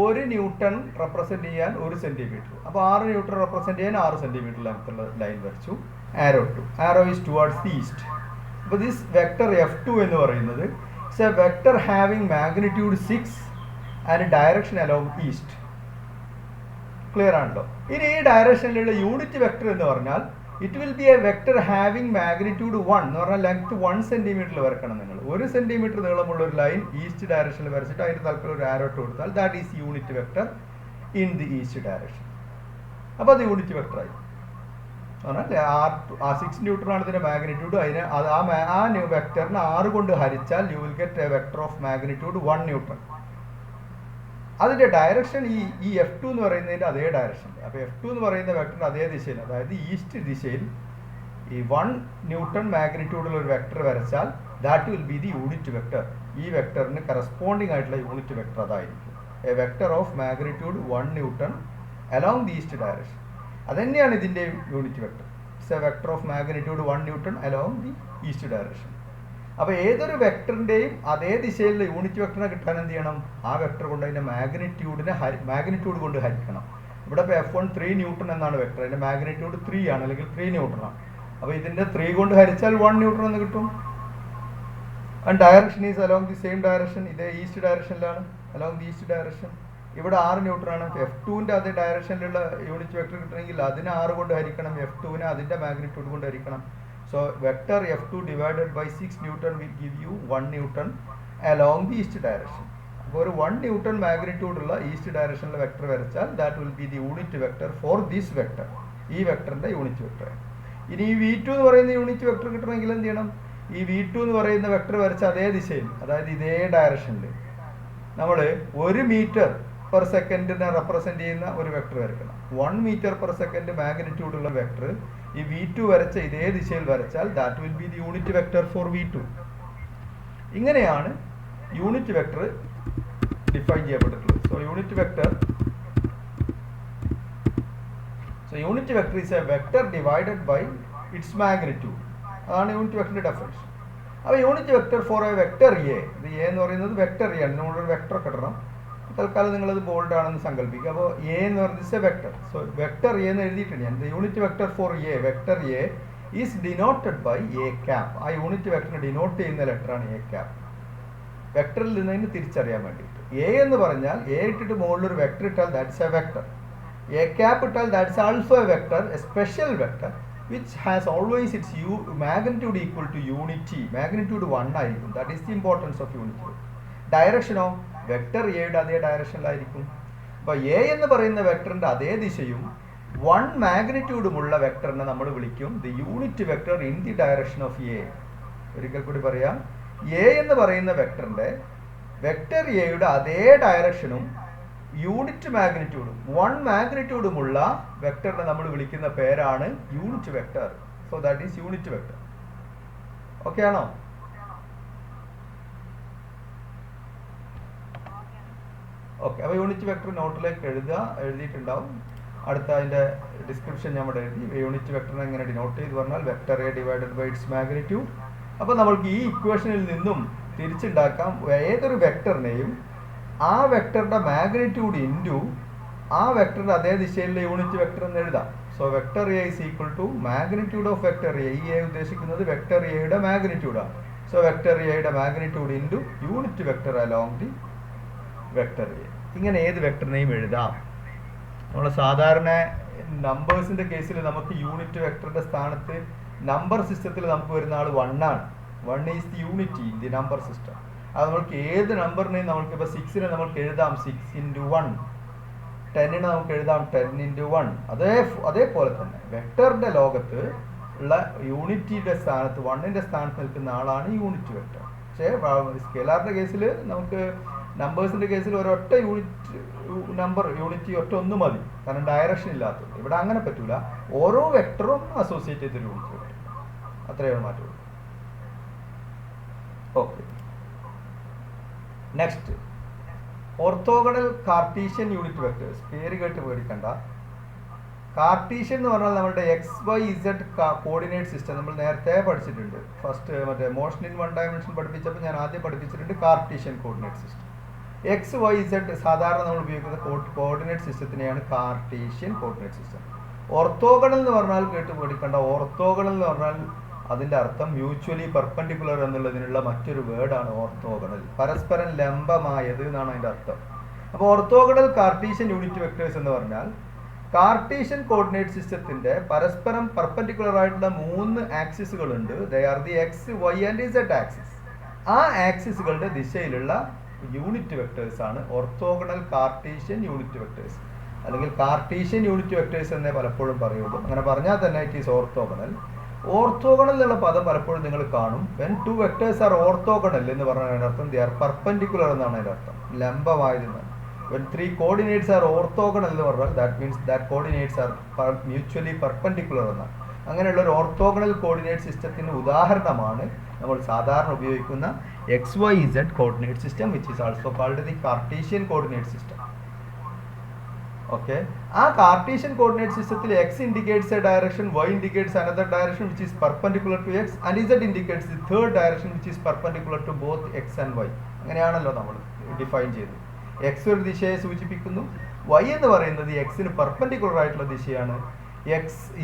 1 ന്യൂട്ടൺ റെപ്രസെൻറ്റ് ചെയ്യാൻ 1 സെൻറ്റിമീറ്റർ. അപ്പോൾ 6 ന്യൂട്ടൺ റെപ്രസെൻറ്റ് ചെയ്യാൻ 6 സെൻറ്റിമീറ്റർ ലെങ്ത്തുള്ള ലൈൻ വരച്ചു. ആരോ ഈസ് ടുവാർഡ്സ് ദി ഈസ്റ്റ്. അപ്പോൾ ദിസ് വെക്ടർ F2 എന്ന് പറയുന്നത് it's a vector having magnitude 6 and direction along east. Clear ആണല്ലോ. ഇനി ഈ ഡയറക്ഷനിലുള്ള യൂണിറ്റ് വെക്ടർ എന്ന് പറഞ്ഞാൽ it will be a vector having magnitude 1 എന്ന് പറഞ്ഞാൽ ലെങ്ത് 1 സെൻറ്റിമീറ്ററിൽ വരക്കണം. നിങ്ങൾ 1 സെൻറ്റിമീറ്റർ നീളമുള്ള ഒരു ലൈൻ ഈസ്റ്റ് ഡയറക്ഷനിൽ വരച്ചിട്ട് അതിൻ്റെ തലത്തിൽ ഒരു ആരോ ഇട്ട് കൊടുത്താൽ that is unit vector in the east direction. അപ്പോൾ അത് യൂണിറ്റ് വെക്ടറായി. പറഞ്ഞാൽ ആ 6 ന്യൂട്ടനാണ് ഇതിൻ്റെ മാഗ്നിറ്റ്യൂഡ്. അതിന് ആ വെക്ടറിനെ 6 കൊണ്ട് ഹരിച്ചാൽ U will get A vector of magnitude 1 newton. അതിൻ്റെ ഡയറക്ഷൻ ഈ F2 എന്ന് പറയുന്നതിൻ്റെ അതേ ഡയറക്ഷൻ. അപ്പോൾ F2 എന്ന് പറയുന്ന വെക്ടറിൻ്റെ അതേ ദിശയിൽ, അതായത് ഈസ്റ്റ് ദിശയിൽ ഈ 1 ന്യൂട്ടൺ മാഗ്നിറ്റ്യൂഡിൽ ഒരു വെക്ടർ വരച്ചാൽ that will be the unit vector. ഈ വെക്ടറിന് കറസ്പോണ്ടിങ് ആയിട്ടുള്ള യൂണിറ്റ് വെക്ടർ അതായിരിക്കും. A vector of magnitude 1 newton along the east direction. അതുതന്നെയാണ് ഇതിൻ്റെ unit vector. It's a vector of magnitude 1 newton along the east direction. അപ്പോൾ ഏതൊരു വെക്ടറിൻ്റെയും അതേ ദിശയിലുള്ള യൂണിറ്റ് വെക്ടറിനെ കിട്ടാൻ എന്ത് ചെയ്യണം? ആ വെക്ടർ കൊണ്ട് അതിൻ്റെ മാഗ്നിറ്റ്യൂഡ് കൊണ്ട് ഹരിക്കണം. ഇവിടെ ഇപ്പോൾ F1 3 ന്യൂട്ടൺ എന്നാണ് വെക്ടർ. അതിൻ്റെ മാഗ്നിറ്റ്യൂഡ് 3 ആണ് അല്ലെങ്കിൽ 3 ന്യൂട്ടണാണ്. അപ്പോൾ ഇതിൻ്റെ 3 കൊണ്ട് ഹരിച്ചാൽ 1 ന്യൂട്ടൺ എന്ന് കിട്ടും. And direction is along the same direction. ഇതേ ഈസ്റ്റ് ഡയറക്ഷനിലാണ്, അലോങ് ദി ഈസ്റ്റ് ഡയറക്ഷൻ. ഇവിടെ 6 ന്യൂട്ടനാണ്. F2ൻ്റെ അതേ ഡയറക്ഷനിലുള്ള യൂണിറ്റ് വെക്ടർ കിട്ടണമെങ്കിൽ അതിനെ 6 കൊണ്ട് ഹരിക്കണം, F2നെ അതിൻ്റെ മാഗ്നിറ്റ്യൂഡ് കൊണ്ട് ഹരിക്കണം. So vector F2 divided by 6 Newton will give you 1 Newton along the east direction. അപ്പോൾ ഒരു 1 Newton മാഗ്നിറ്റ്യൂഡ് ഉള്ള ഈസ്റ്റ് ഡയറക്ഷനിലെ വെക്ടർ വരച്ചാൽ that will be the unit vector for this vector. ഈ വെക്ടറിൻ്റെ യൂണിറ്റ് വെക്ടർ. ഇനി ഈ V2 എന്ന് പറയുന്ന യൂണിറ്റ് വെക്ടർ കിട്ടണമെങ്കിൽ എന്ത് ചെയ്യണം? ഈ V2 എന്ന് പറയുന്ന വെക്ടർ വരച്ച അതേ ദിശയിൽ, അതായത് ഇതേ ഡയറക്ഷനിൽ നമ്മൾ 1 മീറ്റർ പെർ സെക്കൻഡിനെ റെപ്രസെൻറ്റ് ചെയ്യുന്ന ഒരു വെക്ടർ വരക്കണം. 1 മീറ്റർ പെർ സെക്കൻഡ് മാഗ്നിറ്റ്യൂഡ് ഉള്ള വെക്ടർ ഈ V2 വരച്ച ഇതേ ദിശയിൽ വരച്ചാൽ that will be the unit vector for V2. ഇങ്ങനെയാണ് യൂണിറ്റ് വെക്ടർ ഡിഫൈൻ ചെയ്യപ്പെട്ടിട്ടുള്ളത്. So unit vector is a vector divided by its magnitude. അതാണ് യൂണിറ്റ് വെക്ടറിന്റെ ഡെഫിനിഷൻ. അപ്പോൾ unit vector for A vector A, ഇത് എ എന്ന് പറയുന്നത് വെക്ടർ എ ആണ്. നമ്മളൊരു വെക്ടർ ഒക്കെ ഇടണം. തൽക്കാലം നിങ്ങളത് ബോൾഡ് ആണെന്ന് സങ്കല്പിക്കുക. അപ്പോൾ എ എന്ന് പറയുന്നത് A vector. So vector A എന്ന് എഴുതിയിട്ടുണ്ട് ഞാൻ. Unit vector for A, vector A is denoted by A cap. ആ യൂണിറ്റ് വെക്ടറിനെ ഡിനോട്ട് ചെയ്യുന്ന ലെറ്ററാണ് എ ക്യാപ്. വെക്ടറിൽ നിന്നതിന് തിരിച്ചറിയാൻ വേണ്ടിയിട്ട് എ എന്ന് പറഞ്ഞാൽ എ ഇട്ടിട്ട് മുകളിലൊരു വെക്ടർ ഇട്ടാൽ that's a vector. A cap ഇട്ടാൽ that's also a vector, a special vector which has always its magnitude equal to unity. Magnitude 1 ആയിരിക്കും. That is the importance of unity. ഡയറക്ഷനോ വെക്ടർ എയുടെ അതേ ഡയറക്ഷനിലായിരിക്കും. അപ്പോൾ എ എന്ന് പറയുന്ന വെക്ടറിൻ്റെ അതേ ദിശയും 1 മാഗ്നിറ്റ്യൂഡുമുള്ള വെക്ടറിനെ നമ്മൾ വിളിക്കും the unit vector in the direction of A. ഒരിക്കൽ കൂടി പറയാം. എ എന്ന് പറയുന്ന വെക്ടറിൻ്റെ വെക്ടർ എയുടെ അതേ ഡയറക്ഷനും യൂണിറ്റ് മാഗ്നിറ്റ്യൂഡും 1 മാഗ്നിറ്റ്യൂഡുമുള്ള വെക്ടറിനെ നമ്മൾ വിളിക്കുന്ന പേരാണ് unit vector. So that is unit vector. Okay ആണോ? ഓക്കെ. അപ്പോൾ യൂണിറ്റ് വെക്ടർ നോട്ടിലേക്ക് എഴുതിയിട്ടുണ്ടാവും. അടുത്ത അതിൻ്റെ ഡിസ്ക്രിപ്ഷൻ ഞാൻ ഇവിടെ എഴുതി. യൂണിറ്റ് വെക്ടറിനെ എങ്ങനെ ഡിനോട്ട് ചെയ്ത് പറഞ്ഞാൽ vector A divided by its magnitude. അപ്പോൾ നമ്മൾക്ക് ഈ ഇക്വേഷനിൽ നിന്നും തിരിച്ചുണ്ടാക്കാം ഏതൊരു വെക്ടറിനെയും ആ വെക്ടറിൻ്റെ മാഗ്നിറ്റ്യൂഡ് ഇൻറ്റു ആ വെക്ടറിന്റെ അതേ ദിശയിലുള്ള യൂണിറ്റ് വെക്ടർ എന്ന് എഴുതാം. So vector A is equal to magnitude of vector A. ഈ എ ഉദ്ദേശിക്കുന്നത് വെക്ടർ എയുടെ മാഗ്നിറ്റ്യൂഡാണ്. സോ വെക്ടർ എയുടെ magnitude into unit vector along the vector A. ഇങ്ങനെ ഏത് വെക്ടറിനെയും എഴുതാം. നമ്മൾ സാധാരണ നമ്പേഴ്സിന്റെ കേസിൽ നമുക്ക് യൂണിറ്റ് വെക്ടറിന്റെ സ്ഥാനത്ത് നമ്പർ സിസ്റ്റത്തിൽ നമുക്ക് വരുന്ന ആൾ 1 ആണ്. 1 is the unity in the number system. അത് നമുക്ക് ഏത് നമ്പറിനെയും നമുക്ക് ഇപ്പോൾ 6നെ നമുക്ക് എഴുതാം 6 × 1, 10നെ നമുക്ക് എഴുതാം 10 × 1. അതേപോലെ തന്നെ വെക്ടറിന്റെ ലോകത്ത് ഉള്ള യൂണിറ്റിയുടെ സ്ഥാനത്ത് 1ന്റെ സ്ഥാനത്ത് നിൽക്കുന്ന ആളാണ് യൂണിറ്റ് വെക്ടർ. പക്ഷേ സ്കെലാറിന്റെ കേസിൽ നമുക്ക് നമ്പേഴ്സിന്റെ കേസിൽ ഒരൊറ്റ യൂണിറ്റി ഒറ്റ ഒന്ന് മതി, കാരണം ഡയറക്ഷൻ ഇല്ലാത്തത്. ഇവിടെ അങ്ങനെ പറ്റൂല, ഓരോ വെക്ടറും അസോസിയേറ്റ് ചെയ്തൊരു യൂണിറ്റ് വെക്ടർ. അത്രയാണ് മാറ്റുള്ളൂ. Okay, next orthogonal Cartesian unit vectors. പേര് കേട്ട് പേടിക്കണ്ട. കാർട്ടീഷ്യൻ എന്ന് പറഞ്ഞാൽ നമ്മുടെ XYZ കോർഡിനേറ്റ് സിസ്റ്റം നമ്മൾ നേരത്തെ പഠിച്ചിട്ടുണ്ട്. ഫസ്റ്റ് മറ്റേ മോഷൻ ഇൻ 1 ഡയമെൻഷൻ പഠിപ്പിച്ചപ്പോൾ ഞാൻ ആദ്യം പഠിപ്പിച്ചിട്ടുണ്ട് കാർട്ടീഷ്യൻ കോർഡിനേറ്റ് സിസ്റ്റം. XYZ സാധാരണ നമ്മൾ ഉപയോഗിക്കുന്ന കോർഡിനേറ്റ് സിസ്റ്റത്തിനെയാണ് കാർട്ടീഷ്യൻ കോർഡിനേറ്റ് സിസ്റ്റം. ഓർത്തോഗണൽ എന്ന് പറഞ്ഞാൽ കേട്ട് പേടിക്കണ്ട. ഓർത്തോഗണൽ എന്ന് പറഞ്ഞാൽ അതിൻ്റെ അർത്ഥം മ്യൂച്വലി പെർപെൻഡിക്കുലർ എന്നുള്ളതിനുള്ള മറ്റൊരു വേർഡാണ് ഓർത്തോഗണൽ. പരസ്പരം ലംബമായത് എന്നാണ് അതിൻ്റെ അർത്ഥം. അപ്പോൾ ഓർത്തോഗണൽ കാർട്ടീഷ്യൻ യൂണിറ്റ് വെക്ടേഴ്സ് എന്ന് പറഞ്ഞാൽ കാർട്ടീഷ്യൻ കോർഡിനേറ്റ് സിസ്റ്റത്തിന്റെ പരസ്പരം പെർപെൻഡിക്കുലർ ആയിട്ടുള്ള 3 ആക്സിസുകളുണ്ട്. They are the X, Y and Z axis. ആ ആക്സിസുകളുടെ ദിശയിലുള്ള യൂണിറ്റ് വെക്ടേഴ്സ് ആണ് ഓർത്തോഗണൽ കാർട്ടീഷ്യൻ യൂണിറ്റ് വെക്ടേഴ്സ്, അല്ലെങ്കിൽ കാർട്ടീഷ്യൻ യൂണിറ്റ് വെക്ടേഴ്സ് എന്നേ പലപ്പോഴും പറയുള്ളൂ. അങ്ങനെ പറഞ്ഞാൽ തന്നെ ഇറ്റ് ഈസ് ഓർത്തോഗണൽ. ഓർത്തോഗണൽ എന്നുള്ള പദം പലപ്പോഴും നിങ്ങൾ കാണും. വെൻ 2 വെക്ടേഴ്സ് ആർ ഓർത്തോഗണൽ എന്ന് പറഞ്ഞാൽ അതിൻ്റെ അർത്ഥം ദേ ആർ പെർപെൻഡിക്കുലർ എന്നാണ് അതിൻ്റെ അർത്ഥം, ലംബമായതെന്നാണ്. When 3 coordinates are orthogonal എന്ന് പറഞ്ഞാൽ that means that coordinates are mutually perpendicular എന്നാണ്. അങ്ങനെയുള്ള ഒരു ഓർത്തോഗണൽ കോർഡിനേറ്റ് സിസ്റ്റത്തിന് ഉദാഹരണമാണ് നമ്മൾ സാധാരണ ഉപയോഗിക്കുന്ന XYZ coordinate system, which is also called the Cartesian coordinate system. Okay, ആ കാർട്ടീഷ്യൻ കോർഡിനേറ്റ് സിസ്റ്റത്തിൽ X indicates a direction, Y indicates another direction which is perpendicular to X, and Z indicates the third direction which is perpendicular to both X and Y. അങ്ങനെയാണല്ലോ നമ്മൾ ഡിഫൈൻ ചെയ്തത്. X ഒരു ദിശയെ സൂചിപ്പിക്കുന്നു, Y എന്ന് പറയുന്നത് Xന് പെർപെൻഡിക്കുലർ ആയിട്ടുള്ള ദിശയാണ്.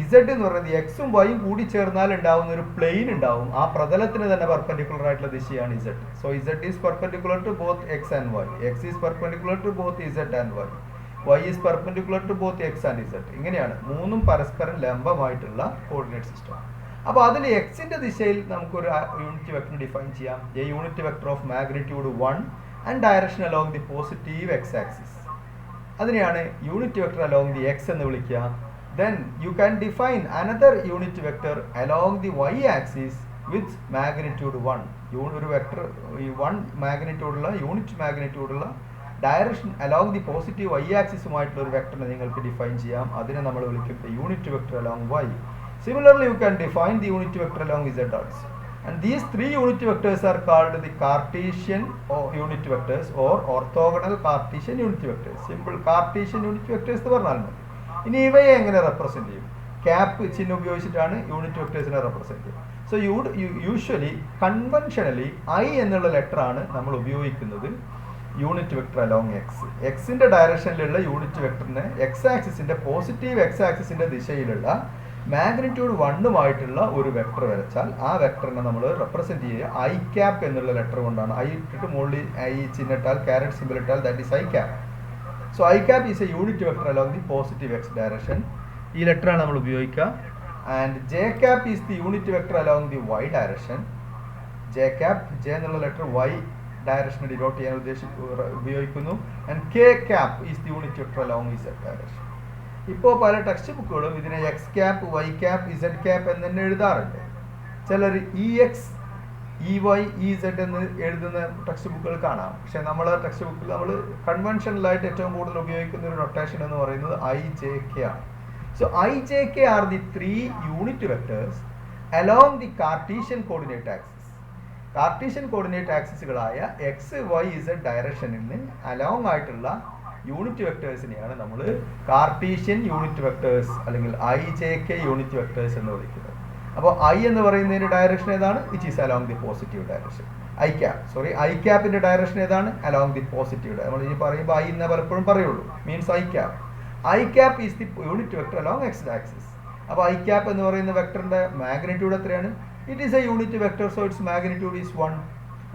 Z എന്ന് പറയുന്നത് Xഉം Yയും കൂടി ചേർന്നാൽ ഉണ്ടാവുന്ന ഒരു പ്ലെയിൻ ഉണ്ടാവും, ആ പ്രതലത്തിന് തന്നെ പെർപെൻഡിക്കുലർ ആയിട്ടുള്ള ദിശയാണ് Z. So Z is perpendicular to both X and Y. X is perpendicular to both Z and Y. Y is perpendicular to both X and Z. ഇങ്ങനെയാണ് മൂന്നും പരസ്പരം ലംബമായിട്ടുള്ള കോർഡിനേറ്റ് സിസ്റ്റം. അപ്പോൾ അതിൽ Xന്റെ ദിശയിൽ നമുക്കൊരു യൂണിറ്റ് വെക്ടർ ഡിഫൈൻ ചെയ്യാം. A unit vector of magnitude 1 and direction along the positive x-axis. അതിനെയാണ് unit vector along the x എന്ന് വിളിക്കുക. Then you can define another unit vector along the y-axis with magnitude 1. ഒരു വെക്ടർ ഈ 1 മാഗ്നിറ്റ്യൂഡുള്ള യൂണിറ്റ് മാഗ്നിറ്റ്യൂഡുള്ള ഡയറക്ഷൻ along the positive y-axisമായിട്ടുള്ള ഒരു വെക്ടറിനെ നിങ്ങൾക്ക് ഡിഫൈൻ ചെയ്യാം. അതിനെ നമ്മൾ വിളിക്കും unit vector along y. Similarly, you can define the unit vector along z also. And these 3 unit vectors are called the Cartesian unit vectors or orthogonal Cartesian unit vectors. Simple Cartesian unit vectors എന്ന് പറഞ്ഞാൽ മതി. ഇനി ഇവയെ എങ്ങനെ റെപ്രസെന്റ് ചെയ്യും? ക്യാപ്പ് ചിഹ്നം ഉപയോഗിച്ചിട്ടാണ് യൂണിറ്റ് വെക്ടേഴ്സിനെ റെപ്രസെന്റ് ചെയ്യുക. സോ യൂഷ്വലി കൺവെൻഷനലി I എന്നുള്ള ലെറ്റർ ആണ് നമ്മൾ ഉപയോഗിക്കുന്നത് യൂണിറ്റ് വെക്ടർ അലോങ് എക്സ്. എക്സിന്റെ ഡയറക്ഷനിലുള്ള യൂണിറ്റ് വെക്ടറിനെ എക്സ് ആക്സിസിന്റെ പോസിറ്റീവ് എക്സ് ആക്സിസിന്റെ ദിശയിലുള്ള മാഗ്നിറ്റ്യൂഡ് 1ഉമായിട്ടുള്ള ഒരു വെക്ടർ വരച്ചാൽ ആ വെക്ടറിനെ നമ്മൾ റെപ്രസെന്റ് ചെയ്യുക I ക്യാപ്പ് എന്നുള്ള ലെറ്റർ കൊണ്ടാണ്. I ഇട്ടിട്ട് മുകളിൽ I ചിഹ്നിട്ടാൽ ക്യാരറ്റ് സിമ്പിൾ ഇട്ടാൽ that is I cap. So I cap is a unit vector along the positive X direction. ഈ ലെറ്ററാണ് നമ്മൾ ഉപയോഗിക്കുക. And J cap is the unit vector along the Y direction. J cap, J എന്നുള്ള ലെറ്റർ Y ഡയറക്ഷനെ ഡിനോട്ട് ചെയ്യാൻ ഉപയോഗിക്കുന്നു. And K cap is the unit vector along Z direction. ഇപ്പോൾ പല ടെക്സ്റ്റ് ബുക്കുകളും ഇതിനെ X cap, Y cap, Z cap എന്ന് തന്നെ എഴുതാറുണ്ട്. ചിലർ EX, EY, EZ എന്ന് എഴുതുന്ന ടെക്സ്റ്റ് ബുക്കുകൾ കാണാം. പക്ഷെ നമ്മളെ ടെക്സ്റ്റ് ബുക്കിൽ നമ്മൾ കൺവെൻഷനലായിട്ട് ഏറ്റവും കൂടുതൽ ഉപയോഗിക്കുന്ന ഒരു നൊട്ടേഷൻ എന്ന് പറയുന്നത് IJK ആണ്. So IJK are the 3 unit vectors along the Cartesian coordinate axis. Cartesian coordinate ആക്സിസുകളായ X, Y, Z ഡയറക്ഷനിൽ അലോങ് ആയിട്ടുള്ള യൂണിറ്റ് വെക്ടേഴ്സിനെയാണ് നമ്മൾ കാർട്ടീഷ്യൻ യൂണിറ്റ് വെക്ടേഴ്സ് അല്ലെങ്കിൽ IJK യൂണിറ്റ് വെക്ടേഴ്സ് എന്ന് വിളിക്കുന്നത്. അപ്പോൾ I എന്ന് പറയുന്നതിന്റെ ഡയറക്ഷൻ ഏതാണ്? Which is along the positive direction. I ക്യാപ്പിന്റെ ഡയറക്ഷൻ ഏതാണ്? Along the positive. നമ്മൾ ഇനി പറയുമ്പോൾ I എന്നേ പലപ്പോഴും പറയുള്ളൂ, means I cap. I cap is the unit vector along X axis. അപ്പോൾ ഐ ക്യാപ്പ് എന്ന് പറയുന്ന വെക്ടറിന്റെ മാഗ്നിറ്റ്യൂഡ് എത്രയാണ്? It is a unit vector, so it's magnitude is 1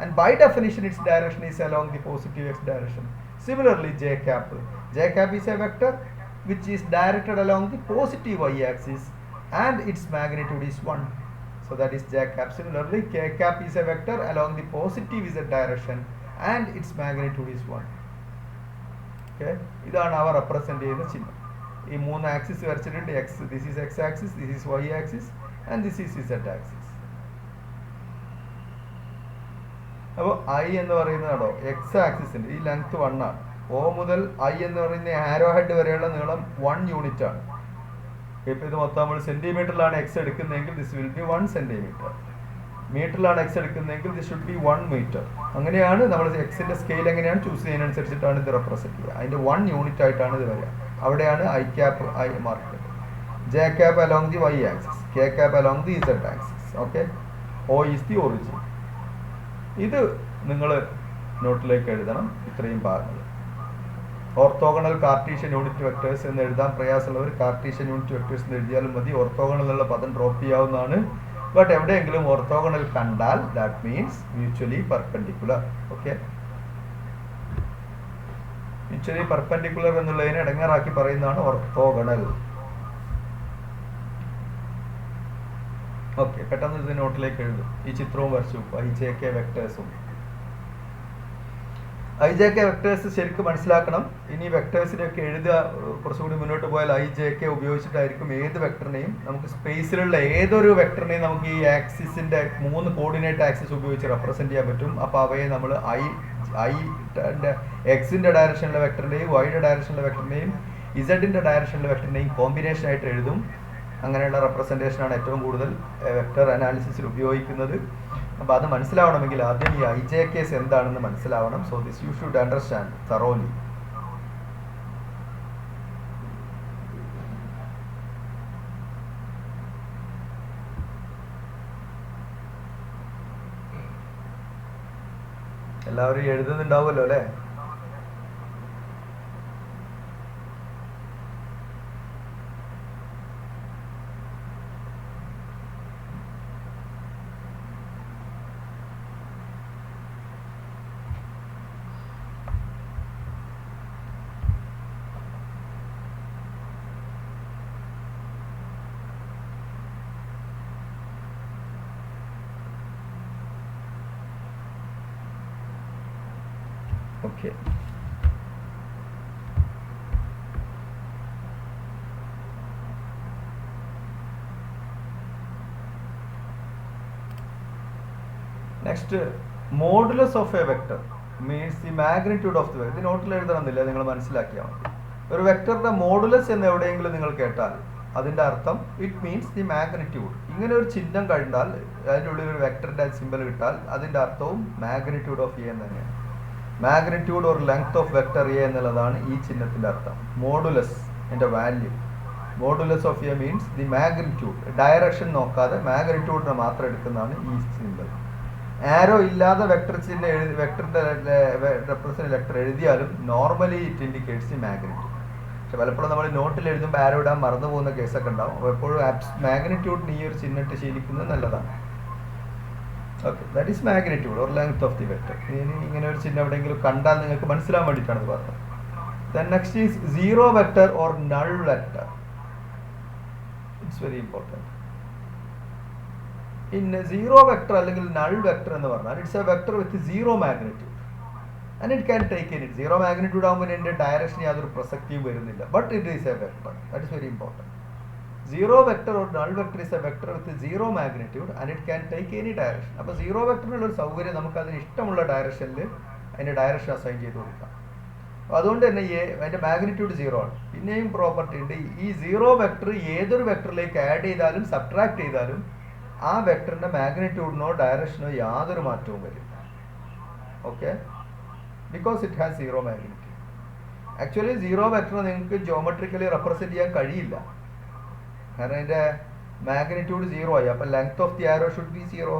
and by definition its direction is along the positive x direction. Similarly j cap is a vector which is directed along the positive y axis and its magnitude is 1, so that is j cap. Similarly k cap is a vector along the positive z direction and its magnitude is 1. Okay, ഇതാണ് അവ റെപ്രസെന്റ് ചെയ്യുന്ന ചിഹ്നം. ഈ മൂന്ന് ആക്സിസ് വരച്ചിട്ടുണ്ട്. x, this is x axis, this is y axis and this is z axis. അപ്പോൾ ഐ എന്ന് പറയുന്നതാണോ എക്സ് ആക്സിസിൻ്റെ ഈ ലെങ്ത് 1 ആണ്. O മുതൽ ഐ എന്ന് പറയുന്ന ആരോ ഹെഡ് വരെയുള്ള നീളം 1 യൂണിറ്റ് ആണ്. ഇപ്പോൾ ഇത് മൊത്തം നമ്മൾ സെന്റിമീറ്ററിലാണ് എക്സ് എടുക്കുന്നതെങ്കിൽ ദിസ് വിൽ ബി 1 സെന്റിമീറ്റർ. മീറ്ററിലാണ് എക്സ് എടുക്കുന്നതെങ്കിൽ ദിസ് ഷുഡ് ബി 1 മീറ്റർ. അങ്ങനെയാണ് നമ്മൾ എക്സിന്റെ സ്കെയിൽ എങ്ങനെയാണ് ചൂസ് ചെയ്യുന്നതിനനുസരിച്ചിട്ടാണ് ഇത് റെപ്രസെന്റ് ചെയ്യുക. അതിന്റെ 1 യൂണിറ്റ് ആയിട്ടാണ് ഇത് വരിക. അവിടെയാണ് I cap I mark. J cap along the Y axis, K cap along the Z axis. Okay, O is the origin. ഇത് നിങ്ങൾ നോട്ടിലേക്ക് എഴുതണം. ഇത്രയും ഭാഗങ്ങൾ ഓർത്തോഗണൽ കാർട്ടീഷ്യൻ യൂണിറ്റ് വെക്ടേഴ്സ് എന്ന് എഴുതാൻ പ്രയാസമുള്ളവർ കാർട്ടീഷ്യൻ യൂണിറ്റ് വെക്ടേഴ്സ് എന്ന് എഴുതിയാലും മതി. ഓർത്തോഗണൽ എന്നുള്ള പദം ഡ്രോപ്പ് ചെയ്യാവുന്നതാണ്. ബട്ട് എവിടെയെങ്കിലും ഓർത്തോഗണൽ കണ്ടാൽ that means mutually perpendicular. Okay, mutually perpendicular എന്നുള്ളതിനെ ഇടങ്ങാറാക്കി പറയുന്നതാണ് ഓർത്തോഗണൽ. ഓക്കെ, പെട്ടെന്ന് ഇത് നോട്ടിലേക്ക് എഴുതും. ഈ ചിത്രവും വരച്ചു. ഐ ജെ കെ വെക്ടേഴ്സും ഐ ജെ കെ വെക്ടേഴ്സ് ശരിക്കും മനസ്സിലാക്കണം. ഇനി വെക്ടേഴ്സിനെയൊക്കെ എഴുതുക കുറച്ചുകൂടി മുന്നോട്ട് പോയാൽ ഐ ജെ കെ ഉപയോഗിച്ചിട്ടായിരിക്കും ഏത് വെക്ടറിനെയും നമുക്ക് സ്പേസിലുള്ള ഏതൊരു വെക്ടറിനെയും നമുക്ക് ഈ ആക്സിസിന്റെ 3 കോർഡിനേറ്റ് ആക്സിസ് ഉപയോഗിച്ച് റെപ്രസെന്റ് ചെയ്യാൻ പറ്റും. അപ്പോൾ അവയെ നമ്മൾ എക്സിന്റെ ഡയറക്ഷനിലെ വെക്ടറിനെയും വൈയുടെ ഡയറക്ഷനിലെ വെക്ടറിനെയും ഇസഡിന്റെ ഡയറക്ഷനിലെ വെക്ടറിനെയും കോമ്പിനേഷൻ ആയിട്ട് എഴുതും. അങ്ങനെയുള്ള റെപ്രസെൻറ്റേഷനാണ് ഏറ്റവും കൂടുതൽ വെക്ടർ അനാലിസിസിൽ ഉപയോഗിക്കുന്നത്. അപ്പോൾ അത് മനസ്സിലാവണമെങ്കിൽ ആദ്യം ഈ ഐ ജെ കേസ് എന്താണെന്ന് മനസ്സിലാവണം. So this you should understand thoroughly. എല്ലാവരും എഴുതുന്നുണ്ടാവുമല്ലോ അല്ലേ? Okay. Next, modulus of a vector means the magnitude of the vector. ഇത് നോട്ടിൽ എഴുതണമെന്നില്ല, നിങ്ങൾ മനസ്സിലാക്കിയാൽ മതി. ഒരു വെക്ടറിന്റെ മോഡുലസ് എന്ന് എവിടെയെങ്കിലും നിങ്ങൾ കേട്ടാൽ അതിന്റെ അർത്ഥം ഇറ്റ് മീൻസ് ദി മാഗ്നിറ്റ്യൂഡ്. ഇങ്ങനെ ഒരു ചിഹ്നം കഴിഞ്ഞാൽ അതിൻ്റെ ഉള്ളിൽ ഒരു വെക്ടറിന്റെ സിമ്പൽ കിട്ടാൽ അതിന്റെ അർത്ഥവും മാഗ്നിറ്റ്യൂഡ് ഓഫ് എ എന്ന് തന്നെയാണ്. Magnitude or length of vector A എന്നുള്ളതാണ് ഈ ചിഹ്നത്തിന്റെ അർത്ഥം. മോഡുലസ് എൻ്റെ value. Modulus of A means the magnitude. Direction നോക്കാതെ മാഗ്നിറ്റ്യൂഡിനെ മാത്രം എടുക്കുന്നതാണ് ഈ സിമ്പൽ. ആരോ ഇല്ലാതെ വെക്ടർ ചിഹ്നം വെക്ടറിന്റെ റെപ്രസെന്റ് വെക്ടർ എഴുതിയാലും normally it indicates the magnitude. പക്ഷെ പലപ്പോഴും നമ്മൾ നോട്ടിൽ എഴുതുമ്പോൾ ആരോ ഇടാൻ മറന്നു പോകുന്ന കേസൊക്കെ ഉണ്ടാവും. അപ്പോൾ എപ്പോഴും മാഗ്നിറ്റ്യൂഡിന് ഈ ഒരു ചിഹ്നത്തെ ശീലിക്കുന്നത് നല്ലതാണ്. Okay, that is magnitude or length of the vector. ഇനി ഇങ്ങനെ ഒരു ചിഹ്നം എവിടെയെങ്കിലും കണ്ടാൽ നിങ്ങൾക്ക് മനസ്സിലാൻ വേണ്ടിയിട്ടാണ് ഇത് പറഞ്ഞത്. Then next is zero vector or null vector. It's very important. In zero vector അല്ലെങ്കിൽ നൾ വെക്ടർ എന്ന് പറഞ്ഞാൽ it's a vector with zero magnitude and it can take in it. Zero magnitude ആകുമ്പോൾ ഇതിൻ്റെ ഡയറക്ഷൻ യാതൊരു പ്രസക്തിയും വരുന്നില്ല. But it is a vector. That is very important. Zero vector or null vector is a vector with zero magnitude and it can take any direction. അപ്പോൾ സീറോ വെക്ടറിനുള്ള ഒരു സൗകര്യം നമുക്ക് അതിന് ഇഷ്ടമുള്ള ഡയറക്ഷനിൽ അതിൻ്റെ ഡയറക്ഷൻ അസൈൻ ചെയ്ത് കൊടുക്കാം. അപ്പോൾ അതുകൊണ്ട് തന്നെ അതിൻ്റെ മാഗ്നിറ്റ്യൂഡ് 0 ആണ്. പിന്നെയും പ്രോപ്പർട്ടി ഉണ്ട്. ഈ സീറോ വെക്ടർ ഏതൊരു വെക്ടറിലേക്ക് ആഡ് ചെയ്താലും സബ്ട്രാക്ട് ചെയ്താലും ആ വെക്ടറിൻ്റെ മാഗ്നിറ്റ്യൂഡിനോ ഡയറക്ഷനോ യാതൊരു മാറ്റവും വരില്ല. Okay, because it has zero magnitude. Actually zero vector നിങ്ങൾക്ക് ജോമെട്രിക്കലി റെപ്രസെൻറ്റ് ചെയ്യാൻ കഴിയില്ല. കാരണം അതിൻ്റെ മാഗ്നിറ്റ്യൂഡ് 0 ആയി. അപ്പം length of the arrow should B 0.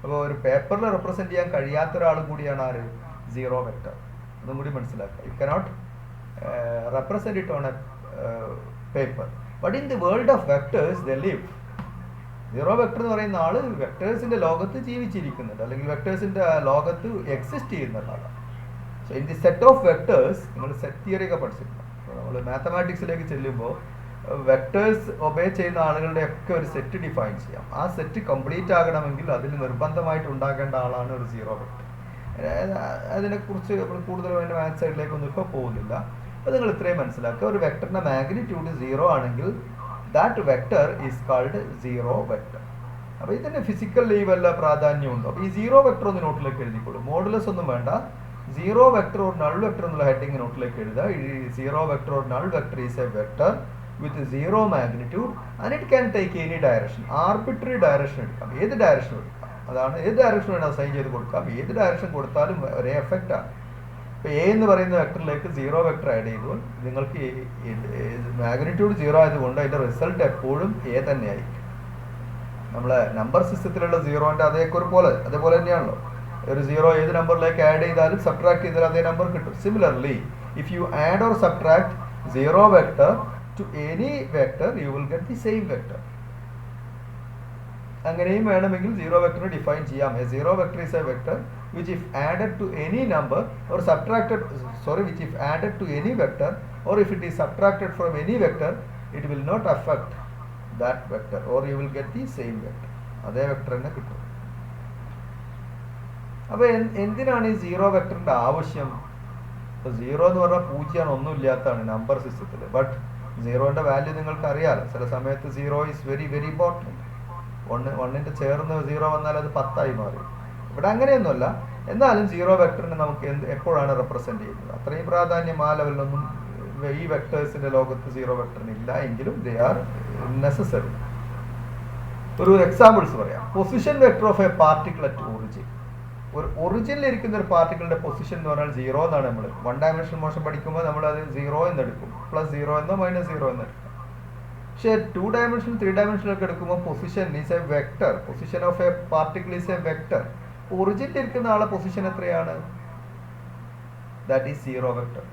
അപ്പോൾ ഒരു പേപ്പറിൽ റെപ്രസെൻറ്റ് ചെയ്യാൻ കഴിയാത്ത ഒരാളും കൂടിയാണ് ആര്? Zero vector. അതും കൂടി മനസ്സിലാക്കുക. You cannot represent it on A paper. But in the world of vectors, they live. Zero vector എന്ന് പറയുന്ന ആള് വെക്ടേഴ്സിന്റെ ലോകത്ത് ജീവിച്ചിരിക്കുന്നുണ്ട്, അല്ലെങ്കിൽ വെക്ടേഴ്സിന്റെ ലോകത്ത് എക്സിസ്റ്റ് ചെയ്യുന്ന ആളാണ്. So in the set of vectors, നിങ്ങൾ സെറ്റ് തിയറി ഒക്കെ പഠിച്ചിട്ടുണ്ട്. നമ്മൾ മാത്തമാറ്റിക്സിലേക്ക് ചെല്ലുമ്പോൾ വെക്ടേഴ്സ് ഒബേ ചെയ്യുന്ന ആളുകളുടെ ഒക്കെ ഒരു സെറ്റ് ഡിഫൈൻ ചെയ്യാം. ആ സെറ്റ് കംപ്ലീറ്റ് ആകണമെങ്കിൽ അതിൽ നിർബന്ധമായിട്ട് ഉണ്ടാകേണ്ട ആളാണ് ഒരു സീറോ വെക്ടർ. അതിനെക്കുറിച്ച് നമ്മൾ കൂടുതലും അതിൻ്റെ മാത്സ് സൈഡിലേക്കൊന്നും ഇപ്പോൾ പോകുന്നില്ല. അപ്പോൾ നിങ്ങൾ ഇത്രയും മനസ്സിലാക്കുക, ഒരു വെക്ടറിൻ്റെ മാഗ്നിറ്റ്യൂഡ് 0 ആണെങ്കിൽ that vector is called zero vector. അപ്പോൾ ഇതിന് ഫിസിക്കലി വല്ല പ്രാധാന്യമുണ്ടോ? അപ്പോൾ ഈ സീറോ വെക്ടർ ഒന്ന് നോട്ടിലേക്ക് എഴുതിക്കോളൂ. മോഡുലസ് ഒന്നും വേണ്ട, zero vector or null vector എന്നുള്ള ഹെഡിങ് നോട്ടിലേക്ക് എഴുതുക. ഈ zero vector or null vector is a vector with zero magnitude and it can take any direction. Arbitrary direction എടുക്കാം, ഏത് ഡയറക്ഷൻ എടുക്കാം, അതാണ് ഏത് ഡയറക്ഷൻ വേണം അസൈൻ ചെയ്ത് കൊടുക്കാം. ഏത് ഡയറക്ഷൻ കൊടുത്താലും ഒരേ എഫക്റ്റ് ആണ്. ഇപ്പോൾ എ എന്ന് പറയുന്ന വെക്ടറിലേക്ക് സീറോ വെക്ടർ ആഡ് ചെയ്തു, നിങ്ങൾക്ക് മാഗ്നിറ്റ്യൂഡ് 0 ആയതുകൊണ്ട് അതിൻ്റെ റിസൾട്ട് എപ്പോഴും എ തന്നെയായിരിക്കും. നമ്മളെ നമ്പർ സിസ്റ്റത്തിലുള്ള സീറോൻ്റെ അതേപോലെ തന്നെയാണല്ലോ. ഒരു സീറോ ഏത് നമ്പറിലേക്ക് ആഡ് ചെയ്താലും സബ്ട്രാക്ട് ചെയ്താലും അതേ നമ്പർ കിട്ടും. Similarly if you add or subtract zero vector to any vector you will get the same vector. അങ്ങനെയും വേണമെങ്കിൽ സീറോ വെക്ടർ ഡിഫൈൻ ചെയ്യാം. A zero vector is a vector which if added to any number or subtracted, which if added to any vector or if it is subtracted from any vector, it will not affect that vector or you will get the same vector. അതേ വെക്ടർ തന്നെ കിട്ടും. അപ്പോൾ എന്തിനാണ് ഈ സീറോ വെക്ടറിൻ്റെ ആവശ്യം? ഇപ്പോൾ സീറോ എന്ന് പറഞ്ഞാൽ 0 ഒന്നുമില്ലാത്തതാണ് നമ്പർ സിസ്റ്റത്തിൽ. ബട്ട് സീറോൻ്റെ വാല്യൂ നിങ്ങൾക്ക് അറിയാമല്ലോ. ചില സമയത്ത് zero is very very important. ഒന്നിൻ്റെ ചേർന്ന് സീറോ വന്നാൽ അത് 10 മാറി. ഇവിടെ അങ്ങനെയൊന്നുമല്ല. എന്നാലും സീറോ വെക്ടറിനെ നമുക്ക് എപ്പോഴാണ് റെപ്രസെന്റ് ചെയ്യുന്നത്? അത്രയും പ്രാധാന്യം ആ ലെവലിലൊന്നും ഈ വെക്ടേഴ്സിന്റെ ലോകത്ത് സീറോ വെക്ടറിന് ഇല്ല, എങ്കിലും ദേ ആർ നെസസറി. ഒരു എക്സാമ്പിൾസ് പറയാം. Position vector of a particle at origin. ഒരു ഒറിജിനിൽ ഇരിക്കുന്ന ഒരു പാർട്ടിക്കിളിന്റെ പൊസിഷൻ എന്ന് പറഞ്ഞാൽ 0 എന്നാണ്. നമ്മൾ 1 ഡയമെൻഷൻ മോഷൻ പഠിക്കുമ്പോൾ നമ്മൾ അത് 0 എന്നെടുക്കും, +0 എന്നോ -0 എന്നെടുക്കും. പക്ഷേ 2 ഡയമെൻഷൻ 3 ഡയമെൻഷനൊക്കെ എടുക്കുമ്പോൾ position is a vector. Position of a particle is a vector. ഒറിജിനിൽ ഇരിക്കുന്ന ആളെ പൊസിഷൻ എത്രയാണ്? That is zero vector.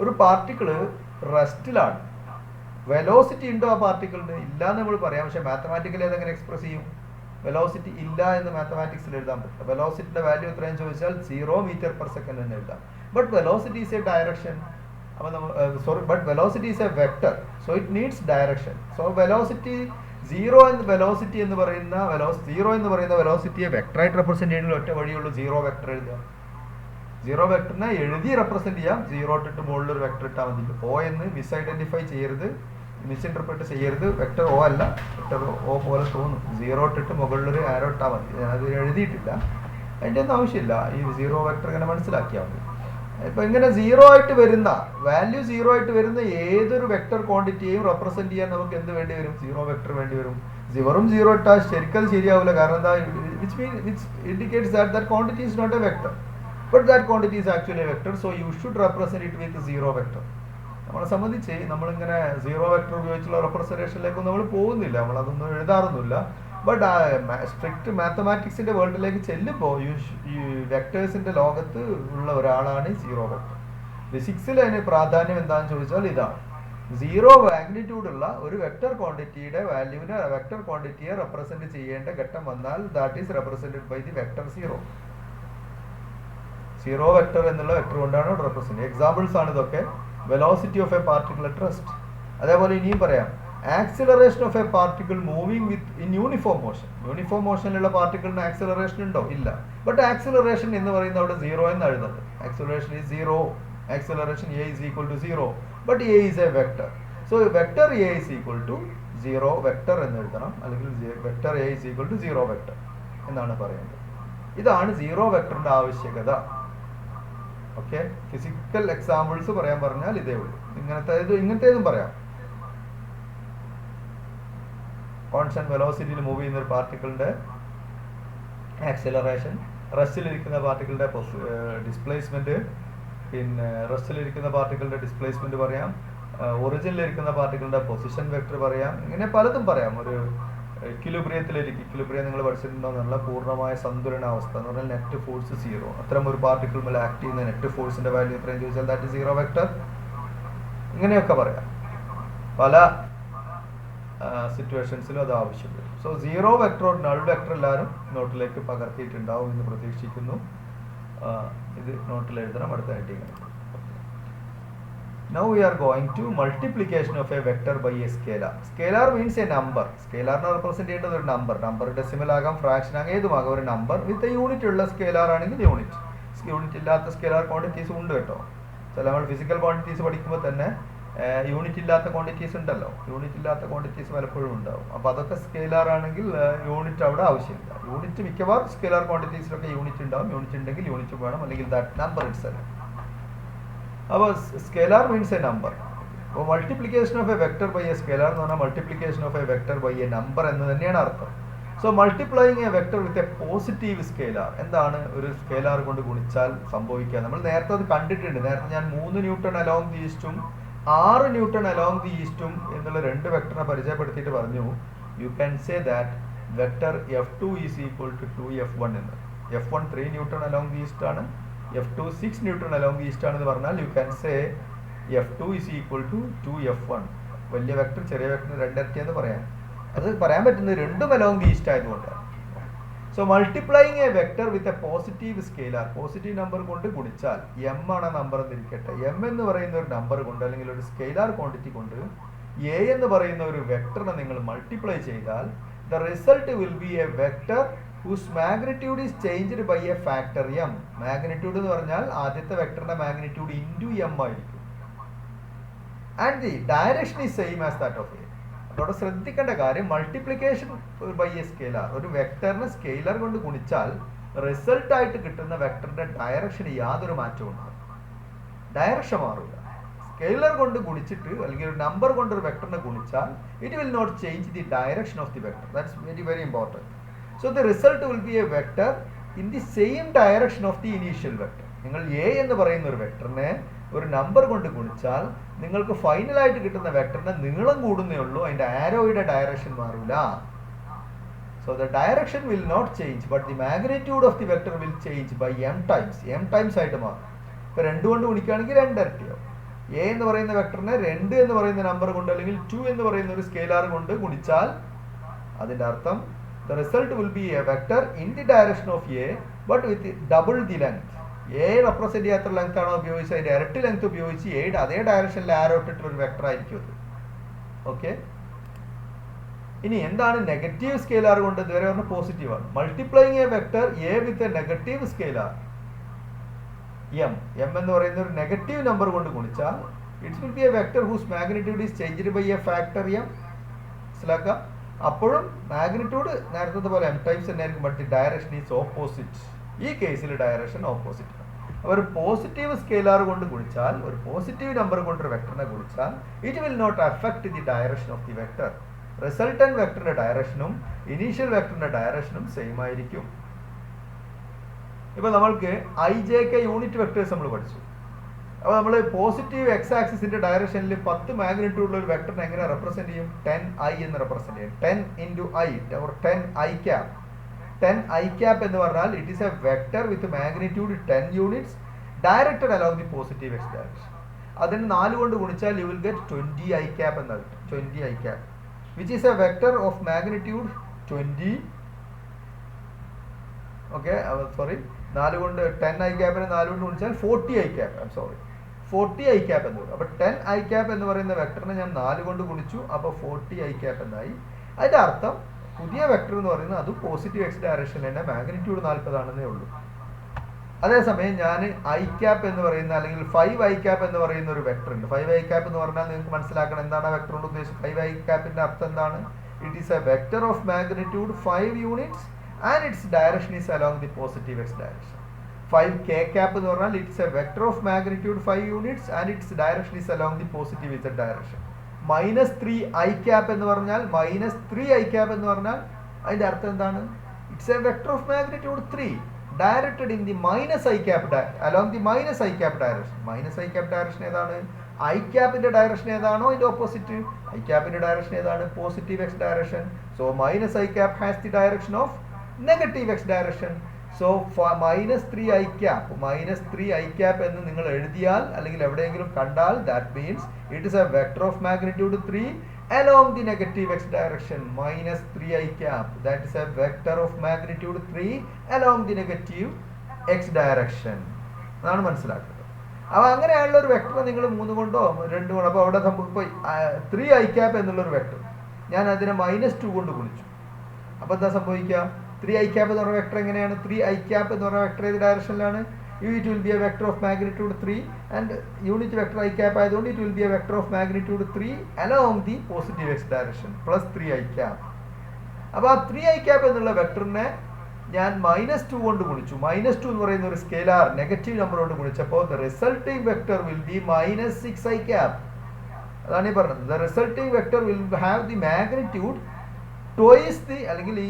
ഒരു പാർട്ടിക്കിള് റെസ്റ്റിലാണ്. വെലോസിറ്റി ഉണ്ടോ ആ പാർട്ടിക്കിളിന്? ഇല്ല എന്ന് നമ്മൾ പറയാം. പക്ഷെ മാത്തമാറ്റിക്കലി അതെങ്ങനെ എക്സ്പ്രസ് ചെയ്യും? വെലോസിറ്റി ഇല്ല എന്ന് മാത്തമാറ്റിക്സിൽ എഴുതാൻ പറ്റില്ല. വെലോസിറ്റിയുടെ വാല്യൂ എത്രയാണെന്ന് ചോദിച്ചാൽ 0 മീറ്റർ/സെക്കൻഡ് എന്ന് എഴുതാം. But velocity is A direction. അപ്പോൾ നമ്മൾ but velocity is a vector, so it needs direction. So velocity 0 എന്ന് പറയുന്ന വെലോസിറ്റിയെ വെക്ടറായിട്ട് റെപ്രസെന്റ് ചെയ്യുന്ന ഒറ്റ വഴിയുള്ളൂ, സീറോ വെക്ടർ എഴുതുക. സീറോ വെക്ടറിനെ എഴുതി റെപ്രസെന്റ് ചെയ്യാം. 0 ഇട്ടിട്ട് മുകളിൽ ഒരു വെക്ടർ ഇട്ടാൽ മതി. O എന്ന് മിസ്ഐഡന്റിഫൈ ചെയ്യരുത്, മിസ്ഇൻറ്റർപ്രറ്റ് ചെയ്യരുത്. വെക്ടർ O അല്ല, വെക്ടർ O പോലെ തോന്നും. 0 ഇട്ടിട്ട് മുകളിലൊരു ആരോ ഇട്ടാൽ മതി. അത് എഴുതിയിട്ടില്ല, അതിൻ്റെ ഒന്നും ആവശ്യമില്ല. ഈ സീറോ വെക്ടർ ഇങ്ങനെ മനസ്സിലാക്കിയാൽ മതി. ഇപ്പൊ ഇങ്ങനെ 0 ആയിട്ട് വരുന്ന വാല്യൂ 0 ആയിട്ട് വരുന്ന ഏതൊരു വെക്ടർ ക്വാണ്ടിറ്റിയെയും റെപ്രസെന്റ് ചെയ്യാൻ നമുക്ക് എന്ത് വേണ്ടി വരും? സീറോ വെക്ടർ വേണ്ടി വരും. വെറും 0 ഇട്ടാൽ ശരിക്കും ശരിയാവില്ല. കാരണം എന്താ? which indicates that quantity is not a vector, but that quantity is actually a vector, so you should represent it with zero vector. നമ്മളെ സംബന്ധിച്ച് നമ്മളിങ്ങനെ സീറോ വെക്ടർ ഉപയോഗിച്ചുള്ള റെപ്രസെന്റേഷനിലേക്കൊന്നും നമ്മൾ പോകുന്നില്ല, നമ്മളതൊന്നും എഴുതാറൊന്നുമില്ല. ബട്ട് സ്ട്രിക്റ്റ് മാത്തമാറ്റിക്സിന്റെ വേൾഡിലേക്ക് ചെല്ലുമ്പോൾ ഈ വെക്ടേഴ്സിന്റെ ലോകത്ത് ഉള്ള ഒരാളാണ് സീറോ വെക്ടർ. ഫിസിക്സിൽ അതിന് പ്രാധാന്യം എന്താണെന്ന് ചോദിച്ചാൽ ഇതാണ്. 0 മാഗ്നിറ്റ്യൂഡ് ഉള്ള ഒരു വെക്ടർ ക്വാണ്ടിറ്റിയുടെ വാല്യൂവിനെ വെക്ടർ ക്വാണ്ടിറ്റിയെ റെപ്രസെന്റ് ചെയ്യേണ്ട ഘട്ടം വന്നാൽ that is represented by the vector 0. Zero vector എന്നുള്ള വെക്ടർ കൊണ്ടാണ് റെപ്രസെന്റ്. എക്സാമ്പിൾസ് ആണ് ഇതൊക്കെ. Velocity of a particle at rest. അതേപോലെ ഇനിയും പറയാം, acceleration of a particle moving with in uniform motion. Uniform മോഷനിലുള്ള പാർട്ടിക്കിളിന് ആക്സിലറേഷൻ ഉണ്ടോ? ഇല്ല. ബട്ട് ആക്സിലറേഷൻ എന്ന് പറയുന്നത് അവിടെ 0 എന്ന് എഴുതുന്നത്. Acceleration is 0. Acceleration A is equal to 0. But A is a vector. So vector A is equal to 0 vector എന്ന് എഴുതണം. അല്ലെങ്കിൽ vector A is equal to 0 vector എന്നാണ് പറയുന്നത്. ഇതാണ് സീറോ വെക്ടറിന്റെ ആവശ്യകത. ഓക്കെ, ഫിസിക്കൽ എക്സാമ്പിൾസ് പറയാൻ പറഞ്ഞാൽ ഇതേ ഉള്ളൂ. ഇങ്ങനത്തേതും പറയാം. കോൺസ്റ്റന്റ് വെലോസിറ്റിയിൽ മൂവ് ചെയ്യുന്ന ഒരു പാർട്ടിക്കിളിന്റെ ആക്സിലറേഷൻ, റെസ്റ്റിലിരിക്കുന്ന പാർട്ടിക്കിളിന്റെ ഡിസ്പ്ലേസ്മെന്റ്, പിന്നെ റെസ്റ്റിലിരിക്കുന്ന പാർട്ടിക്കിളിന്റെ ഡിസ്പ്ലേസ്മെന്റ് പറയാം, ഒറിജിനിലിരിക്കുന്ന പാർട്ടിക്കിളിന്റെ പൊസിഷൻ വെക്ടർ പറയാം. ഇങ്ങനെ പലതും പറയാം. ഒരു ഇക്വിലിബ്രിയത്തിലിരിക്കും. ഇക്വിലിബ്രിയം നിങ്ങൾ പഠിച്ചിട്ടുണ്ടോന്നുള്ള പൂർണ്ണമായ സന്തുലനാവസ്ഥ എന്ന് പറഞ്ഞാൽ നെറ്റ് ഫോഴ്സ് 0. അത്തരം ഒരു പാർട്ടിക്കിൾ മേലെ ആക്ട് ചെയ്യുന്ന നെറ്റ് ഫോഴ്സിന്റെ വാല്യൂ എത്രയും ചോദിച്ചാൽ ദാറ്റ് ഇസ് സീറോ വെക്ടർ. ഇങ്ങനെയൊക്കെ പറയാം. പല സിറ്റുവേഷൻസിലും അത് ആവശ്യം വരും. So zero vector null vector എല്ലാവരും നോട്ടിലേക്ക് പകർത്തിയിട്ടുണ്ടാവും എന്ന് പ്രതീക്ഷിക്കുന്നു. ഇത് നോട്ടിൽ എഴുതണം. അടുത്ത heading. Now we are going to multiplication of a vector by a scalar. Scalar means a number. Scalar represent ചെയ്യുന്നത് ഒരു നമ്പർ. നമ്പർ ഡെസിമൽ ആകാം, ഫ്രാക്ഷൻ ആകാം, ഏതുമാകാം. ഒരു നമ്പർ വിത്ത് യൂണിറ്റ് ഉള്ള സ്കേലാർ ആണെങ്കിൽ യൂണിറ്റ്. യൂണിറ്റ് ഇല്ലാത്ത സ്കേലാർ ക്വാണ്ടിറ്റീസ് ഉണ്ട് കേട്ടോ. ചില നമ്മൾ ഫിസിക്കൽ ക്വാണ്ടിറ്റീസ് പഠിക്കുമ്പോൾ തന്നെ യൂണിറ്റ് ഇല്ലാത്ത ക്വാണ്ടിറ്റീസ് ഉണ്ടല്ലോ. യൂണിറ്റ് ഇല്ലാത്ത ക്വാണ്ടിറ്റീസ് പലപ്പോഴും ഉണ്ടാവും. അപ്പോൾ അതൊക്കെ സ്കേലാർ ആണെങ്കിൽ യൂണിറ്റ് അവിടെ ആവശ്യമില്ല. യൂണിറ്റ് മിക്കവാറും സ്കേലാർ ക്വാണ്ടിറ്റീസിലൊക്കെ യൂണിറ്റ് ഉണ്ടാവും. യൂണിറ്റ് ഉണ്ടെങ്കിൽ യൂണിറ്റ് വേണം, അല്ലെങ്കിൽ ദാറ്റ് നമ്പർ ഇറ്റ്സെൽഫ്. അപ്പോൾ സ്കേലാർ മീൻസ് എ നമ്പർ. അപ്പോൾ multiplication of a vector by a scalar എന്ന് പറഞ്ഞാൽ multiplication of a vector by a number എന്ന് തന്നെയാണ് അർത്ഥം. So multiplying a vector with a positive scalar. എന്താണ് ഒരു സ്കേലാർ കൊണ്ട് ഗുണിച്ചാൽ സംഭവിക്കുക? നമ്മൾ നേരത്തെ അത് കണ്ടിട്ടുണ്ട്. നേരത്തെ ഞാൻ 3 ന്യൂട്ടൺ അലോങ് ദി ഈസ്റ്റും 6 ന്യൂട്ടൺ അലോങ് ദി ഈസ്റ്റും എന്നുള്ള 2 വെക്ടറിനെ പരിചയപ്പെടുത്തിയിട്ട് പറഞ്ഞു, you can say that vector F2 is equal to 2F1 എന്ന്. F1 3 newton along the east ആണ്, F2 6 newton along the east ആണെന്ന് പറഞ്ഞാൽ you can say F2 is equal to 2F1. വലിയ വെക്ടർ ചെറിയ വെക്ടർ 2 ഇരട്ടിയെന്ന് പറയാം. അത് പറയാൻ പറ്റുന്നത് രണ്ടും അലോങ് ദി ഈസ്റ്റ് ആയതുകൊണ്ടാണ്. So multiplying a vector with a positive scalar. Positive number കൊണ്ട് ഗുണിച്ചാൽ എം ആണ് നമ്പർ എന്നിരിക്കട്ടെ. എം എന്ന് പറയുന്ന ഒരു നമ്പർ കൊണ്ട് അല്ലെങ്കിൽ ഒരു സ്കേലാർ ക്വാണ്ടിറ്റി കൊണ്ട് എ എന്ന് പറയുന്ന ഒരു വെക്ടറിനെ നിങ്ങൾ മൾട്ടിപ്ലൈ ചെയ്താൽ the result will be a vector whose magnitude is changed by a factor m. Magnitude എന്ന് പറഞ്ഞാൽ ആദ്യത്തെ വെക്ടറിന്റെ മാഗ്നിറ്റ്യൂഡ് ഇൻറ്റു എം ആയിരിക്കും. And the direction is same as that of A. അതോടെ ശ്രദ്ധിക്കേണ്ട കാര്യം, മൾട്ടിപ്ലിക്കേഷൻ ബൈ എ സ്കേലാർ, ഒരു വെക്ടറിനെ സ്കെയിലർ കൊണ്ട് ഗുണിച്ചാൽ റിസൾട്ട് ആയിട്ട് കിട്ടുന്ന വെക്ടറിന്റെ ഡയറക്ഷന് യാതൊരു മാറ്റവും ഉണ്ടാകും. ഡയറക്ഷൻ മാറില്ല. സ്കെയിലർ കൊണ്ട് ഗുണിച്ചിട്ട് അല്ലെങ്കിൽ ഒരു നമ്പർ കൊണ്ട് ഒരു വെക്ടറിനെ ഗുണിച്ചാൽ it will not change the direction of the vector. That's very very important. So the result will be a vector in the same direction of the initial vector. നിങ്ങൾ എ എന്ന് പറയുന്ന ഒരു വെക്ടറിനെ ഒരു നമ്പർ കൊണ്ട് ഗുണിച്ചാൽ നിങ്ങൾക്ക് ഫൈനലായിട്ട് കിട്ടുന്ന വെക്ടറിന്റെ നീളം കൂടുന്നേ ഉള്ളൂ, അതിന്റെ ആരോയുടെ ഡയറക്ഷൻ മാറില്ല. So the direction will not change, but the magnitude of the vector will change by m times ആയിട്ട് മാറും. ഇപ്പോൾ 2 കൊണ്ട് ഗുണിക്കുകയാണെങ്കിൽ 2 ഇരട്ടിയാവും. എ എന്ന് പറയുന്ന വെക്ടറിനെ 2 എന്ന് പറയുന്ന നമ്പർ കൊണ്ട് അല്ലെങ്കിൽ 2 എന്ന് പറയുന്ന ഒരു സ്കേലാർ കൊണ്ട് ഗുണിച്ചാൽ അതിന്റെ അർത്ഥം the result will be a vector in the direction of A but with double the length. A represent ചെയ്യാത്ത ലെങ്ത് ആണോ ഉപയോഗിച്ച് അതിന്റെ ഇരട്ടി ലെങ്ത് ഉപയോഗിച്ച് എയുടെ അതേ ഡയറക്ഷനിൽ ആരോ ഇട്ടിട്ടുള്ള ഒരു വെക്ടർ ആയിരിക്കും അത്. ഓക്കെ. ഇനി എന്താണ് നെഗറ്റീവ് സ്കേലാർ കൊണ്ട്? ഇതുവരെ പറഞ്ഞ പോസിറ്റീവ് ആണ്. Multiplying a vector A with a negative scalar M എന്ന് പറയുന്ന ഒരു നെഗറ്റീവ് നമ്പർ കൊണ്ട് ഗുണിച്ചാൽ it will be a vector whose magnitude is changed by a factor M. മനസ്സിലാക്കുക. അപ്പോഴും മാഗ്നിറ്റ്യൂഡ് നേരത്തെ പോലെ എം ടൈംസ് തന്നെയായിരിക്കും, but the direction is opposite. ഈ കേസിൽ ഡയറക്ഷൻ ഓപ്പോസിറ്റ് ആണ്. അപ്പോൾ ഒരു പോസിറ്റീവ് സ്കേലാർ കൊണ്ട് ഗുണിച്ചാൽ, ഒരു പോസിറ്റീവ് നമ്പർ കൊണ്ട് ഒരു വെക്ടറിനെ ഗുണിച്ചാൽ it will not affect the direction of the vector. Resultant വെക്ടറിന്റെ ഡയറക്ഷനും ഇനീഷ്യൽ വെക്ടറിന്റെ ഡയറക്ഷനും സെയിം ആയിരിക്കും. ഇപ്പൊ നമ്മൾക്ക് IJK യൂണിറ്റ് വെക്ടേഴ്സ് നമ്മൾ പഠിച്ചു. അപ്പോൾ നമ്മൾ പോസിറ്റീവ് എക്സ് ആക്സിസിന്റെ ഡയറക്ഷനിൽ 10 മാഗ്നിറ്റ്യൂഡ് ഉള്ള ഒരു വെക്ടറിനെ എങ്ങനെ റെപ്രസെന്റ് ചെയ്യും? 10i എന്ന് റെപ്രസെന്റ് ചെയ്യും. 10 into i or 10i cap. 10i cap എന്ന് പറഞ്ഞാൽ it is a vector with magnitude 10 units directed along the positive X direction. അതിന് 4 കൊണ്ട് ഗുണിച്ചാൽ U will get 20i cap എന്ന് കിട്ടും. 20i cap which is a vector of magnitude 20. Okay, sorry, 4 കൊണ്ട് 10i cap 4 കൊണ്ട് ഗുണിച്ചാൽ 40i cap. I am sorry, 40i cap എന്ന് പറയും. അപ്പോൾ 10i cap എന്ന് പറയുന്ന വെക്ടറിനെ ഞാൻ 4 കൊണ്ട് ഗുണിച്ചു, അപ്പോൾ 40i cap എന്നായി. അതിന്റെ അർത്ഥം പുതിയ വെക്ടർ എന്ന് പറയുന്നത് അത് പോസിറ്റീവ് എക്സ് ഡയറക്ഷനിൽ തന്നെ മാഗ്നിറ്റ്യൂഡ് 40 ആണെന്നേ ഉള്ളൂ. അതേസമയം ഞാൻ i cap എന്ന് പറയുന്ന അല്ലെങ്കിൽ 5i cap എന്ന് പറയുന്ന ഒരു വെക്ടർ ഉണ്ട്. 5i cap എന്ന് പറഞ്ഞാൽ നിങ്ങൾക്ക് മനസ്സിലാക്കണം എന്താണ് ആ വെക്ടർ കൊണ്ട് ഉദ്ദേശിച്ചത്. 5i capന്റെ അർത്ഥം എന്താണ്? It is a vector of magnitude 5 units and its direction is along the positive x direction. 5k cap എന്ന് പറഞ്ഞാൽ it's a vector of magnitude 5 units and its direction is along the positive z direction. -3i cap എന്ന് പറഞ്ഞാൽ -3i cap എന്ന് പറഞ്ഞാൽ അതിന്റെ അർത്ഥം എന്താണ്? it's a vector of magnitude 3 directed in the -i cap along the -i cap direction. -i cap direction ഏതാണ്? i capന്റെ ഡയറക്ഷൻ ഏതാണോ അതിന്റെ ഓപ്പോസിറ്റ്. i capന്റെ ഡയറക്ഷൻ ഏതാണ്? Positive x direction. So -i cap has the direction of negative x direction. So -3 i cap എന്ന് നിങ്ങൾ എഴുതിയാൽ അല്ലെങ്കിൽ എവിടെയെങ്കിലും കണ്ടാൽ that means it is a vector of magnitude 3 along the negative x direction. -3 i cap, that is a vector of magnitude 3 along the negative x direction. അതാണ് മനസ്സിലാക്കുന്നത്. അപ്പോൾ അങ്ങനെയുള്ള ഒരു വെക്ടർ നിങ്ങൾ 3 കൊണ്ടോ 2 കൊണ്ടോ, അപ്പോൾ അവിടെ നമുക്ക് 3 i cap എന്നുള്ളൊരു വെക്ടർ ഞാൻ അതിനെ -2 കൊണ്ട് ഗുണിച്ചു. അപ്പോൾ എന്താ സംഭവിക്കുക? 3 i cap എന്ന് പറഞ്ഞ വെക്ടർ എങ്ങനെയാണ്? 3 i cap എന്ന് പറഞ്ഞ വെക്ടർ ഏത് ഡയറക്ഷനിലാണ്? It will be a vector of magnitude 3 and unit vector I cap ആയതുകൊണ്ട് it will be a vector of magnitude 3 along the positive x direction plus 3 i cap. അപ്പോൾ ആ 3 i cap എന്നുള്ള വെക്ടറിനെ ഞാൻ -2 കൊണ്ട് ഗുണിച്ചു. -2 എന്ന് പറയുന്ന ഒരു സ്കെയിലാർ നെഗറ്റീവ് നമ്പർ കൊണ്ട് ഗുണിച്ചപ്പോൾ the resulting vector will be -6 i cap. അതാണ് ഈ പറഞ്ഞത്. The resulting vector will have the magnitude twice the അല്ലെങ്കിൽ ഈ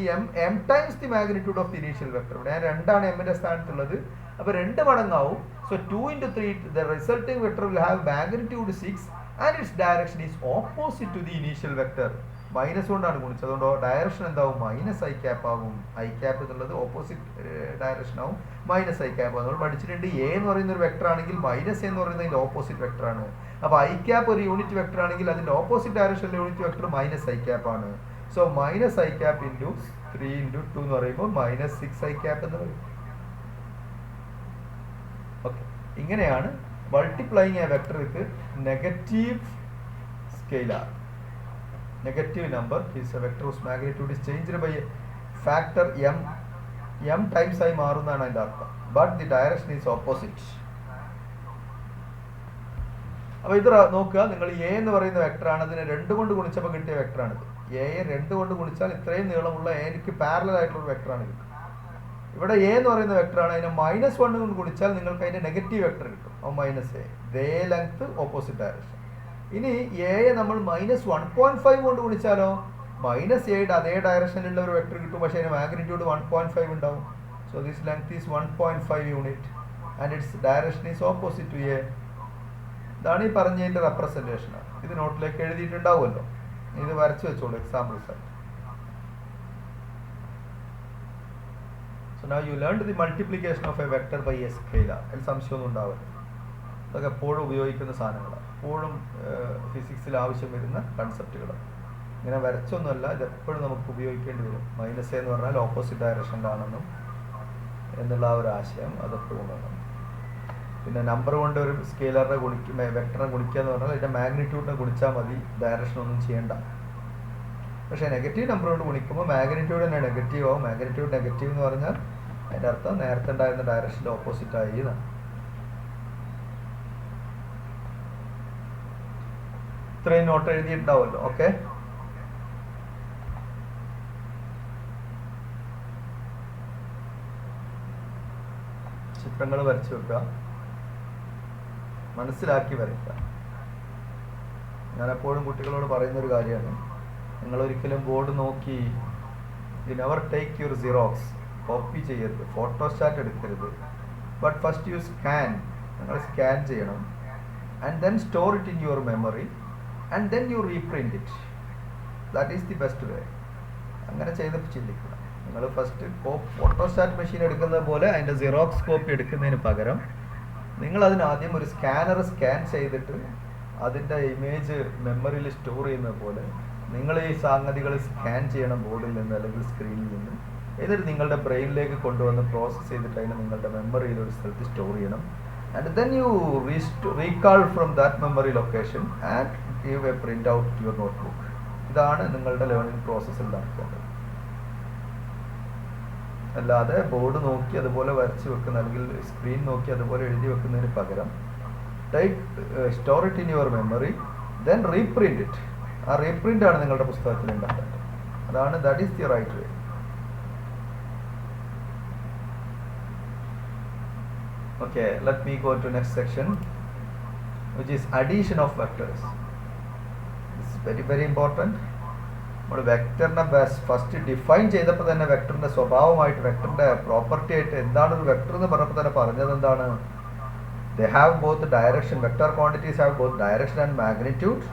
m times the magnitude of the initial vector. ഇവിടെ 2 ആണ് m ന്റെ സ്ഥാനത്തുള്ളത്. അപ്പോൾ 2 മടങ്ങാവും. So 2 into 3 the resulting vector will have magnitude 6 and its direction is opposite to the initial vector. Minus കൊണ്ടാണ് ഗുണിച്ചത്, അതുകൊണ്ട് ഡയറക്ഷൻ എന്താവും? -i cap ആവും. i cap എന്നുള്ളത് ഓപ്പോസിറ്റ് ഡയറക്ഷൻ ആവും. -i cap നമ്മൾ പഠിച്ചിട്ടുണ്ട്. a എന്ന് പറയുന്ന ഒരു വെക്ടർ ആണെങ്കിൽ -a എന്ന് പറയുന്നത് അതിന്റെ ഓപ്പോസിറ്റ് വെക്ടർ ആണ്. അപ്പോൾ i cap ഒരു യൂണിറ്റ് വെക്ടർ ആണെങ്കിൽ അതിന്റെ ഓപ്പോസിറ്റ് ഡയറക്ഷനിലെ യൂണിറ്റ് വെക്ടർ -i cap ആണ്. So -i cap into 3 into 2 എന്ന് പറയുമ്പോൾ -6i cap എന്ന് പറയും. ഓക്കെ, ഇങ്ങനെയാണ് multiplying a vector with negative scalar. Negative number is a vector whose magnitude is changed by a factor m times ആയി മാറുന്നതാണ് അതിൻ്റെ അർത്ഥം. But the direction is opposite. അപ്പോൾ ഇത് നോക്കുക, നിങ്ങൾ എ എന്ന് പറയുന്ന വെക്ടറാണ്, അതിനെ 2 കൊണ്ട് ഗുണിച്ചപ്പോൾ കിട്ടിയ വെക്ടറാണിത്. എയെ 2 കൊണ്ട് ഗുണിച്ചാൽ ഇത്രയും നീളമുള്ള എനിക്ക് പാരലൽ ആയിട്ടുള്ള വെക്ടറാണ് കിട്ടും. ഇവിടെ എ എന്ന് പറയുന്ന വെക്ടറാണ്, അതിനെ -1 കൊണ്ട് ഗുണിച്ചാൽ നിങ്ങൾക്ക് അതിന്റെ നെഗറ്റീവ് വെക്ടർ കിട്ടും. -a they length opposite direction. ഇനി എയെ നമ്മൾ -1.5 കൊണ്ട് ഗുണിച്ചാലോ -aയുടെ അതേ ഡയറക്ഷനിലുള്ള ഒരു വെക്ടർ കിട്ടും, പക്ഷേ അതിന്റെ മാഗ്നിറ്റ്യൂഡ് 1.5 ഉണ്ടാവും. So this length is 1.5 unit and its direction is opposite to A. ഇതാണ് ഈ പറഞ്ഞതിന്റെ റെപ്രസെന്റേഷൻ. ഇത് നോട്ടിലേക്ക് എഴുതിയിട്ടുണ്ടാവുമല്ലോ, ഇത് വരച്ചു വെച്ചോളൂ എക്സാമ്പിൾസ് ആയിട്ട്. So now you learned the multiplication of a vector by a scalar. അതിൽ സംശയമൊന്നും ഉണ്ടാവില്ല. അതൊക്കെ എപ്പോഴും ഉപയോഗിക്കുന്ന സാധനങ്ങളാണ്, എപ്പോഴും ഫിസിക്സിൽ ആവശ്യം വരുന്ന കൺസെപ്റ്റുകൾ. ഇങ്ങനെ വരച്ചൊന്നുമല്ല, ഇത് എപ്പോഴും നമുക്ക് ഉപയോഗിക്കേണ്ടി വരും. -a എന്ന് പറഞ്ഞാൽ ഓപ്പോസിറ്റ് ഡയറക്ഷനിലാണെന്നും എന്നുള്ള ആ ഒരു ആശയം അതെപ്പോഴും വേണം. പിന്നെ നമ്പർ കൊണ്ട് ഒരു സ്കെയിലറിനെ വെക്ടറിനെ ഗുണിക്കുക എന്ന് പറഞ്ഞാൽ അതിൻ്റെ മാഗ്നിറ്റ്യൂഡിനെ ഗുണിച്ചാൽ മതി, ഡയറക്ഷൻ ഒന്നും ചെയ്യേണ്ട. പക്ഷേ നെഗറ്റീവ് നമ്പർ കൊണ്ട് ഗുണിക്കുമ്പോൾ മാഗ്നിറ്റ്യൂഡ് തന്നെ നെഗറ്റീവ് ആവും. മാഗ്നിറ്റ്യൂഡ് നെഗറ്റീവ് എന്ന് പറഞ്ഞാൽ അതിൻ്റെ അർത്ഥം നേരത്തെ ഉണ്ടായിരുന്ന ഡയറക്ഷൻ്റെ ഓപ്പോസിറ്റ് ആയി എന്നാണ്. ഇത്രയും നോട്ട് എഴുതിയിട്ടുണ്ടാവുമല്ലോ. ഓക്കെ, ചിത്രങ്ങൾ വരച്ചു വെക്കുക, മനസ്സിലാക്കി വരയ്ക്കുക. ഞാനെപ്പോഴും കുട്ടികളോട് പറയുന്നൊരു കാര്യമാണ്, നിങ്ങളൊരിക്കലും ബോർഡ് നോക്കി never take your xerox, copy ചെയ്യരുത്, ഫോട്ടോസ്റ്റാറ്റ് എടുക്കരുത്. ബട്ട് ഫസ്റ്റ് യു സ്കാൻ, നിങ്ങൾ സ്കാൻ ചെയ്യണം. And then store it in your memory and then you reprint it. That is the best way. അങ്ങനെ ചെയ്ത് ചിന്തിക്കണം. നിങ്ങൾ ഫസ്റ്റ് ഫോട്ടോസ്റ്റാറ്റ് മെഷീൻ എടുക്കുന്നത് പോലെ അതിൻ്റെ സിറോക്സ് കോപ്പി എടുക്കുന്നതിന് പകരം നിങ്ങൾ അതിനാദ്യം ഒരു സ്കാനർ സ്കാൻ ചെയ്തിട്ട് അതിൻ്റെ ഇമേജ് മെമ്മറിയിൽ സ്റ്റോർ ചെയ്യുന്നത് പോലെ നിങ്ങൾ ഈ സംഗതികൾ സ്കാൻ ചെയ്യണം ബോർഡിൽ നിന്ന് അല്ലെങ്കിൽ സ്ക്രീനിൽ നിന്ന്. എന്നിട്ട് നിങ്ങളുടെ ബ്രെയിനിലേക്ക് കൊണ്ടുവന്ന് പ്രോസസ്സ് ചെയ്തിട്ട് അതിനെ നിങ്ങളുടെ മെമ്മറിയിൽ ഒരു സ്ഥലത്ത് സ്റ്റോർ ചെയ്യണം. And then you recall from that memory location and give A print out your notebook. ഇതാണ് നിങ്ങളുടെ ലേണിംഗ് പ്രോസസ്സിൽ നടക്കേണ്ടത്. അല്ലാതെ ബോർഡ് നോക്കി അതുപോലെ വരച്ച് വെക്കുന്ന അല്ലെങ്കിൽ സ്ക്രീൻ നോക്കി അതുപോലെ എഴുതി വെക്കുന്നതിന് പകരം store it in your memory then reprint it. ആ റീപ്രിൻ്റ് ആണ് നിങ്ങളുടെ പുസ്തകത്തിൽ ഉണ്ടാക്കേണ്ടത്. അതാണ് that is the right way. Okay, let me go to next section, which is addition of vectors. This is very very important. നമ്മൾ വെക്ടറിനെ ഫസ്റ്റ് ഡിഫൈൻ ചെയ്തപ്പോൾ തന്നെ വെക്ടറിൻ്റെ സ്വഭാവമായിട്ട് വെക്ടറിൻ്റെ പ്രോപ്പർട്ടി ആയിട്ട് എന്താണ് ഒരു വെക്ടർ എന്ന് പറഞ്ഞപ്പോൾ തന്നെ പറഞ്ഞത് എന്താണ്? They have both direction. Vector quantities have both direction and magnitude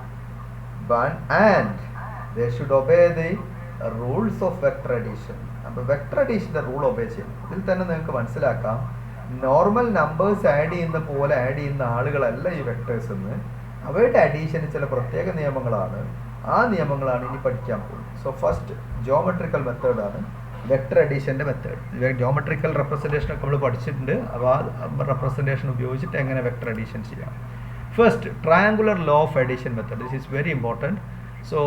and they should obey the rules of vector addition. അപ്പോൾ വെക്ടർ അഡീഷൻ്റെ റൂൾ ഒബേ ചെയ്യും. ഇതിൽ തന്നെ നിങ്ങൾക്ക് മനസ്സിലാക്കാം, നോർമൽ നമ്പേഴ്സ് ആഡ് ചെയ്യുന്ന പോലെ ആഡ് ചെയ്യുന്ന ആളുകളല്ല ഈ വെക്ടേഴ്സ് എന്ന്. അവയുടെ അഡീഷന് ചില പ്രത്യേക നിയമങ്ങളാണ്. ആ നിയമങ്ങളാണ് ഇനി പഠിക്കാൻ പോകുന്നത്. സോ ഫസ്റ്റ് ജോമെട്രിക്കൽ മെത്തേഡാണ് വെക്ടർ അഡീഷൻ്റെ മെത്തേഡ്. ജോമെട്രിക്കൽ റെപ്രസെൻറ്റേഷനൊക്കെ നമ്മൾ പഠിച്ചിട്ടുണ്ട്. അപ്പോൾ ആ റെപ്രസെൻറ്റേഷൻ ഉപയോഗിച്ചിട്ട് എങ്ങനെ വെക്ടർ അഡീഷൻ ചെയ്യാം. First, triangular law of addition method. This is very important. So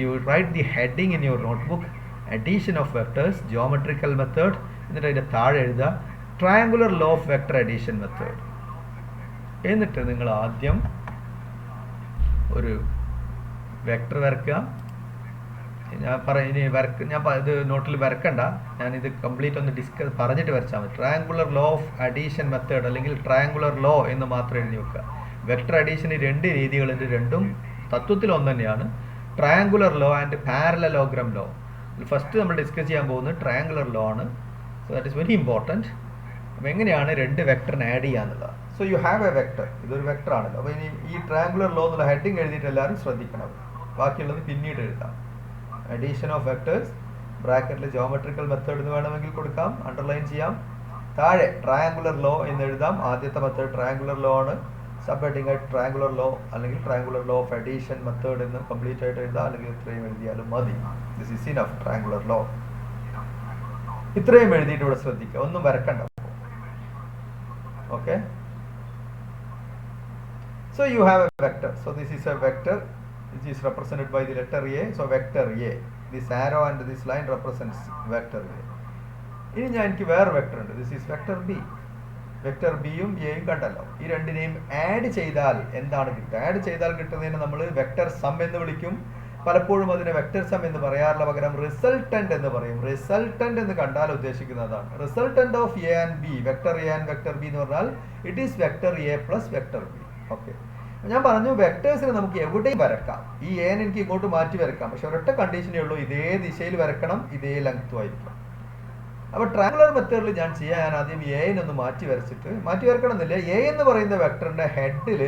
you write the heading in your notebook, addition of vectors, geometrical method. എന്നിട്ട് അതിൻ്റെ താഴെ എഴുതുക triangular law of vector addition method. എന്നിട്ട് നിങ്ങൾ ആദ്യം ഒരു വെക്ടർ വരയ്ക്കുക. ഇനി ഇത് നോട്ടിൽ വരക്കണ്ട, ഞാനിത് കംപ്ലീറ്റ് ഒന്ന് പറഞ്ഞിട്ട് വരച്ചാൽ മതി. Triangular law of addition method അല്ലെങ്കിൽ ട്രയാങ്കുലർ ലോ എന്ന് മാത്രം എഴുതി വെക്കുക. വെക്ടർ അഡീഷന് രണ്ട് രീതികളുണ്ട്, രണ്ടും തത്വത്തിൽ ഒന്ന് തന്നെയാണ്. Triangular law and parallelogram law. First നമ്മൾ ഡിസ്കസ് ചെയ്യാൻ പോകുന്നത് ട്രയാങ്കുലർ ലോ ആണ്. So that is very important. അപ്പോൾ എങ്ങനെയാണ് രണ്ട് വെക്ടറിന് ആഡ് ചെയ്യാന്നുള്ളത്. So you have a vector, ഇതൊരു വെക്ടർ ആണല്ലോ. അപ്പോൾ ഇനി ഈ ട്രയാങ്കുലർ ലോ എന്നുള്ള ഹെഡിങ് എഴുതിയിട്ട് എല്ലാവരും ശ്രദ്ധിക്കണം. ബാക്കിയുള്ളത് പിന്നീട് എഴുതാം. അഡീഷൻ ഓഫ് വെക്ടേഴ്സ് ബ്രാക്കറ്റിൽ ജോമെട്രിക്കൽ മെത്തേഡ് എന്ന് വേണമെങ്കിൽ കൊടുക്കാം, അണ്ടർലൈൻ ചെയ്യാം. താഴെ ട്രയാങ്കുലർ ലോ എന്ന് എഴുതാം. ആദ്യത്തെ മെത്തേഡ് ട്രയാങ്കുലർ ലോ ആണ്. സബ് ഹെഡിങ് ആയിട്ട് ട്രയാങ്കുലർ ലോ അല്ലെങ്കിൽ triangular law of addition method എന്ന് കംപ്ലീറ്റ് ആയിട്ട് എഴുതാം, അല്ലെങ്കിൽ ഇത്രയും എഴുതിയാലും മതി. This is enough triangular law. ഇത്രയും എഴുതിയിട്ട് ഇവിടെ ശ്രദ്ധിക്കുക, ഒന്നും വരക്കണ്ട. Okay, so you have a vector. So this is a vector which is represented by the letter A. So vector A, this arrow and this line represents vector A. ഇനി എനിക്ക് വേറെ വെക്ടർ ഉണ്ട്. This is vector B. Vector ബിയും എയും കണ്ടല്ലോ. ഈ രണ്ടിനെയും ആഡ് ചെയ്താൽ എന്താണ് കിട്ടുക? ആഡ് ചെയ്താൽ കിട്ടുന്നതിന് നമ്മൾ വെക്ടർ സം എന്ന് വിളിക്കും. പലപ്പോഴും അതിനെ വെക്ടർ സം എന്ന് പറയാറില്ല, പകരം റിസൾട്ടന്റ് എന്ന് പറയും. റിസൾട്ടന്റ് എന്ന് കണ്ടാൽ ഉദ്ദേശിക്കുന്നതാണ് resultant of A and B. Vector A and vector B എന്ന് പറഞ്ഞാൽ it is vector A plus vector B. Okay, ഞാൻ പറഞ്ഞു വെക്ടേഴ്സിനെ നമുക്ക് എവിടെയും വരക്കാം. ഈ എനെ എനിക്ക് ഇങ്ങോട്ട് മാറ്റി വരക്കാം, പക്ഷെ ഒരൊറ്റ കണ്ടീഷനേ ഉള്ളൂ, ഇതേ ദിശയിൽ വരക്കണം, ഇതേ ലെങ്ത്തും ആയിരിക്കും. അപ്പോൾ ട്രയാങ്കുലർ മെത്തേഡിൽ ഞാൻ ആദ്യം എനൊന്ന് മാറ്റി വരക്കണം എന്നില്ല. എ എന്ന് പറയുന്ന വെക്ടറിന്റെ ഹെഡിൽ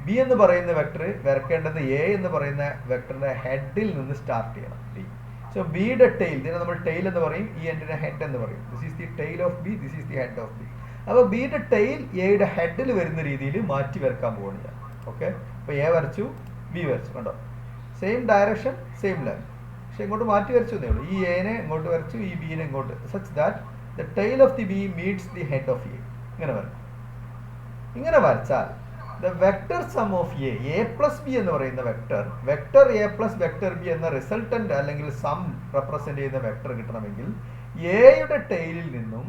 ബി എന്ന് പറയുന്ന വെക്ടർ വരക്കേണ്ടത് എ എന്ന് പറയുന്ന വെക്ടറിന്റെ ഹെഡിൽ നിന്ന് സ്റ്റാർട്ട് ചെയ്യണം. ബി. സോ ബിയുടെ ടെയിൽ, ഇതിനെ നമ്മൾ ടെയിൽ എന്ന് പറയും, ഈ എൻഡിനെ ഹെഡ് എന്ന് പറയും. This is the tail of B, this is the head of B. അപ്പോൾ ബിയുടെ ടെയിൽ എയുടെ ഹെഡിൽ വരുന്ന രീതിയിൽ മാറ്റി വരക്കാൻ പോകുന്നു ഞാൻ. ഓക്കെ, അപ്പോൾ എ വരച്ചു, ബി വരച്ചു, കണ്ടോ, സെയിം ഡയറക്ഷൻ സെയിം ലെങ്ത്, പക്ഷെ ഇങ്ങോട്ട് മാറ്റി വരച്ചു എന്നേ ഉള്ളൂ. ഈ എനെ ഇങ്ങോട്ട് വരച്ചു, ഈ ബിനെ ഇങ്ങോട്ട്, such that the tale of the B meats the head of A. ഇങ്ങനെ വരണം. ഇങ്ങനെ വരച്ചാൽ the vector sum of a plus b എന്ന് പറയുന്ന vector a plus vector b എന്ന റിസൾട്ടന്റ് അല്ലെങ്കിൽ സം റെപ്രസെന്റ് ചെയ്യുന്ന വെക്ടർ കിട്ടണമെങ്കിൽ എയുടെ ടെയിലിൽ നിന്നും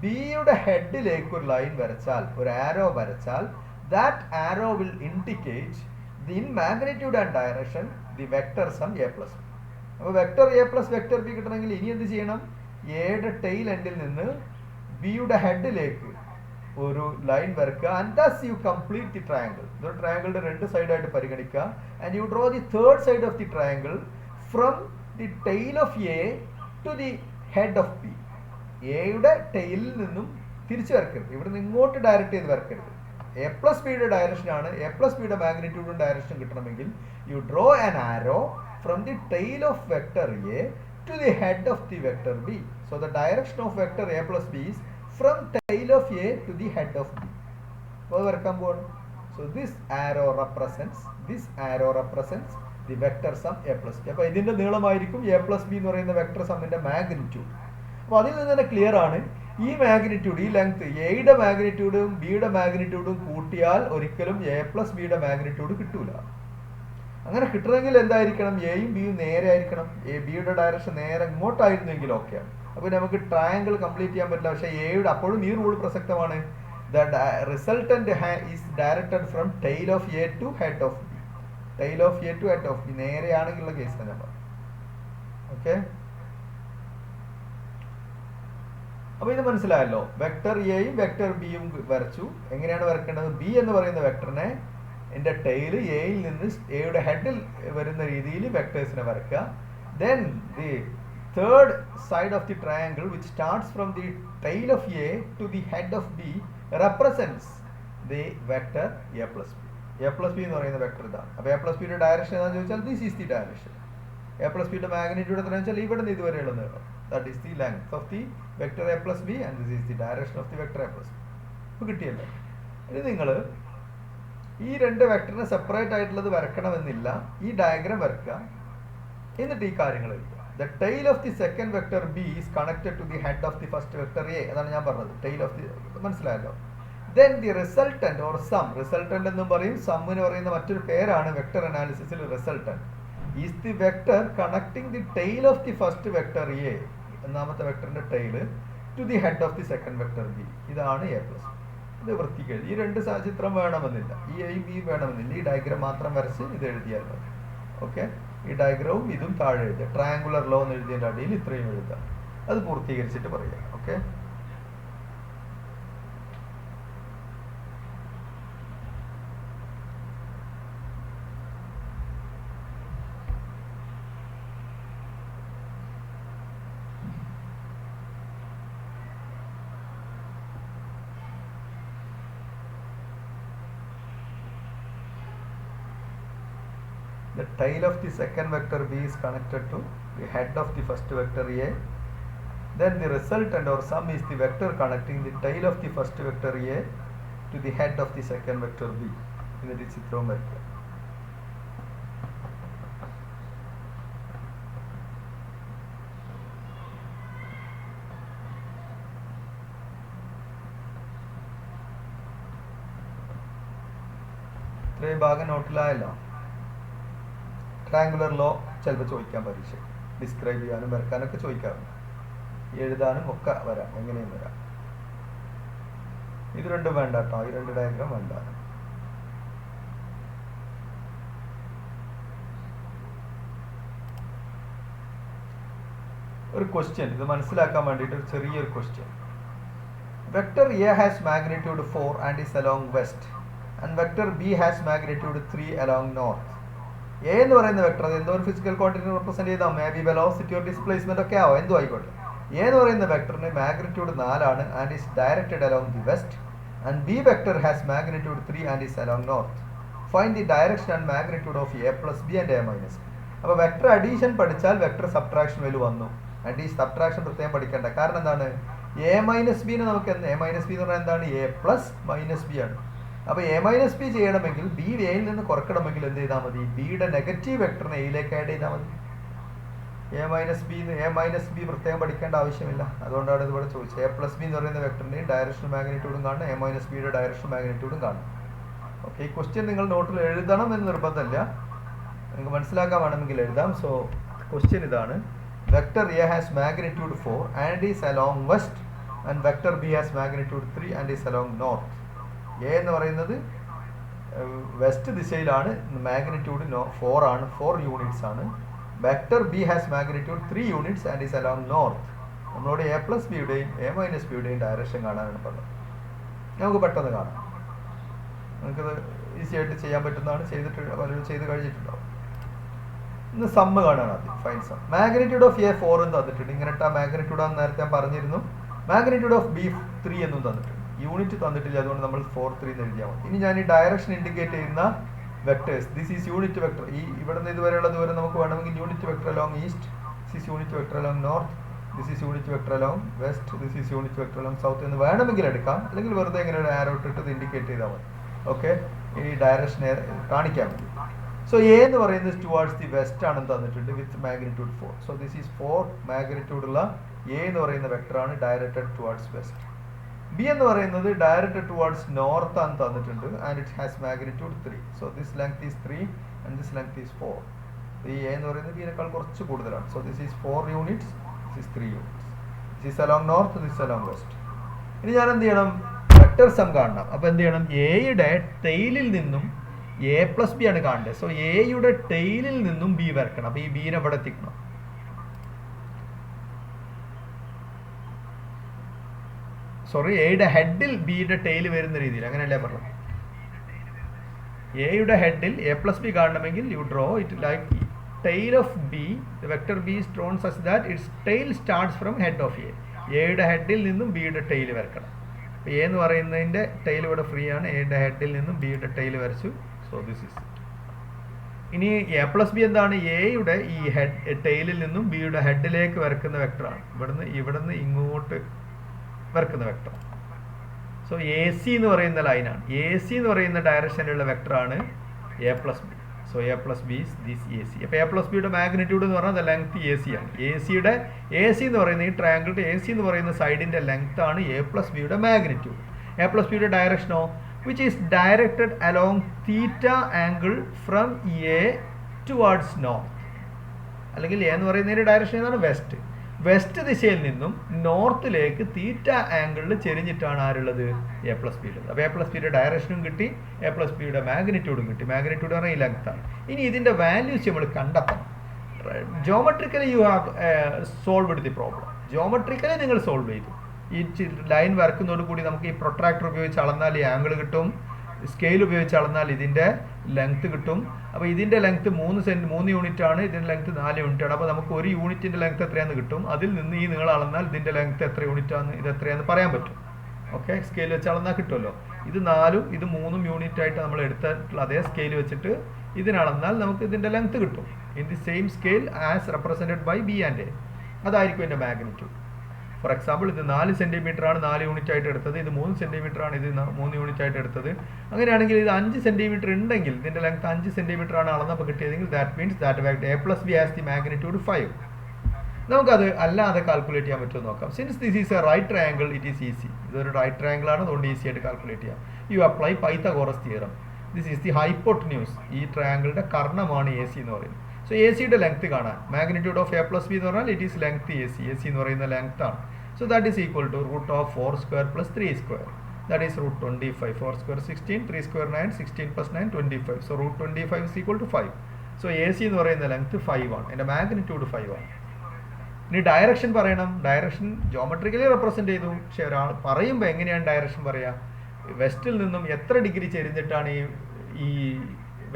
ബിയുടെ ഹെഡിലേക്ക് ഒരു ലൈൻ വരച്ചാൽ, ഒരു ആരോ വരച്ചാൽ, that arrow will indicate the in magnitude and direction the vector some a plus b. അപ്പോൾ vector a plus vector b കിട്ടണമെങ്കിൽ ഇനി എന്ത് ചെയ്യണം? എയുടെ ടെയിൽ എൻഡിൽ നിന്ന് ബിയുടെ ഹെഡിലേക്ക് ഒരു ലൈൻ വരക്കുക. And thus you complete the triangle. ഇതൊരു ട്രയാങ്കിളിന്റെ രണ്ട് സൈഡായിട്ട് പരിഗണിക്കുക. And you draw the third side of the triangle from the tail of A to the head of B. എയുടെ ടെയിലിൽ നിന്നും തിരിച്ചു വരക്കരുത്, ഇവിടെ നിന്ന് ഇങ്ങോട്ട് ഡയറക്റ്റ് ചെയ്ത് വരക്കരുത്. എ പ്ലസ് ബിയുടെ ഡയറക്ഷനാണ്, എ പ്ലസ് ബിയുടെ മാഗ്നിറ്റ്യൂഡും ഡയറക്ഷൻ കിട്ടണമെങ്കിൽ you draw an arrow from the tail of vector A to the head of the vector B. So the direction of vector A plus B is from tail of A to the head of B. So this arrow represents the vector sum A plus B. അപ്പോൾ ഇതിന്റെ നീളമായിരിക്കും A plus B എന്ന് പറയുന്ന വെക്ടർ സമ്മിന്റെ മാഗ്നിറ്റ്യൂഡ്. അപ്പോൾ അതിൽ നിന്ന് തന്നെ ക്ലിയർ ആണ്, ഈ മാഗ്നിറ്റ്യൂഡ്, ഈ ലെങ്ത്, എയുടെ മാഗ്നിറ്റ്യൂഡും ബിയുടെ മാഗ്നിറ്റ്യൂഡും കൂട്ടിയാൽ ഒരിക്കലും A plus ബിയുടെ മാഗ്നിറ്റ്യൂഡ് കിട്ടൂല. അങ്ങനെ കിട്ടണമെങ്കിൽ എന്തായിരിക്കണം? എയും ബിയും നേരെ ആയിരിക്കണം. ബിയുടെ ഡയറക്ഷൻ നേരെ ഇങ്ങോട്ടായിരുന്നെങ്കിൽ ഓക്കെയാണ്. അപ്പോൾ നമുക്ക് ട്രയാങ്കിൾ കംപ്ലീറ്റ് ചെയ്യാൻ പറ്റില്ല. പക്ഷേ എയുടെ അപ്പോഴും ഈ റൂൾ പ്രസക്തമാണ്. The resultant is directed from tail of A to head of B. Tail of A to head of B നേരെയാണെങ്കിലുള്ള കേസ് തന്നെ പറയാം. ഓക്കെ, അപ്പോൾ ഇത് മനസ്സിലായല്ലോ. വെക്ടർ എയും വെക്ടർ ബിയും വരച്ചു. എങ്ങനെയാണ് വരക്കേണ്ടത്? ബി എന്ന് പറയുന്ന വെക്ടറിനെ എൻ്റെ ടെയിൽ എയിൽ നിന്ന് എയുടെ ഹെഡിൽ വരുന്ന രീതിയിൽ വെക്ടേഴ്സിനെ വരക്കുക. Then the third side of the triangle which starts from the tail of A to the head of B represents the vector A plus B. A plus B എന്ന് പറയുന്ന വെക്ടർ ഇതാണ്. അപ്പോൾ A plus B യുടെ ഡയറക്ഷൻ ഏതാണെന്ന് ചോദിച്ചാൽ this is the direction. A plus B യുടെ മാഗ്നിറ്റ്യൂഡ് എത്രയാണെന്ന് വെച്ചാൽ ഇവിടെ നിന്ന് ഇതുവരെയുള്ള നീളം, that is the length of the vector a plus b and this is the direction of the vector a plus b. ഇപ്പോൾ കിട്ടിയല്ലോ. ഇനി നിങ്ങൾ ഈ രണ്ട് വെക്ടറിനെ സെപ്പറേറ്റ് ആയിട്ടുള്ളത് വരക്കണമെന്നില്ല. ഈ ഡയഗ്രാം വരക്കുക, എന്നിട്ട് ഈ കാര്യങ്ങൾ എഴുതുക. The tail of the second vector b is connected to the head of the first vector a. അതാണ് ഞാൻ പറഞ്ഞത്. tail of the മനസ്സിലായല്ലോ. Then the resultant or sum, resultant എന്നും പറയും, sum എന്ന് പറയുന്ന മറ്റൊരു പേരാണ് vector അനാലിസിസിൽ resultant, is the vector connecting the tail of the first vector a, ഒന്നാമത്തെ വെക്ടറിന്റെ tail, to the head of the second vector b. ഇതാണ് a plus. ഇത് വൃത്തിക്ക് എഴുതി. ഈ രണ്ട് ചിത്രം വേണമെന്നില്ല, ഈ എയും ബി വേണമെന്നില്ല, ഈ ഡയഗ്രാം മാത്രം വരച്ച് ഇത് എഴുതിയാൽ മതി. ഓക്കെ, ഈ ഡയഗ്രവും ഇതും താഴെ എഴുതുക. ട്രയാങ്കുലർ ലോ എന്ന് എഴുതിയതിൻ്റെ അടിയിൽ ഇത്രയും എഴുതുക. അത് പൂർത്തീകരിച്ചിട്ട് പറയുക. Okay, the tail of the second vector b is connected to the head of the first vector a. Then the resultant or sum is the vector connecting the tail of the first vector a to the head of the second vector b. എന്നിട്ട് ചിത്രവും വരയ്ക്കുക. ഇത്രയും ഭാഗം നോട്ടിലായല്ലോ. ട്രയാങ്കുലർ ലോ ചിലപ്പോൾ ചോദിക്കാൻ പരീക്ഷ, ഡിസ്ക്രൈബ് ചെയ്യാനും വരക്കാനൊക്കെ ചോദിക്കാറുണ്ട്, എഴുതാനും ഒക്കെ വരാം, എങ്ങനെയും വരാം. ഇത് രണ്ടും വേണ്ട കേട്ടോ, ഈ രണ്ട് ഡയഗ്രാം വേണ്ട. ഒരു ക്വസ്റ്റ്യൻ, ഇത് മനസ്സിലാക്കാൻ വേണ്ടിയിട്ട് ഒരു ചെറിയൊരു question. Vector A has magnitude 4 and is along west and vector B has magnitude 3 along north. A എന്ന് പറയുന്ന വെക്ടർ അത് എന്തോ ഒരു ഫിസിക്കൽ ക്വാണ്ടിറ്റി റെപ്രസെന്റ് ചെയ്താൽ may be velocity or displacement ഒക്കെ ആവും, എന്തോ ആയിക്കോട്ടെ. എ എന്ന് പറയുന്ന വെക്ടറിന് മാഗ്നിറ്റ്യൂഡ് 4 ആണ് and is directed along the west and B vector has magnitude 3 and is along north. Find the direction and magnitude of A plus B and A minus B. അപ്പോൾ വെക്ടർ അഡീഷൻ പഠിച്ചാൽ വെക്ടർ സബ്ട്രാക്ഷൻ വാല്യൂ വന്നു. ആൻഡ് ഈ സബ്ട്രാക്ഷൻ പ്രത്യേകം പഠിക്കേണ്ട, കാരണം എന്താണ്, എ മൈനസ് ബിനെ നമുക്ക് എ മൈനസ് ബി എന്ന് പറഞ്ഞാൽ എന്താണ്, എ പ്ലസ് മൈനസ് ബി ആണ്. അപ്പോൾ എ മൈനസ് ബി ചെയ്യണമെങ്കിൽ ബി എയിൽ നിന്ന് കുറക്കണമെങ്കിൽ എന്ത് ചെയ്താൽ മതി, ബിയുടെ നെഗറ്റീവ് വെക്ടറിനെ എയിലേക്ക് ആഡ് ചെയ്താൽ മതി. എ മൈനസ് ബി പ്രത്യേകം പഠിക്കേണ്ട ആവശ്യമില്ല, അതുകൊണ്ടാണ് ഇതിവിടെ ചോദിച്ചത്. എ പ്ലസ് ബി എന്ന് പറയുന്ന വെക്ടറിൻ്റെയും ഡയറക്ഷൻ മാഗ്നിറ്റ്യൂഡും കാണണം, എ മൈനസ് ബിയുടെ ഡയറക്ഷൻ മാഗ്നിറ്റ്യൂഡും കാണണം. ഓക്കെ, ഈ ക്വസ്റ്റ്യൻ നിങ്ങൾ നോട്ടിൽ എഴുതണം എന്ന് നിർബന്ധമില്ല, നിങ്ങൾക്ക് മനസ്സിലാക്കാൻ വേണമെങ്കിൽ എഴുതാം. സോ ക്വസ്റ്റ്യൻ ഇതാണ്, vector A has magnitude 4 and is along west and vector B has magnitude 3 and is along north. A എന്ന് പറയുന്നത് വെസ്റ്റ് ദിശയിലാണ്, മാഗ്നിറ്റ്യൂഡ് 4 ആണ്, 4 യൂണിറ്റ്സ് ആണ്. Vector B has magnitude 3 units and is along north. നമ്മളോട് എ പ്ലസ് ബിയുടെയും എ മൈനസ് ബിയുടെയും ഡയറക്ഷൻ കാണാനാണ് പറഞ്ഞത്. നമുക്ക് പെട്ടെന്ന് കാണാം, നമുക്കത് ഈസി ആയിട്ട് ചെയ്യാൻ പറ്റുന്നതാണ്, പലരും ചെയ്ത് കഴിഞ്ഞിട്ടുണ്ടാവും. ഇന്ന് സമ്മ് കാണാണ് ആദ്യം, find sum. Magnitude of A 4 എന്ന് തന്നിട്ടുണ്ട്, ഇങ്ങനത്തെ മാഗ്നിറ്റ്യൂഡ് ആണെന്ന് നേരത്തെ ഞാൻ പറഞ്ഞിരുന്നു. മാഗ്നിറ്റ്യൂഡ് ഓഫ് ബി 3 എന്നും തന്നിട്ടുണ്ട്, യൂണിറ്റ് തന്നിട്ടില്ല, അതുകൊണ്ട് നമ്മൾ 4 3 എന്ന് എഴുതിയാൽ മതി. ഇനി ഞാൻ ഈ ഡയറക്ഷൻ ഇൻഡിക്കേറ്റ് ചെയ്യുന്ന vectors, this is unit vector. ഈ ഇവിടെ നിന്ന് ഇതുവരെയുള്ള ദൂരം നമുക്ക് വേണമെങ്കിൽ unit vector along east, this is unit vector along north, this is unit vector along west, this is unit vector along south എന്ന് വേണമെങ്കിൽ എടുക്കാം, അല്ലെങ്കിൽ വെറുതെ ഇങ്ങനെ ഒരു ആരോ ഇട്ടിട്ട് ഇൻഡിക്കേറ്റ് ചെയ്താൽ മതി. ഓക്കെ, ഈ ഡയറക്ഷനെ കാണിക്കാൻ വേണ്ടി. സോ എ എന്ന് പറയുന്നത് ടുവാർഡ്സ് ദി വെസ്റ്റ് ആണെന്ന് തന്നിട്ടുണ്ട് with magnitude 4. So this is 4 magnitude ഉള്ള എ എന്ന് പറയുന്ന വെക്ടറാണ് ഡയറക്റ്റഡ് ടുവാർഡ്സ് വെസ്റ്റ്. ബി എന്ന് പറയുന്നത് ഡയറക്റ്റഡ് ടുവാർഡ്സ് നോർത്ത് ആണ് തന്നിട്ടുണ്ട് and it has magnitude 3. So this length is 3 and this length is 4. ഈ എ എന്ന് പറയുന്നത് ബിയേക്കാൾ കുറച്ച് കൂടുതലാണ്. So this is 4 units, this is 3 units, this is along north, this is along west. ഇനി ഞാൻ എന്ത് ചെയ്യണം, വെക്ടർ സം കാണണം. അപ്പോൾ എന്ത് ചെയ്യണം, എയുടെ ടെയിലിൽ നിന്നും എ പ്ലസ് ബി ആണ് കാണേണ്ടത്. സോ എയുടെ ടെയിലിൽ നിന്നും ബി വരക്കണം. അപ്പോൾ ഈ ബീനെ ഇവിടെ എത്തിക്കണം. സോറി, എയുടെ ഹെഡിൽ ബിയുടെ ടെയിൽ വരുന്ന രീതിയിൽ, അങ്ങനെയല്ലേ പറഞ്ഞത്. എയുടെ ഹെഡിൽ എ പ്ലസ് ബി കാണണമെങ്കിൽ you draw it like tail of B, vector B is drawn such that its tail starts from head of A. എയുടെ ഹെഡിൽ നിന്നും ബിയുടെ ടെയിൽ വരക്കണം. അപ്പോൾ എ എന്ന് പറയുന്നതിൻ്റെ ടെയിൽ ഇവിടെ ഫ്രീ ആണ്, എയുടെ ഹെഡിൽ നിന്നും ബിയുടെ ടെയിൽ വരച്ചു. സോ ദിസ് ഈസ് ഇനി എ പ്ലസ് ബി എന്താണ്? എയുടെ ഈ ടെയിലിൽ നിന്നും ബിയുടെ ഹെഡിലേക്ക് വരക്കുന്ന വെക്ടറാണ്. ഇവിടുന്ന് ഇങ്ങോട്ട് വരക്കുന്ന വെക്ടർ. സോ എ സി എന്ന് പറയുന്ന ലൈനാണ്. എ സി എന്ന് പറയുന്ന ഡയറക്ഷനിലുള്ള വെക്ടറാണ് A plus B. So A plus B is this A C. അപ്പോൾ എ പ്ലസ് ബിയുടെ മാഗ്നിറ്റ്യൂഡ് എന്ന് പറഞ്ഞാൽ ലെങ്ത് എ സി ആണ്. എ സി എന്ന് പറയുന്ന ഈ ട്രയാങ്കിളിൻ്റെ എ സി എന്ന് പറയുന്ന സൈഡിൻ്റെ ലെങ്ത് ആണ് എ പ്ലസ് ബിയുടെ മാഗ്നിറ്റ്യൂഡ്. എ പ്ലസ് ബിയുടെ ഡയറക്ഷനോ which is directed along theta angle from A towards north. അല്ലെങ്കിൽ എ എന്ന് പറയുന്നതിൻ്റെ ഡയറക്ഷൻ ഏതാണ്? വെസ്റ്റ്. വെസ്റ്റ് ദിശയിൽ നിന്നും നോർത്തിലേക്ക് തീറ്റ ആംഗിളിൽ ചെരിഞ്ഞിട്ടാണ് ആരുള്ളത്? എ പ്ലസ് ബി ഉള്ളത്. അപ്പോൾ എ പ്ലസ് ബിയുടെ ഡയറക്ഷനും കിട്ടി, എ പ്ലസ് ബിയുടെ മാഗ്നിറ്റ്യൂഡും കിട്ടി. മാഗ്നിറ്റ്യൂഡ് പറഞ്ഞാൽ ഈ ലെങ്ത് ആണ്. ഇനി ഇതിൻ്റെ വാല്യൂസ് നമ്മൾ കണ്ടെത്തണം. Geometrically you have solved the problem. Geometrically നിങ്ങൾ സോൾവ് ചെയ്തു. ഈ ലൈൻ വരക്കുന്നതോട് കൂടി നമുക്ക് ഈ പ്രൊട്രാക്ടർ ഉപയോഗിച്ച് അളന്നാൽ ഈ ആംഗിൾ കിട്ടും, സ്കെയിൽ ഉപയോഗിച്ച് അളന്നാൽ ഇതിൻ്റെ ലെങ്ത് കിട്ടും. അപ്പോൾ ഇതിൻ്റെ ലെങ്ത് 3 യൂണിറ്റ് ആണ്, ഇതിൻ്റെ ലെങ്ത് 4 യൂണിറ്റ് ആണ്. അപ്പോൾ നമുക്ക് ഒരു യൂണിറ്റിൻ്റെ ലെങ്ത് എത്രയാണെന്ന് കിട്ടും. അതിൽ നിന്ന് ഈ നീളം അളന്നാൽ ഇതിൻ്റെ ലെങ്ത് എത്ര യൂണിറ്റ് ആണ്, ഇത് എത്രയാണെന്ന് പറയാൻ പറ്റും. ഓക്കെ, സ്കെയിൽ വെച്ച് അളന്നാൽ കിട്ടുമല്ലോ. ഇത് 4ഉം ഇത് 3ഉം യൂണിറ്റ് ആയിട്ട് നമ്മൾ എടുത്തിട്ടുള്ള അതേ സ്കെയിൽ വെച്ചിട്ട് ഇതിനളന്നാൽ നമുക്ക് ഇതിൻ്റെ ലെങ്ത് കിട്ടും. In the same scale as represented by B and A. അതായിരിക്കും ഇതിൻ്റെ മാഗ്നിറ്റ്യൂഡ്. ഫോർ എക്സാമ്പിൾ ഇത് 4 സെൻറ്റിമീറ്റർ ആണ് 4 യൂണിറ്റ് ആയിട്ട് എടുത്തത്, ഇത് 3 സെൻറ്റിമീറ്റർ ആണ് ഇത് 3 യൂണിറ്റ് ആയിട്ട് എടുത്തത്. അങ്ങനെയാണെങ്കിൽ ഇത് 5 സെൻറ്റിമീറ്റർ ഉണ്ടെങ്കിൽ ഇതിൻ്റെ ലെങ്ത് 5 സെൻറ്റിമീറ്റർ ആണ് അളന്നപ്പോൾ കിട്ടിയതെങ്കിൽ that means that A plus B has the magnitude 5. നമുക്കത് അല്ലാതെ കാൽക്കുലേറ്റ് ചെയ്യാൻ പറ്റുമോ നോക്കാം. Since this is a right triangle it is easy. ഇതൊരു റൈറ്റ് ട്രയാങ്കിൾ ആണ്, അതുകൊണ്ട് ഈസി ആയിട്ട് കാൽക്കുലേറ്റ് ചെയ്യാം. You apply Pythagoras theorem. This is the hypotenuse. ഈ ട്രയാങ്കിളിൻ്റെ കർണമാണ് എ സി എന്ന് പറയുന്നത്. സോ എ സിയുടെ ലെങ്ത് കാണാൻ magnitude of A plus B എന്ന് പറഞ്ഞാൽ it is length A C. A C എന്ന് പറയുന്ന ലെങ്ത് ആണ്. So that is equal to root of 4 square plus 3 square. That is root 25. 4 square 16, 3 square 9, 16 plus 9 25. So root 25 is equal to 5. So AC എന്ന് പറയുന്ന ലെങ്ത് 5 ആണ്. എൻ്റെ മാഗ്നിറ്റ്യൂഡ് 5 ആണ്. ഇനി ഡയറക്ഷൻ പറയണം. ഡയറക്ഷൻ ജോമെട്രിക്കലി റെപ്രസെൻറ്റ് ചെയ്തു. പക്ഷേ ഒരാൾ പറയുമ്പോൾ എങ്ങനെയാണ് ഡയറക്ഷൻ പറയുക? വെസ്റ്റിൽ നിന്നും എത്ര ഡിഗ്രി ചെരിഞ്ഞിട്ടാണ് ഈ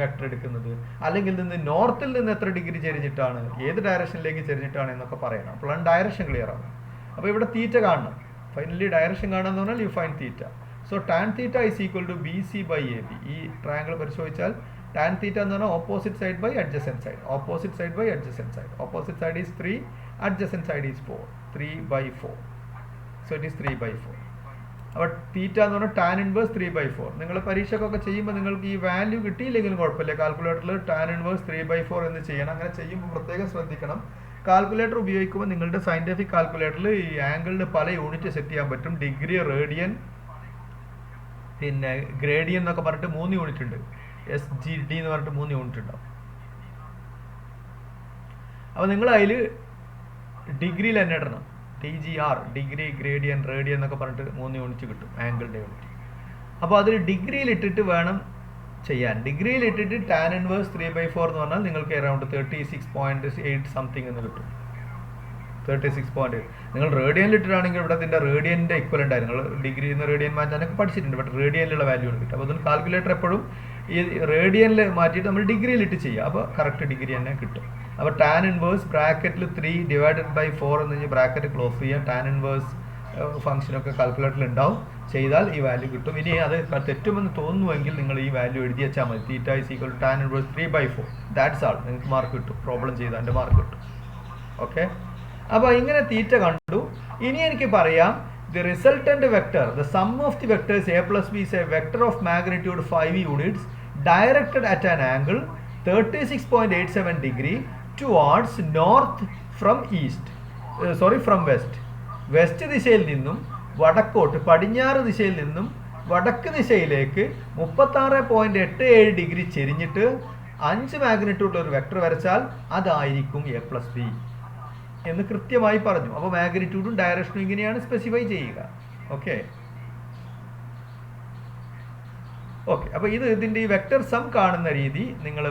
വെക്ടർ എടുക്കുന്നത്, അല്ലെങ്കിൽ നോർത്തിൽ നിന്ന് എത്ര ഡിഗ്രി ചെരിഞ്ഞിട്ടാണ്, ഏത് ഡയറക്ഷനിലേക്ക് ചെരിഞ്ഞിട്ടാണ് എന്നൊക്കെ പറയണം. അപ്പോഴാണ് ഡയറക്ഷൻ ക്ലിയർ ആവും. അപ്പോൾ ഇവിടെ തീറ്റ കാണണം. ഫൈനലി ഡയറക്ഷൻ കാണാമെന്ന് പറഞ്ഞാൽ you find theta. So tan theta is equal to B C by A B. ഈ ട്രയാങ്കിൾ പരിശോധിച്ചാൽ ടാൻ തീറ്റ എന്ന് പറഞ്ഞാൽ opposite side by adjacent side. Opposite side by adjacent side. Opposite side is 3, adjacent side is 4. 3/4. So it is 3/4. അപ്പോൾ തീറ്റ എന്ന് പറഞ്ഞാൽ ടാൻ ഇൻവേഴ്സ് 3/4. നിങ്ങൾ പരീക്ഷക്കൊക്കെ ചെയ്യുമ്പോൾ നിങ്ങൾക്ക് ഈ വാല്യൂ കിട്ടിയില്ലെങ്കിലും കുഴപ്പമില്ല. കാൽക്കുലേറ്ററിൽ ടാൻ ഇൻവേഴ്സ് 3/4 എന്ന് ചെയ്യണം. അങ്ങനെ ചെയ്യുമ്പോൾ പ്രത്യേകം ശ്രദ്ധിക്കണം. കാൽക്കുലേറ്റർ ഉപയോഗിക്കുമ്പോൾ നിങ്ങളുടെ സയൻറ്റിഫിക് കാൽക്കുലേറ്ററിൽ ഈ ആംഗിളിന് പല യൂണിറ്റ് സെറ്റ് ചെയ്യാൻ പറ്റും. ഡിഗ്രി, റേഡിയൻ, പിന്നെ ഗ്രേഡിയൻ എന്നൊക്കെ പറഞ്ഞിട്ട് 3 യൂണിറ്റ് ഉണ്ട്. SGD എന്ന് പറഞ്ഞിട്ട് 3 യൂണിറ്റ് ഉണ്ടാവും. അപ്പോൾ നിങ്ങൾ അതിൽ ഡിഗ്രിയിൽ തന്നെ ഇടണം. TGR, ഡിഗ്രി, ഗ്രേഡിയൻ, റേഡിയൻ എന്നൊക്കെ പറഞ്ഞിട്ട് 3 യൂണിറ്റ് കിട്ടും, ആംഗിളിൻ്റെ യൂണിറ്റ്. അപ്പോൾ അതിൽ ഡിഗ്രിയിൽ ഇട്ടിട്ട് വേണം ചെയ്യാൻ. ഡിഗ്രിയിൽ ഇട്ടിട്ട് ടാൻ ഇൻവേഴ്സ് 3/4 എന്ന് പറഞ്ഞാൽ നിങ്ങൾക്ക് അറൗണ്ട് 36.8 സംതിങ് എന്ന് കിട്ടും. 36.8. നിങ്ങൾ റേഡിയനിൽ ഇട്ടിട്ടാണെങ്കിൽ ഇവിടെ ഇതിൻ്റെ റേഡിയൻ്റെ ഇക്വലൻ്റ് ആയി. നിങ്ങൾ ഡിഗ്രി നിന്ന് റേഡിയൻ മാറ്റാനൊക്കെ പഠിച്ചിട്ടുണ്ട്. ബട്ട് റേഡിയനിലുള്ള വാല്യൂ ആണ് കിട്ടും. അപ്പോൾ അതിന് കാൽക്കുലേറ്റർ എപ്പോഴും ഈ റേഡിയനിൽ മാറ്റിയിട്ട് നമ്മൾ ഡിഗ്രിയിൽ ഇട്ട് ചെയ്യുക. അപ്പോൾ കറക്റ്റ് ഡിഗ്രി തന്നെ കിട്ടും. അപ്പോൾ ടാൻ ഇൻവേഴ്സ് ബ്രാക്കറ്റിൽ 3/4 എന്ന് കഴിഞ്ഞ് ബ്രാക്കറ്റ് ക്ലോസ് ചെയ്യുക. ടാൻ ഇൻവേഴ്സ് ഫംഗ്ഷനൊക്കെ കാൽക്കുലേറ്ററിൽ ഉണ്ടാവും. ചെയ്താൽ ഈ വാല്യൂ കിട്ടും. ഇനി അത് തെറ്റുമെന്ന് തോന്നുന്നുവെങ്കിൽ നിങ്ങൾ ഈ വാല്യൂ എഴുതി വെച്ചാൽ മതി. Theta is equal to tan inverse 3/4. That's all. നിങ്ങൾക്ക് മാർക്ക് കിട്ടും. പ്രോബ്ലം ചെയ്താൽ എൻ്റെ മാർക്ക് കിട്ടും. ഓക്കെ, അപ്പോൾ ഇങ്ങനെ തീറ്റ കണ്ടു. ഇനി എനിക്ക് പറയാം the resultant vector, the sum of the vectors A plus B is a vector of magnitude 5 units directed at an angle 36.87 degree towards north from west. West ദിശയിൽ നിന്നും വടക്കോട്ട്, പടിഞ്ഞാറ് ദിശയിൽ നിന്നും വടക്ക് ദിശയിലേക്ക് 36.87 ഡിഗ്രി ചെരിഞ്ഞിട്ട് 5 മാഗ്നിറ്റ്യൂഡിൽ ഒരു വെക്ടർ വരച്ചാൽ അതായിരിക്കും എ പ്ലസ് ബി എന്ന് കൃത്യമായി പറഞ്ഞു. അപ്പോൾ മാഗ്നിറ്റ്യൂഡും ഡയറക്ഷനും ഇങ്ങനെയാണ് സ്പെസിഫൈ ചെയ്യുക. ഓക്കെ, അപ്പോൾ ഇതിൻ്റെ ഈ വെക്ടർ സം കാണുന്ന രീതി നിങ്ങൾ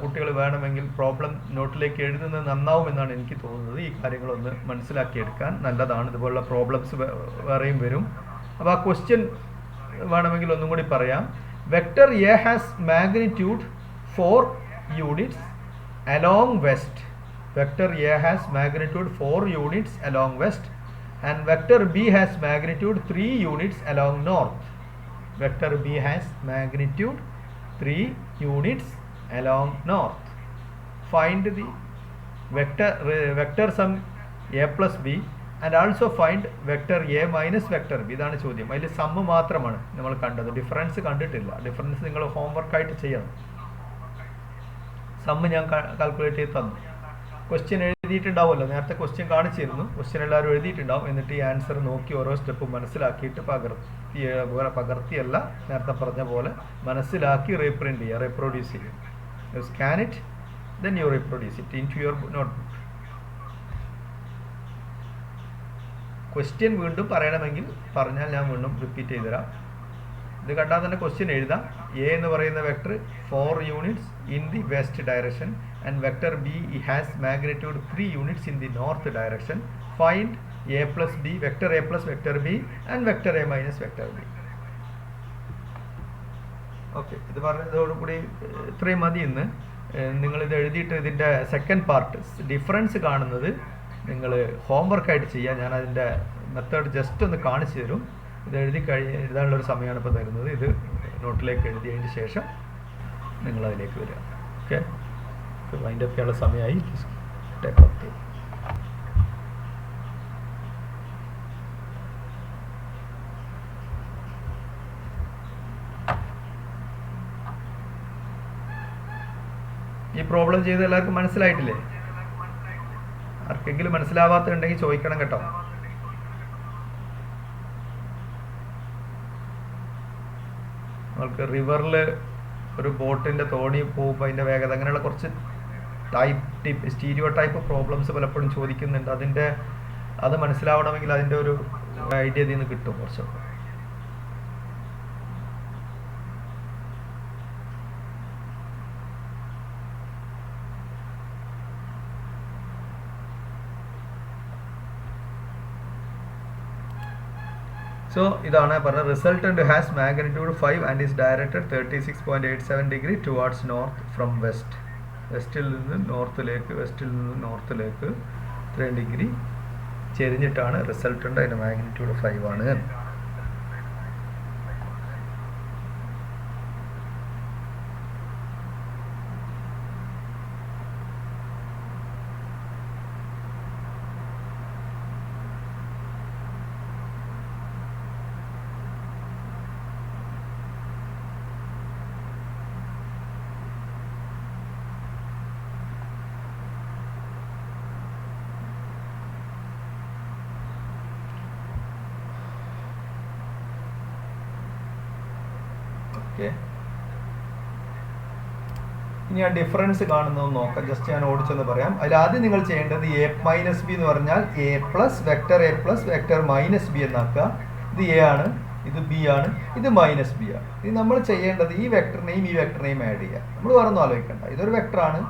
കുട്ടികൾ വേണമെങ്കിൽ പ്രോബ്ലം നോട്ടിലേക്ക് എഴുതുന്നത് നന്നാവുമെന്നാണ് എനിക്ക് തോന്നുന്നത്. ഈ കാര്യങ്ങളൊന്ന് മനസ്സിലാക്കിയെടുക്കാൻ നല്ലതാണ്. ഇതുപോലുള്ള പ്രോബ്ലംസ് വേറെയും വരും. അപ്പോൾ ആ ക്വസ്റ്റ്യൻ വേണമെങ്കിൽ ഒന്നും കൂടി പറയാം. Vector A has magnitude 4 units along west. Vector A has magnitude 4 units along west and vector B has magnitude 3 units along north. Vector B has magnitude 3 units along north. Find the vector sum a plus b and also find vector a minus vector b. ഇതാണ് ചോദ്യം. അതിൽ സമ്മ് മാത്രമാണ് നമ്മൾ കണ്ടത്, ഡിഫറൻസ് കണ്ടിട്ടില്ല. ഡിഫറൻസ് നിങ്ങൾ ഹോംവർക്കായിട്ട് ചെയ്യണം. സമ്മ് ഞാൻ കാൽക്കുലേറ്റ് ചെയ്ത് തന്നു. ക്വസ്റ്റ്യൻ എഴുതിയിട്ടുണ്ടാവുമല്ലോ, നേരത്തെ ക്വസ്റ്റ്യൻ കാണിച്ചിരുന്നു. ക്വസ്റ്റ്യൻ എല്ലാവരും എഴുതിയിട്ടുണ്ടാവും. എന്നിട്ട് ഈ ആൻസർ നോക്കി ഓരോ സ്റ്റെപ്പ് മനസ്സിലാക്കിയിട്ട് പകർത്തിയല്ല, നേരത്തെ പറഞ്ഞ പോലെ മനസ്സിലാക്കി റീപ്രിന്റ് ചെയ്യുക, റീപ്രൊഡ്യൂസ് ചെയ്യുക. You scan it, then you reproduce it into your notebook. Question വീണ്ടും പറയണമെങ്കിൽ പറഞ്ഞാൽ ഞാൻ വീണ്ടും റിപ്പീറ്റ് ചെയ്തു തരാം. ഇത് കണ്ടാൽ തന്നെ ക്വസ്റ്റ്യൻ എഴുതാം. എ എന്ന് പറയുന്ന vector 4 units in the west direction and vector B has magnitude 3 units in the north direction. Find A plus B, vector A plus vector B and vector A minus vector B. Okay, ഇത് പറഞ്ഞതോടുകൂടി ഇത്രയും മതി ഇന്ന്. നിങ്ങളിത് എഴുതിയിട്ട് ഇതിൻ്റെ സെക്കൻഡ് പാർട്ട് ഡിഫറൻസ് കാണുന്നത് നിങ്ങൾ ഹോംവർക്കായിട്ട് ചെയ്യുക. ഞാൻ അതിൻ്റെ മെത്തേഡ് ജസ്റ്റ് ഒന്ന് കാണിച്ചു തരും. ഇത് എഴുതാനുള്ളൊരു സമയമാണ് ഇപ്പോൾ തരുന്നത്. ഇത് നോട്ടിലേക്ക് എഴുതിയതിന് ശേഷം നിങ്ങളതിലേക്ക് വരിക. ഓക്കെ, അതിൻ്റെ ഒക്കെയുള്ള സമയമായി. Take off. ഈ പ്രോബ്ലം ചെയ്ത് എല്ലാവർക്കും മനസ്സിലായിട്ടില്ലേ? ആർക്കെങ്കിലും മനസ്സിലാവാത്തുണ്ടെങ്കിൽ ചോദിക്കണം കേട്ടോ. നമുക്ക് റിവറിൽ ഒരു ബോട്ടിൻ്റെ തോണി പോകുമ്പോൾ അതിൻ്റെ വേഗത, അങ്ങനെയുള്ള കുറച്ച് സ്റ്റീരിയോ ടൈപ്പ് പ്രോബ്ലംസ് പലപ്പോഴും ചോദിക്കുന്നുണ്ട്. അത് മനസ്സിലാവണമെങ്കിൽ അതിൻ്റെ ഒരു ഐഡിയ ഇതിൽ നിന്ന് കിട്ടും കുറച്ചൊക്കെ. സോ ഇതാണ് പറഞ്ഞത്. Resultant has magnitude 5 and is directed 36.87 degree towards north from west. വെസ്റ്റിൽ നിന്ന് നോർത്തിലേക്ക് 3 ഡിഗ്രി ചെരിഞ്ഞിട്ടാണ് റിസൾട്ടന്റ്. അതിൻ്റെ മാഗ്നിറ്റ്യൂഡ് 5 ആണ്. ഇനി ആ ഡിഫറൻസ് കാണുന്നതെന്ന് നോക്കാം. ജസ്റ്റ് ഞാൻ ഓടിച്ചെന്ന് പറയാം. അതിൽ ആദ്യം നിങ്ങൾ ചെയ്യേണ്ടത് എ മൈനസ് ബി എന്ന് പറഞ്ഞാൽ A plus vector minus B എന്നാക്കുക. ഇത് എ ആണ്, ഇത് ബി ആണ്, ഇത് മൈനസ് ബി ആണ്. ഇത് നമ്മൾ ചെയ്യേണ്ടത് ഈ വെക്ടറിനെയും ആഡ് ചെയ്യുക. നമ്മൾ വേറെ ഒന്നും ആലോചിക്കണ്ട. ഇതൊരു വെക്ടറാണ്,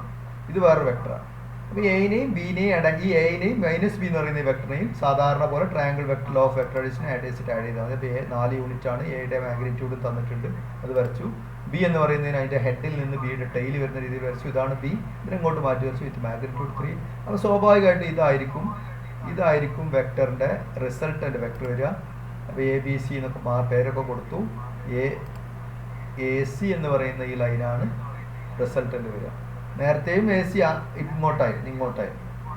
ഇത് വേറൊരു വെക്ടറാണ്. അപ്പോൾ എനെയും ബിനെയും ഈ എനെയും മൈനസ് ബി എന്ന് പറയുന്ന ഈ വെക്ടറിനെയും സാധാരണ പോലെ triangle vector law of vector അഡീഷനെ ആഡ് ചെയ്താൽ മതി. എ 4 യൂണിറ്റ് ആണ്, എയുടെ മാഗ്നിറ്റ്യൂഡ് തന്നിട്ടുണ്ട്, അത് വരച്ചു. ബി എന്ന് പറയുന്നതിന് അതിൻ്റെ ഹെഡിൽ നിന്ന് ബിയുടെ ടെയിൽ വരുന്ന രീതിയിൽ വരച്ചു. ഇതാണ് ബി, ഇതിനങ്ങോട്ട് മാറ്റി വരച്ചു വിത്ത് മാഗ്നിറ്റ്യൂഡ് 3. അപ്പോൾ സ്വാഭാവികമായിട്ട് ഇതായിരിക്കും വെക്ടറിൻ്റെ റിസൾട്ടൻ്റ് വെക്ടർ വരിക. അപ്പോൾ എ ബി സി എന്നൊക്കെ പേരൊക്കെ കൊടുത്തു. എ സി എന്ന് പറയുന്ന ഈ ലൈനാണ് റിസൾട്ടൻ്റ് വരിക. നേരത്തെയും എ സി ഇങ്ങോട്ടായി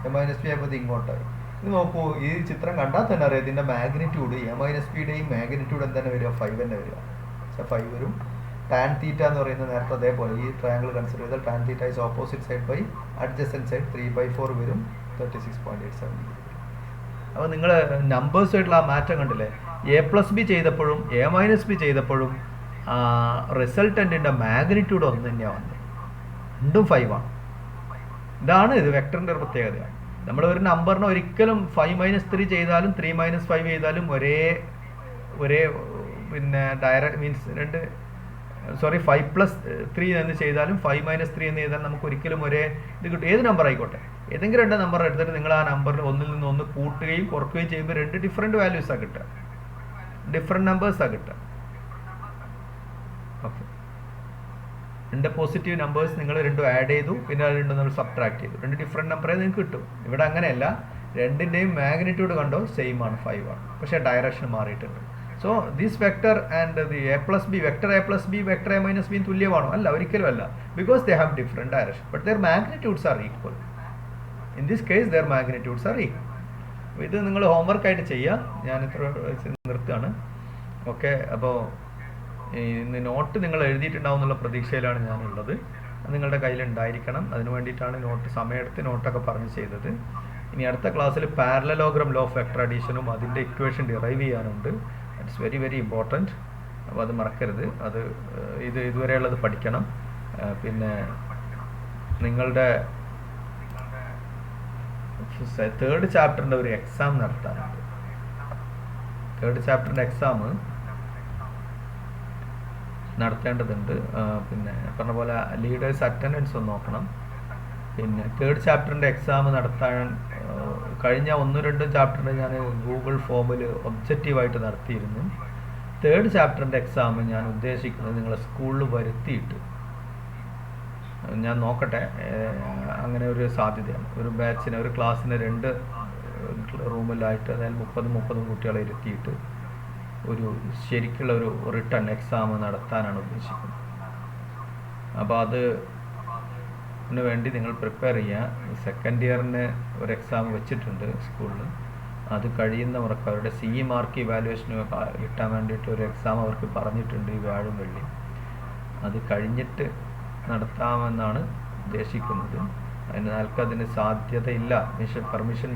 എ മൈനസ് ബി ആയപ്പോൾ ഇത് ഇങ്ങോട്ടായി. ഇത് നോക്കൂ, ഈ ചിത്രം കണ്ടാൽ തന്നെ അറിയാം ഇതിൻ്റെ മാഗ്നിറ്റ്യൂഡ് എ മൈനസ് ബിയുടെയും മാഗ്നിറ്റ്യൂഡ് എന്താണ് വരിക? 5 തന്നെ വരിക. 5 വരും. ടാൻ തീറ്റ എന്ന് പറയുന്നത് നേരത്തെ അതേപോലെ ഈ ട്രയാങ്കിൾ കൺസിഡർ ചെയ്താൽ tan theta is opposite side by adjacent side 3/4 വരും. 36.87 ഡിഗ്രി. അപ്പോൾ നിങ്ങൾ നമ്പേഴ്സായിട്ടുള്ള ആ മാറ്റം കണ്ടില്ലേ? എ പ്ലസ് ബി ചെയ്തപ്പോഴും എ മൈനസ് ബി ചെയ്തപ്പോഴും റിസൾട്ടൻറ്റിൻ്റെ മാഗ്നിറ്റ്യൂഡ് ഒന്ന് തന്നെയാണ് വന്നത്. രണ്ടും 5 ആണ്. ഇതാണ് ഇത് വെക്ടറിൻ്റെ ഒരു പ്രത്യേകതയാണ്. നമ്മൾ ഒരു നമ്പറിനെ ഒരിക്കലും 5-3 ചെയ്താലും 3-5 ചെയ്താലും ഒരേ പിന്നെ മീൻസ് 5+3 എന്ന് ചെയ്താലും 5-3 എന്ന് ചെയ്താൽ നമുക്ക് ഒരിക്കലും ഒരേ ഇത് കിട്ടും. ഏത് നമ്പർ ആയിക്കോട്ടെ, ഏതെങ്കിലും 2 നമ്പർ എടുത്തിട്ട് നിങ്ങൾ ആ നമ്പറിൽ ഒന്നിൽ നിന്ന് ഒന്ന് കൂട്ടുകയും കുറയ്ക്കുകയും ചെയ്യുമ്പോൾ 2 ഡിഫറെൻറ്റ് വാല്യൂസാണ് കിട്ടുക, ഡിഫറെൻറ്റ് നമ്പേഴ്സാണ് കിട്ടുക. ഓക്കെ, 2 പോസിറ്റീവ് നമ്പേഴ്സ് നിങ്ങൾ 2 ആഡ് ചെയ്തു, പിന്നെ അത് 2 നമ്മൾ സബ്ട്രാക്ട് ചെയ്തു, 2 ഡിഫറെൻറ്റ് നമ്പറേ നിങ്ങൾക്ക് കിട്ടും. ഇവിടെ അങ്ങനെയല്ല, 2ൻ്റെയും മാഗ്നിറ്റ്യൂഡ് കണ്ടോ സെയിം ആണ്, 5 ആണ്, പക്ഷേ ഡയറക്ഷൻ മാറിയിട്ടുണ്ട്. So this vector and the A plus B, vector A plus B vector A minus B തുല്യമാണോ? അല്ല, ഒരിക്കലും അല്ല. Because they have different direction but their magnitudes are equal. In this case their magnitudes are equal. ഇത് നിങ്ങൾ ഹോംവർക്കായിട്ട് ചെയ്യുക. ഞാൻ ഇത്ര നിർത്തുകയാണ്. ഓക്കെ, അപ്പോൾ ഇന്ന് നോട്ട് നിങ്ങൾ എഴുതിയിട്ടുണ്ടാവും എന്നുള്ള പ്രതീക്ഷയിലാണ് ഞാനുള്ളത്. നിങ്ങളുടെ കയ്യിലുണ്ടായിരിക്കണം. അതിന് വേണ്ടിയിട്ടാണ് നോട്ട് സമയമെടുത്ത് നോട്ടൊക്കെ പറഞ്ഞ് ചെയ്തത്. ഇനി അടുത്ത ക്ലാസ്സിൽ പാരലലോഗ്രാം ലോ ഓഫ് വെക്ടർ അഡീഷനും അതിൻ്റെ ഇക്വേഷൻ ഡിറൈവ് ചെയ്യാനുണ്ട്. It's very very important. അപ്പോൾ അത് മറക്കരുത്. അത് ഇതുവരെയുള്ളത് പഠിക്കണം. പിന്നെ നിങ്ങളുടെ തേർഡ് ചാപ്റ്ററിൻ്റെ ഒരു എക്സാം നടത്താനുണ്ട്. തേർഡ് ചാപ്റ്ററിൻ്റെ എക്സാം നടത്തേണ്ടതുണ്ട്. പിന്നെ പറഞ്ഞ പോലെ ലീഡേഴ്സ് അറ്റൻഡൻസ് ഒന്ന് നോക്കണം. പിന്നെ തേർഡ് ചാപ്റ്ററിൻ്റെ എക്സാം നടത്താൻ കഴിഞ്ഞ 1-2 ചാപ്റ്ററിന് ഞാൻ ഗൂഗിൾ ഫോമിൽ ഒബ്ജക്റ്റീവായിട്ട് നടത്തിയിരുന്നു. തേർഡ് ചാപ്റ്ററിൻ്റെ എക്സാം ഞാൻ ഉദ്ദേശിക്കുന്നത് നിങ്ങളെ സ്കൂളിൽ വരുത്തിയിട്ട് ഞാൻ നോക്കട്ടെ. അങ്ങനെ ഒരു സാധ്യതയാണ്. ഒരു ബാച്ചിന്, ഒരു ക്ലാസ്സിന് 2 റൂമിലായിട്ട്, അതായത് 30 കുട്ടികളെ ഇരുത്തിയിട്ട് ഒരു ശരിക്കുള്ള ഒരു റിട്ടൺ എക്സാം നടത്താനാണ് ഉദ്ദേശിക്കുന്നത്. അപ്പോൾ അതിന് വേണ്ടി നിങ്ങൾ പ്രിപ്പയർ ചെയ്യുക. സെക്കൻഡ് ഇയറിന് ഒരു എക്സാം വെച്ചിട്ടുണ്ട് സ്കൂളിൽ. അത് കഴിയുന്നവർക്ക് അവരുടെ CE മാർക്ക് ഇവാലുവേഷന് കിട്ടാൻ വേണ്ടിയിട്ട് ഒരു എക്സാം അവർക്ക് പറഞ്ഞിട്ടുണ്ട് ഈ വ്യാഴം വെള്ളി. അത് കഴിഞ്ഞിട്ട് നടത്താമെന്നാണ് ഉദ്ദേശിക്കുന്നത്. അതിന് സാധ്യതയില്ല. പെർമിഷൻ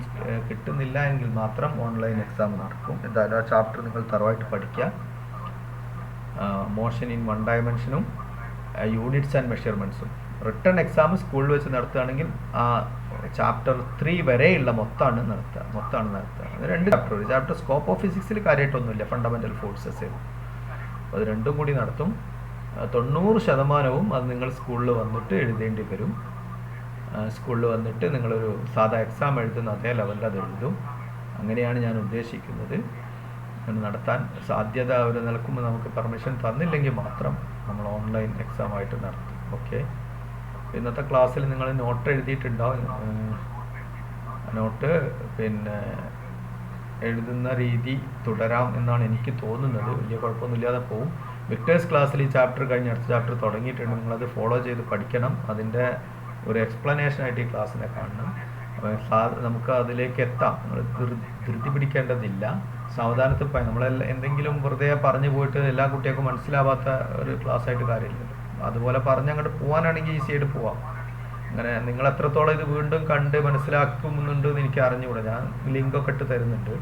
കിട്ടുന്നില്ല എങ്കിൽ മാത്രം ഓൺലൈൻ എക്സാം നടക്കും. എന്തായാലും ആ ചാപ്റ്റർ നിങ്ങൾ തറവായിട്ട് പഠിക്കുക. മോഷൻ ഇൻ 1 ഡയമെൻഷനും യൂണിറ്റ്സ് ആൻഡ് മെഷർമെൻറ്റ്സും. റിട്ടേൺ എക്സാം സ്കൂളിൽ വെച്ച് നടത്തുകയാണെങ്കിൽ ആ ചാപ്റ്റർ 3 വരെയുള്ള മൊത്തമാണ് നടത്തുക. 2 ചാപ്റ്റർ. ഒരു ചാപ്റ്റർ സ്കോപ്പ് ഓഫ് ഫിസിക്സിൽ കാര്യമായിട്ടൊന്നുമില്ല, ഫണ്ടമെൻ്റൽ ഫോഴ്സസ്. അത് രണ്ടും കൂടി നടത്തും. 90% അത് നിങ്ങൾ സ്കൂളിൽ വന്നിട്ട് എഴുതേണ്ടി വരും. സ്കൂളിൽ വന്നിട്ട് നിങ്ങളൊരു സാധാ എക്സാം എഴുതുന്ന അതേ ലെവലിൽ അത് എഴുതും. അങ്ങനെയാണ് ഞാൻ ഉദ്ദേശിക്കുന്നത്. നടത്താൻ സാധ്യത അവർ നിൽക്കുമ്പോൾ നമുക്ക് പെർമിഷൻ തന്നില്ലെങ്കിൽ മാത്രം നമ്മൾ ഓൺലൈൻ എക്സാം ആയിട്ട് നടത്തും. ഓക്കെ, ഇന്നത്തെ ക്ലാസ്സിൽ നിങ്ങൾ നോട്ട് എഴുതിയിട്ടുണ്ടാവും. നോട്ട് പിന്നെ എഴുതുന്ന രീതി തുടരാം എന്നാണ് എനിക്ക് തോന്നുന്നത്. വലിയ കുഴപ്പമൊന്നുമില്ലാതെ പോകും. വിക്ടേഴ്സ് ക്ലാസ്സിൽ ഈ ചാപ്റ്റർ കഴിഞ്ഞ് അടുത്ത ചാപ്റ്റർ തുടങ്ങിയിട്ടുണ്ട്. നിങ്ങളത് ഫോളോ ചെയ്ത് പഠിക്കണം. അതിൻ്റെ ഒരു എക്സ്പ്ലനേഷനായിട്ട് ഈ ക്ലാസ്സിനെ കാണണം. നമുക്ക് അതിലേക്ക് എത്താം. നമ്മൾ ധൃതി പിടിക്കേണ്ടതില്ല. സാവധാനത്തിൽ പോയി നമ്മളെല്ലാം എന്തെങ്കിലും വെറുതെ പറഞ്ഞു പോയിട്ട് എല്ലാ കുട്ടികൾക്കും മനസ്സിലാവാത്ത ഒരു ക്ലാസ്സായിട്ട് കാര്യമില്ല. അതുപോലെ പറഞ്ഞ് അങ്ങോട്ട് പോകാനാണെങ്കിൽ ഈസി ആയിട്ട് പോവാം. അങ്ങനെ നിങ്ങൾ എത്രത്തോളം ഇത് വീണ്ടും കണ്ട് മനസ്സിലാക്കുന്നുണ്ട് എന്ന് എനിക്ക് അറിഞ്ഞുകൂടാ. ഞാൻ ലിങ്കൊക്കെ ഇട്ട് തരുന്നുണ്ട്.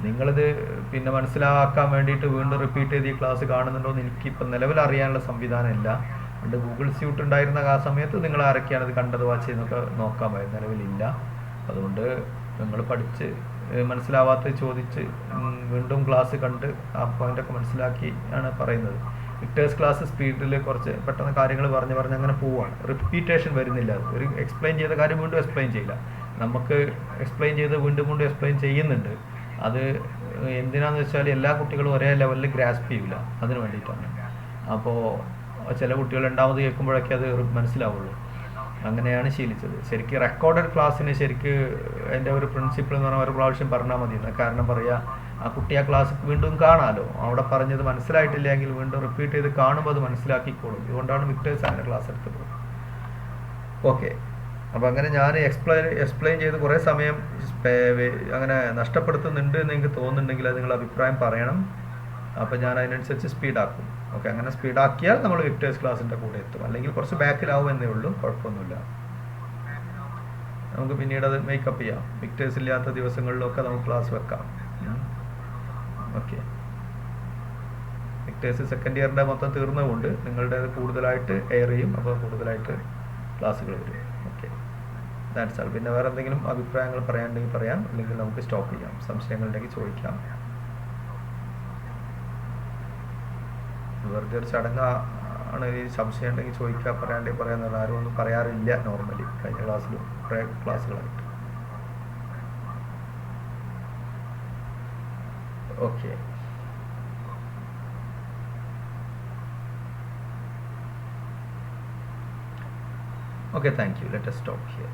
നിങ്ങളിത് പിന്നെ മനസ്സിലാക്കാൻ വേണ്ടിയിട്ട് വീണ്ടും റിപ്പീറ്റ് ചെയ്ത് ഈ ക്ലാസ് കാണുന്നുണ്ടോ എന്ന് എനിക്കിപ്പോൾ നിലവിൽ അറിയാനുള്ള സംവിധാനമില്ല. പണ്ട് ഗൂഗിൾ സ്യൂട്ട് ഉണ്ടായിരുന്ന ആ സമയത്ത് നിങ്ങൾ ആരൊക്കെയാണ് ഇത് കണ്ടത് വാച്ച് ചെയ്യുന്നൊക്കെ നോക്കാൻ പറ്റും. നിലവിലില്ല. അതുകൊണ്ട് നിങ്ങൾ പഠിച്ച് മനസ്സിലാവാത്ത ചോദിച്ച് വീണ്ടും ക്ലാസ് കണ്ട് ആ പോയിൻ്റൊക്കെ മനസ്സിലാക്കി ആണ് പറയുന്നത്. വിക്ടേഴ്സ് ക്ലാസ് സ്പീഡിൽ കുറച്ച് പെട്ടെന്ന് കാര്യങ്ങൾ പറഞ്ഞ് അങ്ങനെ പോവുകയാണ്. റിപ്പീറ്റേഷൻ വരുന്നില്ല. ഒരു എക്സ്പ്ലെയിൻ ചെയ്ത കാര്യം വീണ്ടും എക്സ്പ്ലെയിൻ ചെയ്യില്ല. നമുക്ക് എക്സ്പ്ലെയിൻ ചെയ്ത് വീണ്ടും എക്സ്പ്ലെയിൻ ചെയ്യുന്നുണ്ട്. അത് എന്തിനാന്ന് വെച്ചാൽ എല്ലാ കുട്ടികളും ഒരേ ലെവലിൽ ഗ്രാസ്പ് ചെയ്യില്ല. അതിന് വേണ്ടിയിട്ടാണ്. അപ്പോൾ ചില കുട്ടികൾ രണ്ടാമത് കേൾക്കുമ്പോഴൊക്കെ അത് മനസ്സിലാവുള്ളൂ. അങ്ങനെയാണ് ശീലിച്ചത്. ശരിക്കും റെക്കോർഡഡ് ക്ലാസ്സിന് എൻ്റെ ഒരു പ്രിൻസിപ്പിൾ എന്ന് പറഞ്ഞാൽ ഒരു പ്രാവശ്യം പറഞ്ഞാൽ മതി. കാരണം പറയുക, ആ കുട്ടി ആ ക്ലാസ് വീണ്ടും കാണാമല്ലോ. അവിടെ പറഞ്ഞത് മനസ്സിലായിട്ടില്ലെങ്കിൽ വീണ്ടും റിപ്പീറ്റ് ചെയ്ത് കാണുമ്പോൾ അത് മനസ്സിലാക്കിക്കോളും. ഇതുകൊണ്ടാണ് വിക്ടേഴ്സ് അങ്ങനെ ക്ലാസ് എടുത്തത്. ഓക്കെ, അപ്പോൾ അങ്ങനെ ഞാൻ എക്സ്പ്ലെയിൻ ചെയ്ത് കുറേ സമയം അങ്ങനെ നഷ്ടപ്പെടുത്തുന്നുണ്ട് എന്ന് എനിക്ക് തോന്നുന്നുണ്ടെങ്കിൽ അത് നിങ്ങൾ അഭിപ്രായം പറയണം. അപ്പോൾ ഞാൻ അതിനനുസരിച്ച് സ്പീഡാക്കും. ഓക്കെ, അങ്ങനെ സ്പീഡാക്കിയാൽ നമ്മൾ വിക്ടേഴ്സ് ക്ലാസ്സിൻ്റെ കൂടെ എത്തും. അല്ലെങ്കിൽ കുറച്ച് ബാക്കിലാവും എന്നേ ഉള്ളൂ. കുഴപ്പമൊന്നുമില്ല. നമുക്ക് പിന്നീട് അത് മേക്കപ്പ് ചെയ്യാം. വിക്ടേഴ്സ് ഇല്ലാത്ത ദിവസങ്ങളിലൊക്കെ നമുക്ക് ക്ലാസ് വെക്കാം. ഓക്കെ, വിക്ടേഴ്സ് സെക്കൻഡ് ഇയറിൻ്റെ മൊത്തം തീർന്നതുകൊണ്ട് നിങ്ങളുടെ കൂടുതലായിട്ട് എയർ ചെയ്യും. അപ്പോൾ കൂടുതലായിട്ട് ക്ലാസ്സുകൾ വരും. ഓക്കെ, ദാറ്റ്സ് ആൾ. പിന്നെ വേറെ എന്തെങ്കിലും അഭിപ്രായങ്ങൾ പറയാനുണ്ടെങ്കിൽ പറയാം, അല്ലെങ്കിൽ നമുക്ക് സ്റ്റോപ്പ് ചെയ്യാം. സംശയങ്ങളുണ്ടെങ്കിൽ ചോദിക്കാം. വെറുതെ ഒരു ചടങ്ങാണ്. ഈ സംശയം ഉണ്ടെങ്കിൽ ചോദിക്കുക, പറയാണ്ടെങ്കിൽ പറയാമെന്നുള്ള ആരും ഒന്നും പറയാറില്ല നോർമലി. കഴിഞ്ഞ ക്ലാസ്സിലും കുറേ ക്ലാസ്സുകളായിട്ട്. Okay, thank you. Let us stop here.